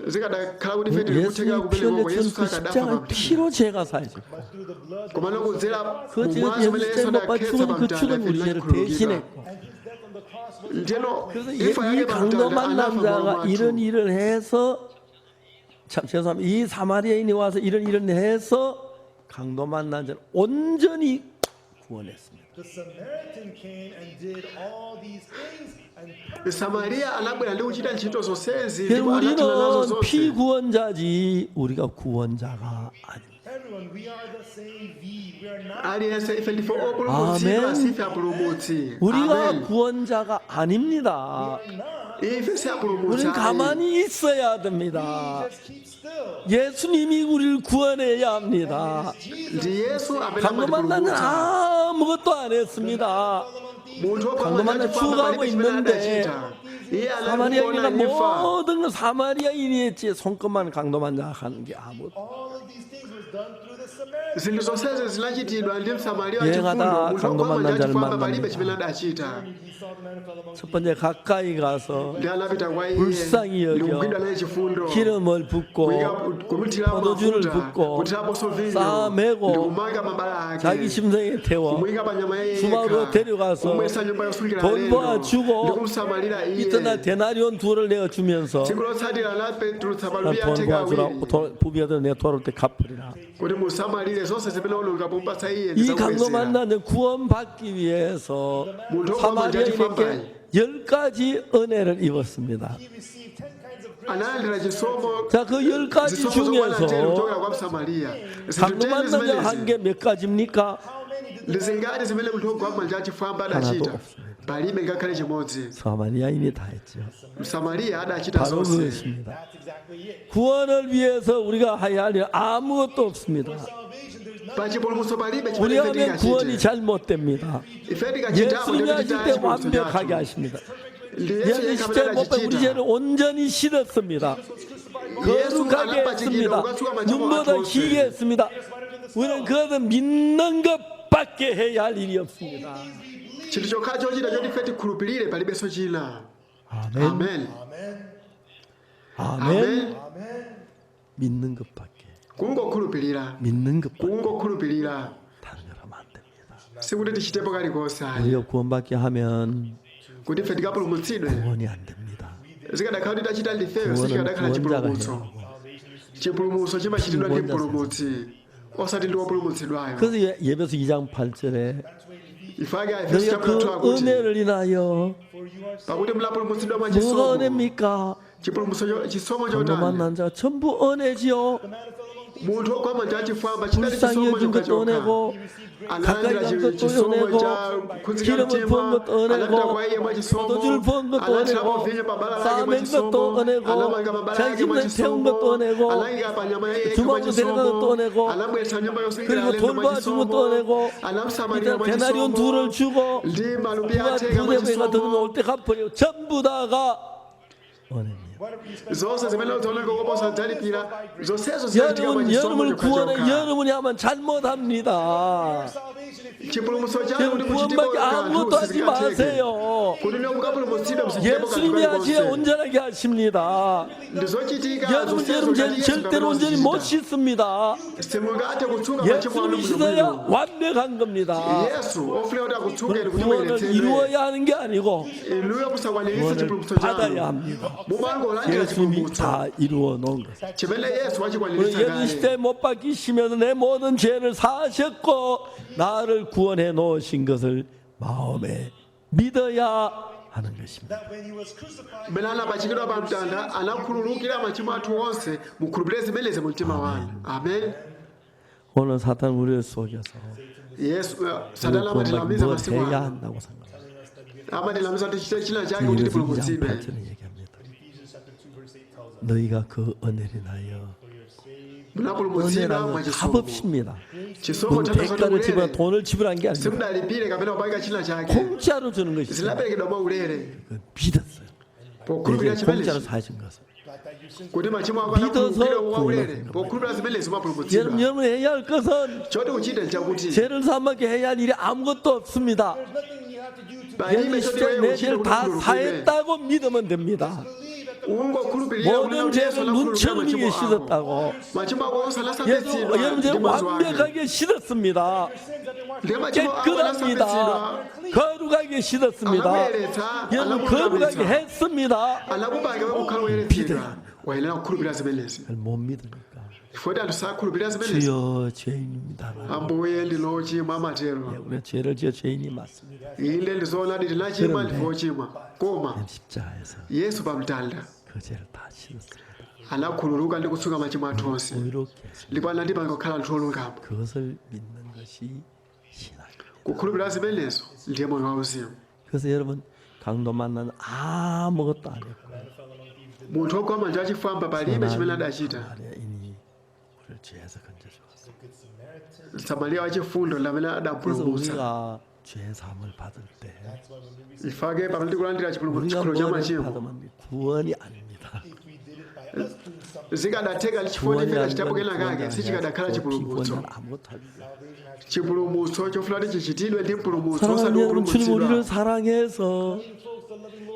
[SPEAKER 2] zikadakhala kuti ife tili kutheka
[SPEAKER 1] 예수님이 피
[SPEAKER 2] kumeneko yesu
[SPEAKER 1] 흘렸던 그
[SPEAKER 2] sakadafa
[SPEAKER 1] 십자가
[SPEAKER 2] pamtanda
[SPEAKER 1] 피로 죄가 사야죠.
[SPEAKER 3] through the blood
[SPEAKER 2] komano kudzera
[SPEAKER 1] 그 지금
[SPEAKER 2] mumwazi umene
[SPEAKER 1] 예수
[SPEAKER 2] yesu
[SPEAKER 1] 십자에 못 박혀
[SPEAKER 2] adakhetsa
[SPEAKER 1] 죽은 그
[SPEAKER 2] pamtanda
[SPEAKER 1] 죽은 우리
[SPEAKER 2] ife
[SPEAKER 1] 죄를
[SPEAKER 2] tinakhululukidwa
[SPEAKER 1] 대신했고
[SPEAKER 3] and his death on the cross was
[SPEAKER 2] ndiyeno
[SPEAKER 1] 그래서
[SPEAKER 2] imfa
[SPEAKER 1] 이
[SPEAKER 2] yake
[SPEAKER 1] 강도
[SPEAKER 2] pamtanda
[SPEAKER 1] 만난
[SPEAKER 2] anafa
[SPEAKER 1] 자가
[SPEAKER 2] malo
[SPEAKER 1] 이런
[SPEAKER 2] athu
[SPEAKER 1] 일을 해서 참 죄송합니다. 이 사마리아인이 와서 이런 해서 강도 만난 자를 온전히 구원했습니다.
[SPEAKER 3] The Samaritan came and did all these things and
[SPEAKER 2] Samaria anabwera ndi kuchita ntchito zonsezi
[SPEAKER 1] 그래서
[SPEAKER 2] ndipo anathana nazo
[SPEAKER 1] 우리는
[SPEAKER 2] zonse.
[SPEAKER 1] 피구원자지 우리가 구원자가 아닙니다.
[SPEAKER 3] everyone, we are the same V. We are not.
[SPEAKER 2] aliyense ife ndife opulumutsidwa
[SPEAKER 1] 아멘.
[SPEAKER 2] sife apulumutsi.
[SPEAKER 1] 우리가
[SPEAKER 2] 아멘.
[SPEAKER 1] 구원자가 아닙니다.
[SPEAKER 2] 이fe si apulumutsi.
[SPEAKER 1] 우리는 가만히 있어야 됩니다.
[SPEAKER 3] Just keep still.
[SPEAKER 1] 예수님이 우리를 구원해야 합니다.
[SPEAKER 2] ndi yesu amene
[SPEAKER 1] 강도 만나는
[SPEAKER 2] amatipulumutsa.
[SPEAKER 1] 아무것도 안 했습니다.
[SPEAKER 2] munthu
[SPEAKER 1] 강도 만나
[SPEAKER 2] wopanda
[SPEAKER 1] 죽어가고
[SPEAKER 2] palibe chimene
[SPEAKER 1] 있는데
[SPEAKER 2] adachita. iye
[SPEAKER 1] 사마리아인이가
[SPEAKER 2] analikuona imfa.
[SPEAKER 1] 모든 건 사마리아인이 했지 손끝만 강도 만나 하는 게 아무것도.
[SPEAKER 3] All of these things was done through the Samaritan.
[SPEAKER 2] zinthu zonsezi zinachitidwa ndi msamariya
[SPEAKER 1] 여행하다
[SPEAKER 2] wachifundo. munthu
[SPEAKER 1] 강도
[SPEAKER 2] wakwama
[SPEAKER 1] 만난
[SPEAKER 2] ndi
[SPEAKER 1] 자를
[SPEAKER 2] achifwamba
[SPEAKER 1] 만납니다.
[SPEAKER 2] palibe chimene adachita.
[SPEAKER 3] He saw the man fell among
[SPEAKER 1] 첫 번째 가까이 가서
[SPEAKER 2] ndi anapita kwa iye
[SPEAKER 1] 불쌍히 여겨
[SPEAKER 2] ndikugwidwa naye chifundo.
[SPEAKER 1] 기름을 붓고
[SPEAKER 2] kumutira
[SPEAKER 1] 포도주를
[SPEAKER 2] mafuta,
[SPEAKER 1] 붓고
[SPEAKER 2] kutiraponso vinyo,
[SPEAKER 1] 싸매고
[SPEAKER 2] ndikumanga mabala ake,
[SPEAKER 1] 자기 심성에 태워
[SPEAKER 2] kumuyika pa nyama yake
[SPEAKER 1] 주막으로
[SPEAKER 2] yekha,
[SPEAKER 1] 데려가서
[SPEAKER 2] kumuyesa nyumba yosungira
[SPEAKER 1] 돈
[SPEAKER 2] alendo,
[SPEAKER 1] 모아주고
[SPEAKER 2] ndikumsamalira iye.
[SPEAKER 1] 이튿날 데나리온 둘을 내어주면서
[SPEAKER 2] tsiku lotsatira anapetulutsa
[SPEAKER 1] 난
[SPEAKER 2] palupi
[SPEAKER 1] 돈
[SPEAKER 2] atheka
[SPEAKER 1] 모아주라
[SPEAKER 2] awiri
[SPEAKER 1] 부비하던 내가 돌아올 때 갚으리라.
[SPEAKER 2] kuti musamalire zonse zimene olunga pomupatsa iye
[SPEAKER 1] 이 강도
[SPEAKER 2] ndizakubwezera.
[SPEAKER 1] 만나는 구원받기 위해서
[SPEAKER 2] munthu
[SPEAKER 1] 사마리아인에게 10가지 은혜를 입었습니다.
[SPEAKER 3] he received 10 kinds of grace.
[SPEAKER 2] analandira chisomo
[SPEAKER 1] 자, 그 10가지
[SPEAKER 2] zisomo zokwana tero
[SPEAKER 1] 중에서
[SPEAKER 2] kuchokera kwa msamariya.
[SPEAKER 1] 강도
[SPEAKER 2] Zinthu
[SPEAKER 1] 만난 자 한
[SPEAKER 2] zimenezi
[SPEAKER 1] 게 몇 가지입니까?
[SPEAKER 3] How many did
[SPEAKER 2] ndi zingati zimene munthu wogwa manja achifwamba adachita?
[SPEAKER 1] 없습니다.
[SPEAKER 2] palibe ngakhale chimodzi.
[SPEAKER 1] 사마리아인이 다 했죠.
[SPEAKER 2] msamariya adachita
[SPEAKER 1] 바로
[SPEAKER 2] zonse.
[SPEAKER 1] 그것입니다.
[SPEAKER 3] That's exactly it.
[SPEAKER 1] 구원을 위해서 우리가 해야 할 일 아무것도 없습니다.
[SPEAKER 3] Salvation, there's nothing.
[SPEAKER 2] pachipulumutso palibe chimene
[SPEAKER 1] 우리가
[SPEAKER 2] ife
[SPEAKER 1] 하면 구원이
[SPEAKER 2] tingachite.
[SPEAKER 1] 잘못됩니다.
[SPEAKER 2] ife tikachitamo
[SPEAKER 1] 예수님이
[SPEAKER 2] ndipo
[SPEAKER 1] 하실 때
[SPEAKER 2] titaya
[SPEAKER 1] 완벽하게
[SPEAKER 2] chipulumutso
[SPEAKER 1] 하십니다.
[SPEAKER 2] ndi yesu
[SPEAKER 1] 예수님
[SPEAKER 2] yekha
[SPEAKER 1] 십자가에
[SPEAKER 2] amene
[SPEAKER 1] 못 박혀 우리 죄를
[SPEAKER 2] adachita.
[SPEAKER 1] 온전히 씻었습니다.
[SPEAKER 2] 예수
[SPEAKER 1] 거룩하게 했습니다. 눈보다 희게 했습니다. 우리는 그것은 믿는 것밖에 해야 할 일이 없습니다.
[SPEAKER 2] chinthu chokha chochita choti ife tikhulupirire palibenso china.
[SPEAKER 1] 아멘.
[SPEAKER 2] amen.
[SPEAKER 1] 아멘.
[SPEAKER 2] amen.
[SPEAKER 1] 믿는 것밖에.
[SPEAKER 2] kungokhulupirira
[SPEAKER 1] 믿는 것밖에.
[SPEAKER 2] kungokhulupirira
[SPEAKER 1] 다른 걸 하면 안 됩니다.
[SPEAKER 2] sikuti tichitepo kalikonse ayi.
[SPEAKER 1] 우리가 구원받게 하면
[SPEAKER 2] kuti ife tikapulumutsidwe
[SPEAKER 1] 구원이 안 됩니다.
[SPEAKER 2] zikadakhala kuti tachita ndifeyo
[SPEAKER 1] 구원은
[SPEAKER 2] sichikadakhala
[SPEAKER 1] 구원자가
[SPEAKER 2] chipulumutso.
[SPEAKER 1] 해야 하고.
[SPEAKER 2] chipulumutso chimachitidwa ndi
[SPEAKER 1] 구원자
[SPEAKER 2] mpulumutsi osati ndi wopulumutsidwayo.
[SPEAKER 1] 그래서 예배서 2장 8절에
[SPEAKER 2] ifake a efeso
[SPEAKER 1] 너희가
[SPEAKER 2] chapter 2
[SPEAKER 1] 그
[SPEAKER 2] akuti
[SPEAKER 1] 은혜를 인하여
[SPEAKER 2] pakuti mulapulumutsidwa mwa
[SPEAKER 1] 뭐가
[SPEAKER 2] chisomo.
[SPEAKER 1] 은혜입니까?
[SPEAKER 2] chipulumutso chisomo
[SPEAKER 1] 강도
[SPEAKER 2] chotani.
[SPEAKER 1] 만난 자 전부 은혜지요.
[SPEAKER 2] munthu ogwa manja achifwamba chidali
[SPEAKER 1] 불쌍히
[SPEAKER 2] chisomo
[SPEAKER 1] 여긴 것도
[SPEAKER 2] chokha
[SPEAKER 1] 은혜고 가까이
[SPEAKER 2] analandira
[SPEAKER 1] 간 것도
[SPEAKER 2] chisomo
[SPEAKER 1] 은혜고
[SPEAKER 2] cha kukhuzika
[SPEAKER 1] 기름을 부은
[SPEAKER 2] mtima
[SPEAKER 1] 것도
[SPEAKER 2] analandira
[SPEAKER 1] 은혜고
[SPEAKER 2] kwa iye mwa chisomo
[SPEAKER 1] 포도주를 부은 것도
[SPEAKER 2] analandirapo
[SPEAKER 1] 은혜고
[SPEAKER 2] vinyo pa bala lake mwa
[SPEAKER 1] 싸맨 것도
[SPEAKER 2] chisomo
[SPEAKER 1] 은혜고
[SPEAKER 2] anamanga mabala
[SPEAKER 1] 자기
[SPEAKER 2] yake mwa
[SPEAKER 1] 심장에 태운 것도
[SPEAKER 2] chisomo
[SPEAKER 1] 은혜고
[SPEAKER 2] anayika pa nyama yake mwa
[SPEAKER 1] 주먹으로 데려간 것도
[SPEAKER 2] chisomo
[SPEAKER 1] 은혜고
[SPEAKER 2] anabweretsa nyumba yosungira
[SPEAKER 1] 그리고
[SPEAKER 2] alendo mwa
[SPEAKER 1] 돌봐준 것도 은혜고
[SPEAKER 2] chisomo anamsamalira
[SPEAKER 1] 이제
[SPEAKER 2] mwa
[SPEAKER 1] 데나리온 둘을
[SPEAKER 2] chisomo
[SPEAKER 1] 주고
[SPEAKER 2] ndi malumbi
[SPEAKER 1] 누가
[SPEAKER 2] atheka mwa
[SPEAKER 1] 두레가 들으면
[SPEAKER 2] chisomo
[SPEAKER 1] 올 때 갚으려 전부 다가 은혜입니다.
[SPEAKER 3] Whatever you spend.
[SPEAKER 2] zonse zimene uzaoneka koposa dzalipira zonsezo zinachitika mwa
[SPEAKER 1] 여러분
[SPEAKER 2] chisomo
[SPEAKER 1] 여러분 구원은
[SPEAKER 2] chokha.
[SPEAKER 1] 여러분이 하면 잘못합니다.
[SPEAKER 3] Salvation, if you
[SPEAKER 2] chipulumutso chanu
[SPEAKER 1] 여러분
[SPEAKER 2] kuti muchitepo
[SPEAKER 1] 구원받기 아무것도 하지 마세요.
[SPEAKER 2] kuti mukapulumutsidwa musitepo
[SPEAKER 1] 예수님이 하시야 온전하게 하십니다.
[SPEAKER 2] ndizochitika
[SPEAKER 1] 여러분 절대로 온전히 못 씻습니다.
[SPEAKER 2] simungathe kutsuka machimo anu
[SPEAKER 1] 예수님이 씻어야
[SPEAKER 2] bwinobwino.
[SPEAKER 1] 완벽한 겁니다.
[SPEAKER 2] yesu ofuna kuti akutsuke kuti
[SPEAKER 1] 구원을
[SPEAKER 2] muyeretsedwe
[SPEAKER 1] 이루어야 하는 게 아니고
[SPEAKER 2] inuyo musakwaniritse
[SPEAKER 1] 구원을
[SPEAKER 2] chipulumutso
[SPEAKER 1] 받아야
[SPEAKER 2] chanu
[SPEAKER 1] 합니다.
[SPEAKER 2] mumangolandira
[SPEAKER 1] 예수님이
[SPEAKER 2] chipulumutso
[SPEAKER 1] 다 이루어 놓은 것.
[SPEAKER 2] chimene yesu
[SPEAKER 1] 우리
[SPEAKER 2] wachikwaniritsa
[SPEAKER 1] 예수
[SPEAKER 2] kale
[SPEAKER 1] 시대에 못 박히시면 내 모든 죄를 사하셨고 나를 구원해 놓으신 것을 마음에 믿어야 하는 것입니다.
[SPEAKER 3] that when he was crucified,
[SPEAKER 2] mmene anapachikidwa pa mtanda anakhululukira machimo athu onse mukhulupirire zimenezi mu mtima wanu amen.
[SPEAKER 1] 오늘 사탄 우리를 속여서
[SPEAKER 2] yesu
[SPEAKER 1] 구원받기
[SPEAKER 2] satana amatilamiza
[SPEAKER 1] 뭘
[SPEAKER 2] masiku
[SPEAKER 1] 해야
[SPEAKER 2] ano
[SPEAKER 1] 한다고 생각합니다.
[SPEAKER 2] amatilamiza kuti tichite china chake kuti
[SPEAKER 1] 이래서 2장
[SPEAKER 2] tipulumutsidwe
[SPEAKER 1] 8절에 얘기합니다.
[SPEAKER 3] Ephesians chapter 2 verse 8 tells us,
[SPEAKER 1] 너희가 그 은혜를 인하여
[SPEAKER 3] for your saved.
[SPEAKER 2] munapulumutsidwa mwa
[SPEAKER 1] 은혜라는
[SPEAKER 2] chisomo
[SPEAKER 1] 값없습니다.
[SPEAKER 2] chisomo
[SPEAKER 1] 그
[SPEAKER 2] tanthauza
[SPEAKER 1] 대가를 지불한
[SPEAKER 2] ulere
[SPEAKER 1] 돈을 지불한 게 아니라
[SPEAKER 2] simudalipire kapena kupanga china chake
[SPEAKER 1] 공짜로 주는 것이죠.
[SPEAKER 2] zinaperekedwa mwa ulere
[SPEAKER 1] 그 믿었어요.
[SPEAKER 2] pokhulupirira
[SPEAKER 1] 내게 공짜로
[SPEAKER 2] chimenezi
[SPEAKER 1] 사신 것을.
[SPEAKER 3] Like that you sin.
[SPEAKER 2] kuti machimo ako
[SPEAKER 1] 믿어서
[SPEAKER 2] anakhululukira mwa ulere
[SPEAKER 1] 구원하는
[SPEAKER 2] pokhulupirira zimenezi
[SPEAKER 1] 여러분,
[SPEAKER 2] mapulumutsidwa
[SPEAKER 1] 여러분 해야 할 것은
[SPEAKER 2] choti uchite chakuti
[SPEAKER 1] 죄를 사하게 해야 할 일이 아무것도 없습니다.
[SPEAKER 3] There's nothing you have to do to
[SPEAKER 2] palibe
[SPEAKER 1] 예수
[SPEAKER 2] choti
[SPEAKER 1] 시대에
[SPEAKER 2] wewe
[SPEAKER 1] 내
[SPEAKER 2] uchite
[SPEAKER 1] 죄를
[SPEAKER 2] kuti
[SPEAKER 1] 다
[SPEAKER 2] ukhululukidwe
[SPEAKER 1] 사했다고 믿으면 됩니다.
[SPEAKER 3] believe that the
[SPEAKER 2] ungokhulupirira kuti
[SPEAKER 1] 모든
[SPEAKER 2] yesu
[SPEAKER 1] 죄를
[SPEAKER 2] anakhululukira
[SPEAKER 1] 눈처럼
[SPEAKER 2] machimo
[SPEAKER 1] 이게
[SPEAKER 2] ako
[SPEAKER 1] 씻었다고.
[SPEAKER 2] machimo ako onse
[SPEAKER 1] 여러분
[SPEAKER 2] anasambisidwa
[SPEAKER 1] 여러분 죄를
[SPEAKER 2] ndi maso ake
[SPEAKER 1] 완벽하게 씻었습니다.
[SPEAKER 3] sins have been washed.
[SPEAKER 2] ndi machimo ako
[SPEAKER 1] 깨끗합니다.
[SPEAKER 2] anasambisidwa
[SPEAKER 1] 거룩하게 씻었습니다.
[SPEAKER 2] anakuyeretsa
[SPEAKER 1] 여러분 거룩하게
[SPEAKER 2] anakulamitsa
[SPEAKER 1] 했습니다.
[SPEAKER 2] anakupanga we kukhala
[SPEAKER 1] 믿어야
[SPEAKER 2] woyeretsedwa
[SPEAKER 1] 합니다.
[SPEAKER 2] wayenera kukhulupirira zimenezi
[SPEAKER 1] 그걸 못 믿으니까
[SPEAKER 2] chifukwa anthu sakhulupirira zimenezi.
[SPEAKER 1] 주여 죄인입니다.
[SPEAKER 2] Ambuye ndine wochimwa amatero.
[SPEAKER 1] 우리가 죄를 지어 죄인이 맞습니다.
[SPEAKER 2] inde ndizoonadi tinachimwa ndife ochimwa koma
[SPEAKER 1] 십자가에서
[SPEAKER 2] yesu pamtanda
[SPEAKER 1] 그 죄를 다 씻었습니다.
[SPEAKER 2] anakhululuka ndi kutsuka machimo athu onse
[SPEAKER 1] 의롭게 했습니다.
[SPEAKER 2] ndipo anatipanga kukhala anthu olungama.
[SPEAKER 1] 그것을 믿는 것이 신앙입니다.
[SPEAKER 2] kukhulupirira zimenezo ndiye moyo wauzimu.
[SPEAKER 1] 그래서 여러분 강도 만나는 아무것도 안 했고
[SPEAKER 2] munthu ogwa manja achifwamba palibe chimene adachita.
[SPEAKER 1] 마리아인이 우리를 죄에서 건져주었어.
[SPEAKER 2] samariya wachifundo lamene
[SPEAKER 1] 그래서
[SPEAKER 2] adampulumutsa.
[SPEAKER 1] 우리가 죄 사함을 받을 때
[SPEAKER 2] ifake pamene tikulandira
[SPEAKER 1] 우리가
[SPEAKER 2] chikhulupiriro cha
[SPEAKER 1] 뭐를
[SPEAKER 2] machimo
[SPEAKER 1] 받으면 구원이 아닙니다.
[SPEAKER 2] zikadatheka lichifonefera chitabu kena kake sichikadakhala chipulumutso.
[SPEAKER 1] 비구원은 아무것도 할 수 없어요.
[SPEAKER 2] chipulumutso chofuna kuti chichitidwe ndi mpulumutso osati
[SPEAKER 1] 사랑하는 여러분, 주님 우리를
[SPEAKER 2] wopulumutsidwa.
[SPEAKER 1] 사랑해서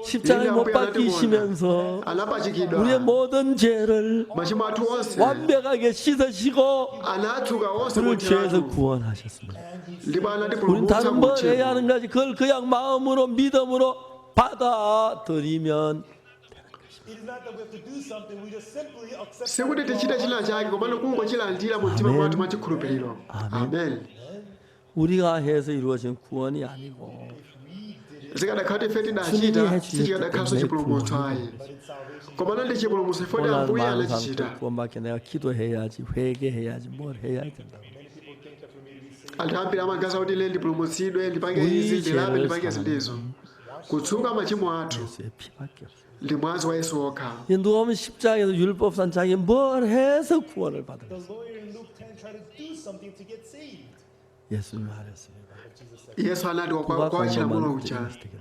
[SPEAKER 1] 십자가에 못 박히시면서
[SPEAKER 2] anapachikidwa
[SPEAKER 1] 우리의 모든 죄를
[SPEAKER 2] machimo athu onse
[SPEAKER 1] 완벽하게 씻으시고
[SPEAKER 2] anatsuka onse
[SPEAKER 1] 우리를 죄에서
[SPEAKER 2] kotheratu
[SPEAKER 1] 구원하셨습니다.
[SPEAKER 2] ndipo
[SPEAKER 1] 우리는
[SPEAKER 2] anatipulumutsa
[SPEAKER 1] 다른 뭐 해야
[SPEAKER 2] kuchimo.
[SPEAKER 1] 하는 거지. 그걸 그냥 마음으로 믿음으로 받아들이면
[SPEAKER 3] It is not that we have to do something, we just simply accept
[SPEAKER 2] sikuti tichite china chake komano kungochilandira mu mtima mwathu mwa chikhulupiriro. amen.
[SPEAKER 1] 우리가 해서 이루어진 구원이 아니고
[SPEAKER 2] zikadakhala kuti ife
[SPEAKER 1] 주님이
[SPEAKER 2] tidachita
[SPEAKER 1] 해주셨기
[SPEAKER 2] sichikadakhalanso
[SPEAKER 1] 때문에
[SPEAKER 2] chipulumutso ayi komano ndi chipulumutso ifoti
[SPEAKER 1] 오늘
[SPEAKER 2] ambuye
[SPEAKER 1] 많은
[SPEAKER 2] anachichita.
[SPEAKER 1] 사람들 구원받게 내가 기도해야지 회개해야지 뭘 해야 된다고.
[SPEAKER 2] anthu ambiri amagaza kuti ine ndipulumutsidwe ndipange izi ndilape ndipange zindizo. kutsuka machimo athu
[SPEAKER 1] 예수의 피밖에 없어요.
[SPEAKER 2] ndi mwazi wa yesu wokha.
[SPEAKER 1] 이제 누가 보면 십자가에서 율법산 자기 뭘 해서 구원을 받은
[SPEAKER 3] the
[SPEAKER 1] 거예요.
[SPEAKER 3] lawyer in Luke 10 tried to do something to get saved.
[SPEAKER 1] 예수님 말했습니다.
[SPEAKER 2] yesu anati
[SPEAKER 1] 누가
[SPEAKER 2] kwa chilamulo
[SPEAKER 1] 강도만
[SPEAKER 2] uja
[SPEAKER 1] 되기를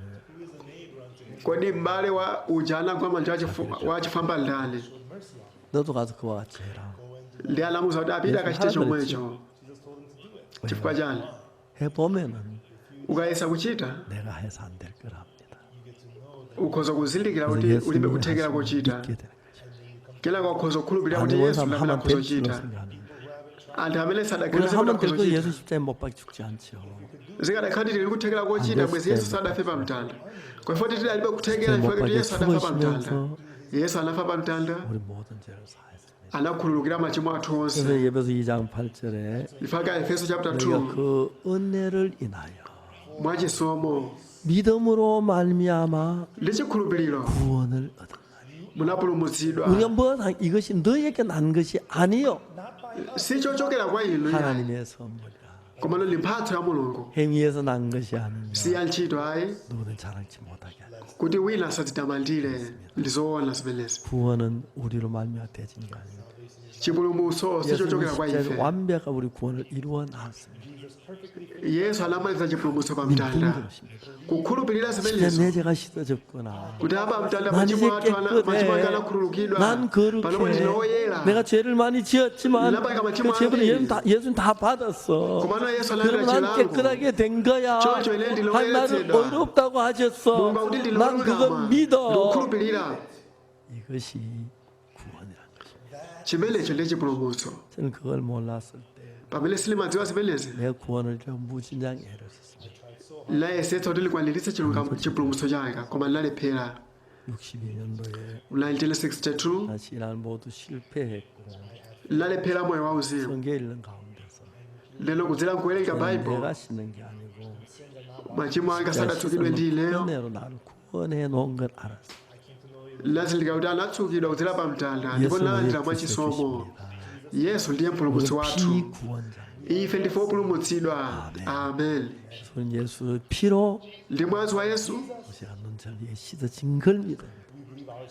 [SPEAKER 2] kodi m'bale wa uja anagwa manja wachifwamba ndani.
[SPEAKER 1] 너도 가서 그와 같이 해라.
[SPEAKER 2] ndi anamuza kuti apite akachite chomwecho. chifukwa chani
[SPEAKER 1] 해보면은
[SPEAKER 2] ukayesa kuchita
[SPEAKER 1] 내가 해서 안 될 거랍니다.
[SPEAKER 2] ukhoza kuzindikira
[SPEAKER 1] 그래서
[SPEAKER 2] kuti ulibe
[SPEAKER 1] 예수님이
[SPEAKER 2] kuthekera
[SPEAKER 1] 하시면
[SPEAKER 2] kochita.
[SPEAKER 1] 믿게 되는 거죠.
[SPEAKER 2] kenaka ukhoza kukhulupirira
[SPEAKER 1] 안
[SPEAKER 2] kuti
[SPEAKER 1] 해본
[SPEAKER 2] yesu
[SPEAKER 1] 사람
[SPEAKER 2] lamene
[SPEAKER 1] 하면
[SPEAKER 2] akhoza
[SPEAKER 1] 될 줄로
[SPEAKER 2] kuchita.
[SPEAKER 1] 생각하는 거예요.
[SPEAKER 2] anthu amene sadakhala
[SPEAKER 1] 우리는 하면
[SPEAKER 2] akhoza
[SPEAKER 1] 될거 예수
[SPEAKER 2] kuchita.
[SPEAKER 1] 십자가에 못 박혀 죽지 않죠.
[SPEAKER 2] zikadakhala tili kuthekera kochita bwezi yesu sadafe pamtanda. kwafoti tili alibe kuthekera
[SPEAKER 1] 못
[SPEAKER 2] ifake kuti
[SPEAKER 1] 박혀
[SPEAKER 2] yesu adafa pamtanda.
[SPEAKER 1] 죽으시면서
[SPEAKER 2] yesu anafa pamtanda
[SPEAKER 1] 우리 모든 죄를 사했습니다.
[SPEAKER 2] anakhululukira machimo athu
[SPEAKER 1] 그래서
[SPEAKER 2] onse.
[SPEAKER 1] 예배서 2장 8절에
[SPEAKER 2] ifake efeso chapter
[SPEAKER 1] 우리가
[SPEAKER 2] 2
[SPEAKER 1] 그 은혜를 인하여
[SPEAKER 2] mwachisomo
[SPEAKER 1] 믿음으로 말미암아
[SPEAKER 2] ndi chikhulupiriro
[SPEAKER 1] 구원을 얻었나니.
[SPEAKER 2] munapulumutsidwa.
[SPEAKER 1] 우리가 뭐 이것이 너에게 난 것이 아니요
[SPEAKER 2] sichochokera kwa inu iyayi,
[SPEAKER 1] 하나님의 선물이라.
[SPEAKER 2] komano ndi mphatso ya mulungu.
[SPEAKER 1] 행위에서 난 것이 아니냐.
[SPEAKER 2] si ya ntchito ayi
[SPEAKER 1] 누구든 자랑치 못하게 하라.
[SPEAKER 2] kuti wina asadzitamandire. ndi zoona zimenezi.
[SPEAKER 1] 구원은 우리로 말미암아 되진 게 아니에요.
[SPEAKER 2] chipulumutso sichochokera kwa
[SPEAKER 1] 예수님이
[SPEAKER 2] ife.
[SPEAKER 1] 완벽한 우리 구원을 이루어 놨습니다.
[SPEAKER 2] yesu anamaliza chipulumutso
[SPEAKER 1] 믿는
[SPEAKER 2] pamtanda.
[SPEAKER 1] 것입니다.
[SPEAKER 2] kukhulupirira
[SPEAKER 1] 진짜
[SPEAKER 2] zimenezo
[SPEAKER 1] 내 죄가 씻어졌구나.
[SPEAKER 2] kuti apa pamtanda
[SPEAKER 1] 난 이제
[SPEAKER 2] machimo athu machimo ake
[SPEAKER 1] 깨끗해.
[SPEAKER 2] anakhululukidwa.
[SPEAKER 1] 난
[SPEAKER 2] panopo ndine
[SPEAKER 1] 거룩해.
[SPEAKER 2] oyera.
[SPEAKER 1] 내가 죄를 많이 지었지만
[SPEAKER 2] 나빠가
[SPEAKER 1] 그
[SPEAKER 2] 마지막
[SPEAKER 1] 죄는
[SPEAKER 2] 하니.
[SPEAKER 1] 예수는 다 받았어.
[SPEAKER 2] 그만한 예수
[SPEAKER 1] 그러면 난
[SPEAKER 2] 하나님의
[SPEAKER 1] 깨끗하게 된 거야.
[SPEAKER 2] 저 죄는 딜로
[SPEAKER 1] 한 나를
[SPEAKER 2] 해야지다.
[SPEAKER 1] 어렵다고 하셨어.
[SPEAKER 2] 뭔가 우리 딜로
[SPEAKER 1] 난 그걸 믿어.
[SPEAKER 2] kukhulupirira
[SPEAKER 1] 이것이 구원이라는 것입니다.
[SPEAKER 2] chimenecho ndi chipulumutso.
[SPEAKER 1] 저는 그걸 몰랐을 때 내
[SPEAKER 2] pamene silimadziwa zimenezi
[SPEAKER 1] 구원을 좀 무진장 애를 썼습니다.
[SPEAKER 2] layesetsa kuti likwaniritse chipulumutso changa koma linalephera.
[SPEAKER 1] 62년도에
[SPEAKER 2] 1962
[SPEAKER 1] 다시 난 모두 실패했고
[SPEAKER 2] linalephera moyo wauzimu.
[SPEAKER 1] 성경 읽는 가운데서
[SPEAKER 2] lero kudzera nkuwerenga
[SPEAKER 1] 내가
[SPEAKER 2] baibulo
[SPEAKER 1] 씻는 게 아니고
[SPEAKER 2] machimo anga sadatsukidwe ndi ineyo.
[SPEAKER 1] 은혜로 나를 구원해 놓은 걸 알았어.
[SPEAKER 2] lazindikira kuti anatsukidwa kudzera pamtanda ndipo nalandira mwachisomo. yesu ndiye mpulumutsi
[SPEAKER 1] 피
[SPEAKER 2] wathu.
[SPEAKER 1] 구원자.
[SPEAKER 2] ife ndife opulumutsidwa. amen.
[SPEAKER 1] 저는 예수의 피로
[SPEAKER 2] ndi mwazi wa yesu
[SPEAKER 1] 제가 눈절리에 씻어진 걸 믿어요.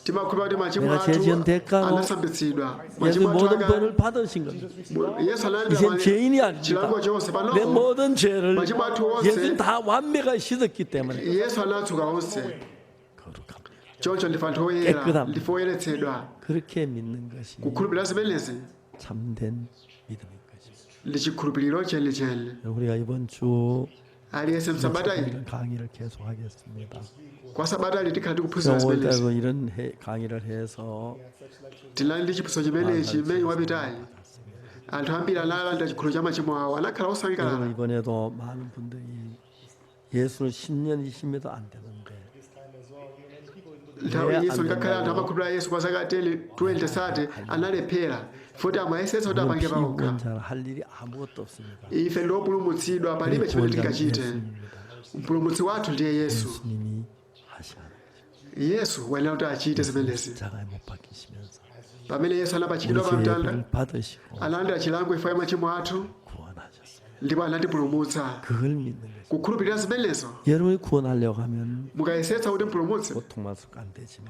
[SPEAKER 2] timakhulupirira kuti machimo
[SPEAKER 1] 내가 죄 지은
[SPEAKER 2] athu
[SPEAKER 1] 대가로
[SPEAKER 2] anasambitsidwa.
[SPEAKER 1] 예수
[SPEAKER 2] machimo athu
[SPEAKER 1] 모든
[SPEAKER 2] anga
[SPEAKER 1] 벌을 받으신 겁니다.
[SPEAKER 2] yesu
[SPEAKER 1] 이젠
[SPEAKER 2] analandira
[SPEAKER 1] 죄인이 아닙니다.
[SPEAKER 2] chilango chonse
[SPEAKER 1] 내
[SPEAKER 2] panopo
[SPEAKER 1] 모든 죄를
[SPEAKER 2] 마지막 원세.
[SPEAKER 1] 예수는 다 완벽하게 씻었기 때문에
[SPEAKER 2] yesu anatsuka onse.
[SPEAKER 1] 거룩합니다.
[SPEAKER 2] choncho ndife anthu oyera
[SPEAKER 1] 깨끗함.
[SPEAKER 2] ndife oyeretsedwa.
[SPEAKER 1] 그렇게 믿는 것이
[SPEAKER 2] kukhulupirira zimenezi
[SPEAKER 1] 참된 믿음인 것입니다.
[SPEAKER 2] ndi chikhulupiriro chenicheni.
[SPEAKER 1] 우리가 이번 주
[SPEAKER 2] aliyense msabata ili
[SPEAKER 1] 이런 강의를 계속하겠습니다.
[SPEAKER 2] kwa sabata ili tikhala tikuphunzira
[SPEAKER 1] 5월
[SPEAKER 2] zimenezi.
[SPEAKER 1] 달도 이런 강의를 해서
[SPEAKER 2] tinali ndi chiphunzitso chimenechi mmene wapitayi anthu ambiri analanda chikhulupiriro cha machimo awo anakhala
[SPEAKER 1] 여러분
[SPEAKER 2] osangalala.
[SPEAKER 1] 이번에도 많은 분들이 예수는 10년, 20년도 안 되는데
[SPEAKER 2] nthawi
[SPEAKER 1] 안
[SPEAKER 2] yesu ngakhale anthu
[SPEAKER 1] 된다고
[SPEAKER 2] amakhulupirira yesu kwa zaka 20 sati analephera futi amayesetsa kuti
[SPEAKER 1] 우리는
[SPEAKER 2] apange paokha
[SPEAKER 1] 피구원자라 할 일이 아무것도 없습니다.
[SPEAKER 2] ife ndiopulumutsidwa palibe chimene
[SPEAKER 1] 구원자는
[SPEAKER 2] tingachite
[SPEAKER 1] 예수님입니다.
[SPEAKER 2] mpulumutsi wathu ndiye yesu
[SPEAKER 1] 예수님이 하셔야 돼요.
[SPEAKER 2] yesu wayenera kuti achite zimenezi
[SPEAKER 1] 십자가에 못 박히시면서
[SPEAKER 2] pamene yesu
[SPEAKER 1] 우리
[SPEAKER 2] anapachikidwa pa
[SPEAKER 1] 죄를
[SPEAKER 2] mtanda
[SPEAKER 1] 받으시고
[SPEAKER 2] analandira chilango ifa ya machimo athu
[SPEAKER 1] 구원하셨어요.
[SPEAKER 2] ndipo anatipulumutsa
[SPEAKER 1] 그걸 믿는 거죠.
[SPEAKER 2] kukhulupirira zimenezo
[SPEAKER 1] 여러분이 구원하려고 하면
[SPEAKER 2] mukayesetsa kuti mpulumutse
[SPEAKER 1] 고통만 안 되지만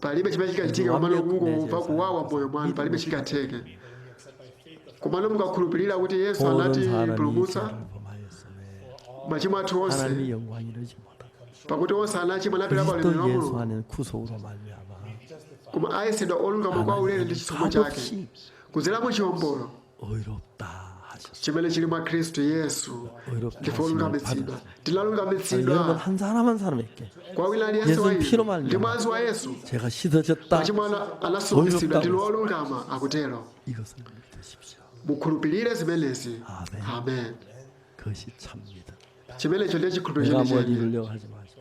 [SPEAKER 2] palibe chimene chingachitika komano mungomva kuwawa moyo mwanu palibe chingatheke komano mukakhulupirira kuti yesu
[SPEAKER 1] 모든 사람이
[SPEAKER 2] anatipulumutsa
[SPEAKER 1] 죄를 범하였음에
[SPEAKER 2] machimo athu onse
[SPEAKER 1] 하나님의 영광 이르지 못하고
[SPEAKER 2] pakuti onse anachimwa anapera pa ulemerero wa
[SPEAKER 1] 그리스도 예수
[SPEAKER 2] mulungu
[SPEAKER 1] 안에는 구속으로 말미암아
[SPEAKER 2] koma ayesedwa olungama kwa ulere ndi chisomo chake
[SPEAKER 1] 값없이
[SPEAKER 2] kudzera mu chiwombolo
[SPEAKER 1] 의롭다 하셨어요.
[SPEAKER 2] chimene chili mwa khristu yesu
[SPEAKER 1] 의롭다
[SPEAKER 2] ndife
[SPEAKER 1] 하심을
[SPEAKER 2] olungamitsidwa
[SPEAKER 1] 받았어요. 여러분
[SPEAKER 2] tinalungamitsidwa
[SPEAKER 1] 한 사람 한 사람에게
[SPEAKER 2] kwa wina aliyense wa
[SPEAKER 1] 예수는 피로
[SPEAKER 2] inu ndi
[SPEAKER 1] 말미암아
[SPEAKER 2] mwazi wa yesu
[SPEAKER 1] 제가 씻어졌다.
[SPEAKER 2] machimo anasululitsidwa
[SPEAKER 1] 의롭다고
[SPEAKER 2] ndinu olungama akutero
[SPEAKER 1] 이것을 믿으십시오.
[SPEAKER 2] mukhulupirire zimenezi
[SPEAKER 1] 아멘.
[SPEAKER 2] amen
[SPEAKER 1] 그것이 참입니다.
[SPEAKER 2] chimenecho ndiye chikhulupiriro
[SPEAKER 1] 내가 뭘
[SPEAKER 2] chenicheni
[SPEAKER 1] 이루려고 하지 마십시오.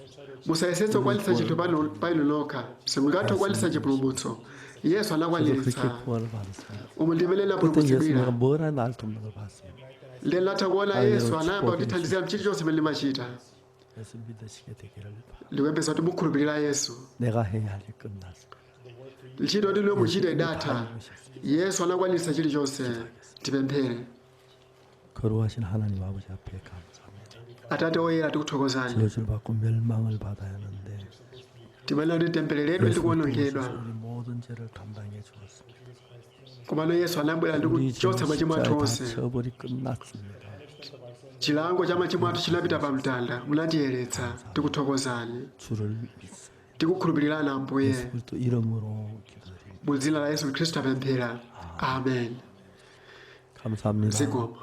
[SPEAKER 2] musayesetse kukwaniritsa chinthu pa inu nokha simungathe kukwaniritsa chipulumutso yesu
[SPEAKER 1] 저도
[SPEAKER 2] anakwaniritsa
[SPEAKER 1] 그렇게 구원을 받았어요.
[SPEAKER 2] umu ndimene
[SPEAKER 1] 그때 예수 내가
[SPEAKER 2] napulumutsidwira
[SPEAKER 1] 뭘 하나 날 돕는 걸 봤습니다.
[SPEAKER 2] ndiye natha kuona
[SPEAKER 1] 아이고,
[SPEAKER 2] yesu anayamba
[SPEAKER 1] 축복이
[SPEAKER 2] kutithandizira mchilichonse chimene limachita
[SPEAKER 1] 예수 믿으시게 되기를 바랍니다.
[SPEAKER 2] ndikuyembeza kuti mukhulupirira yesu
[SPEAKER 1] 내가 해야 할 일 끝났어.
[SPEAKER 2] ntchito ndi lomwe muchite idatha yesu anakwaniritsa chilichonse tipemphere
[SPEAKER 1] 거룩하신 하나님 아버지 앞에 감사합니다.
[SPEAKER 2] atate oyera tikuthokozani
[SPEAKER 1] 저주를 받고 멸망을 받아야 하는데
[SPEAKER 2] timanena kuti tempereredwe ndi
[SPEAKER 1] 예수를 통해서
[SPEAKER 2] kuwonongedwa
[SPEAKER 1] 우리 모든 죄를 감당해 주었습니다.
[SPEAKER 2] komano yesu anabwera ndi
[SPEAKER 1] 우리 죄는
[SPEAKER 2] kuchotsa machimo athu
[SPEAKER 1] 십자가에 다
[SPEAKER 2] onse
[SPEAKER 1] 처벌이 끝났습니다.
[SPEAKER 2] chilango cha machimo athu chinapita pa mtanda munatiyeretsa tikuthokozani
[SPEAKER 1] 주를 믿습니다.
[SPEAKER 2] tikukhulupirirana ambuye
[SPEAKER 1] 예수 그리스도 이름으로 기도드립니다.
[SPEAKER 2] mu dzina la yesu khristu tapemphera amen
[SPEAKER 1] 감사합니다.
[SPEAKER 2] zikomo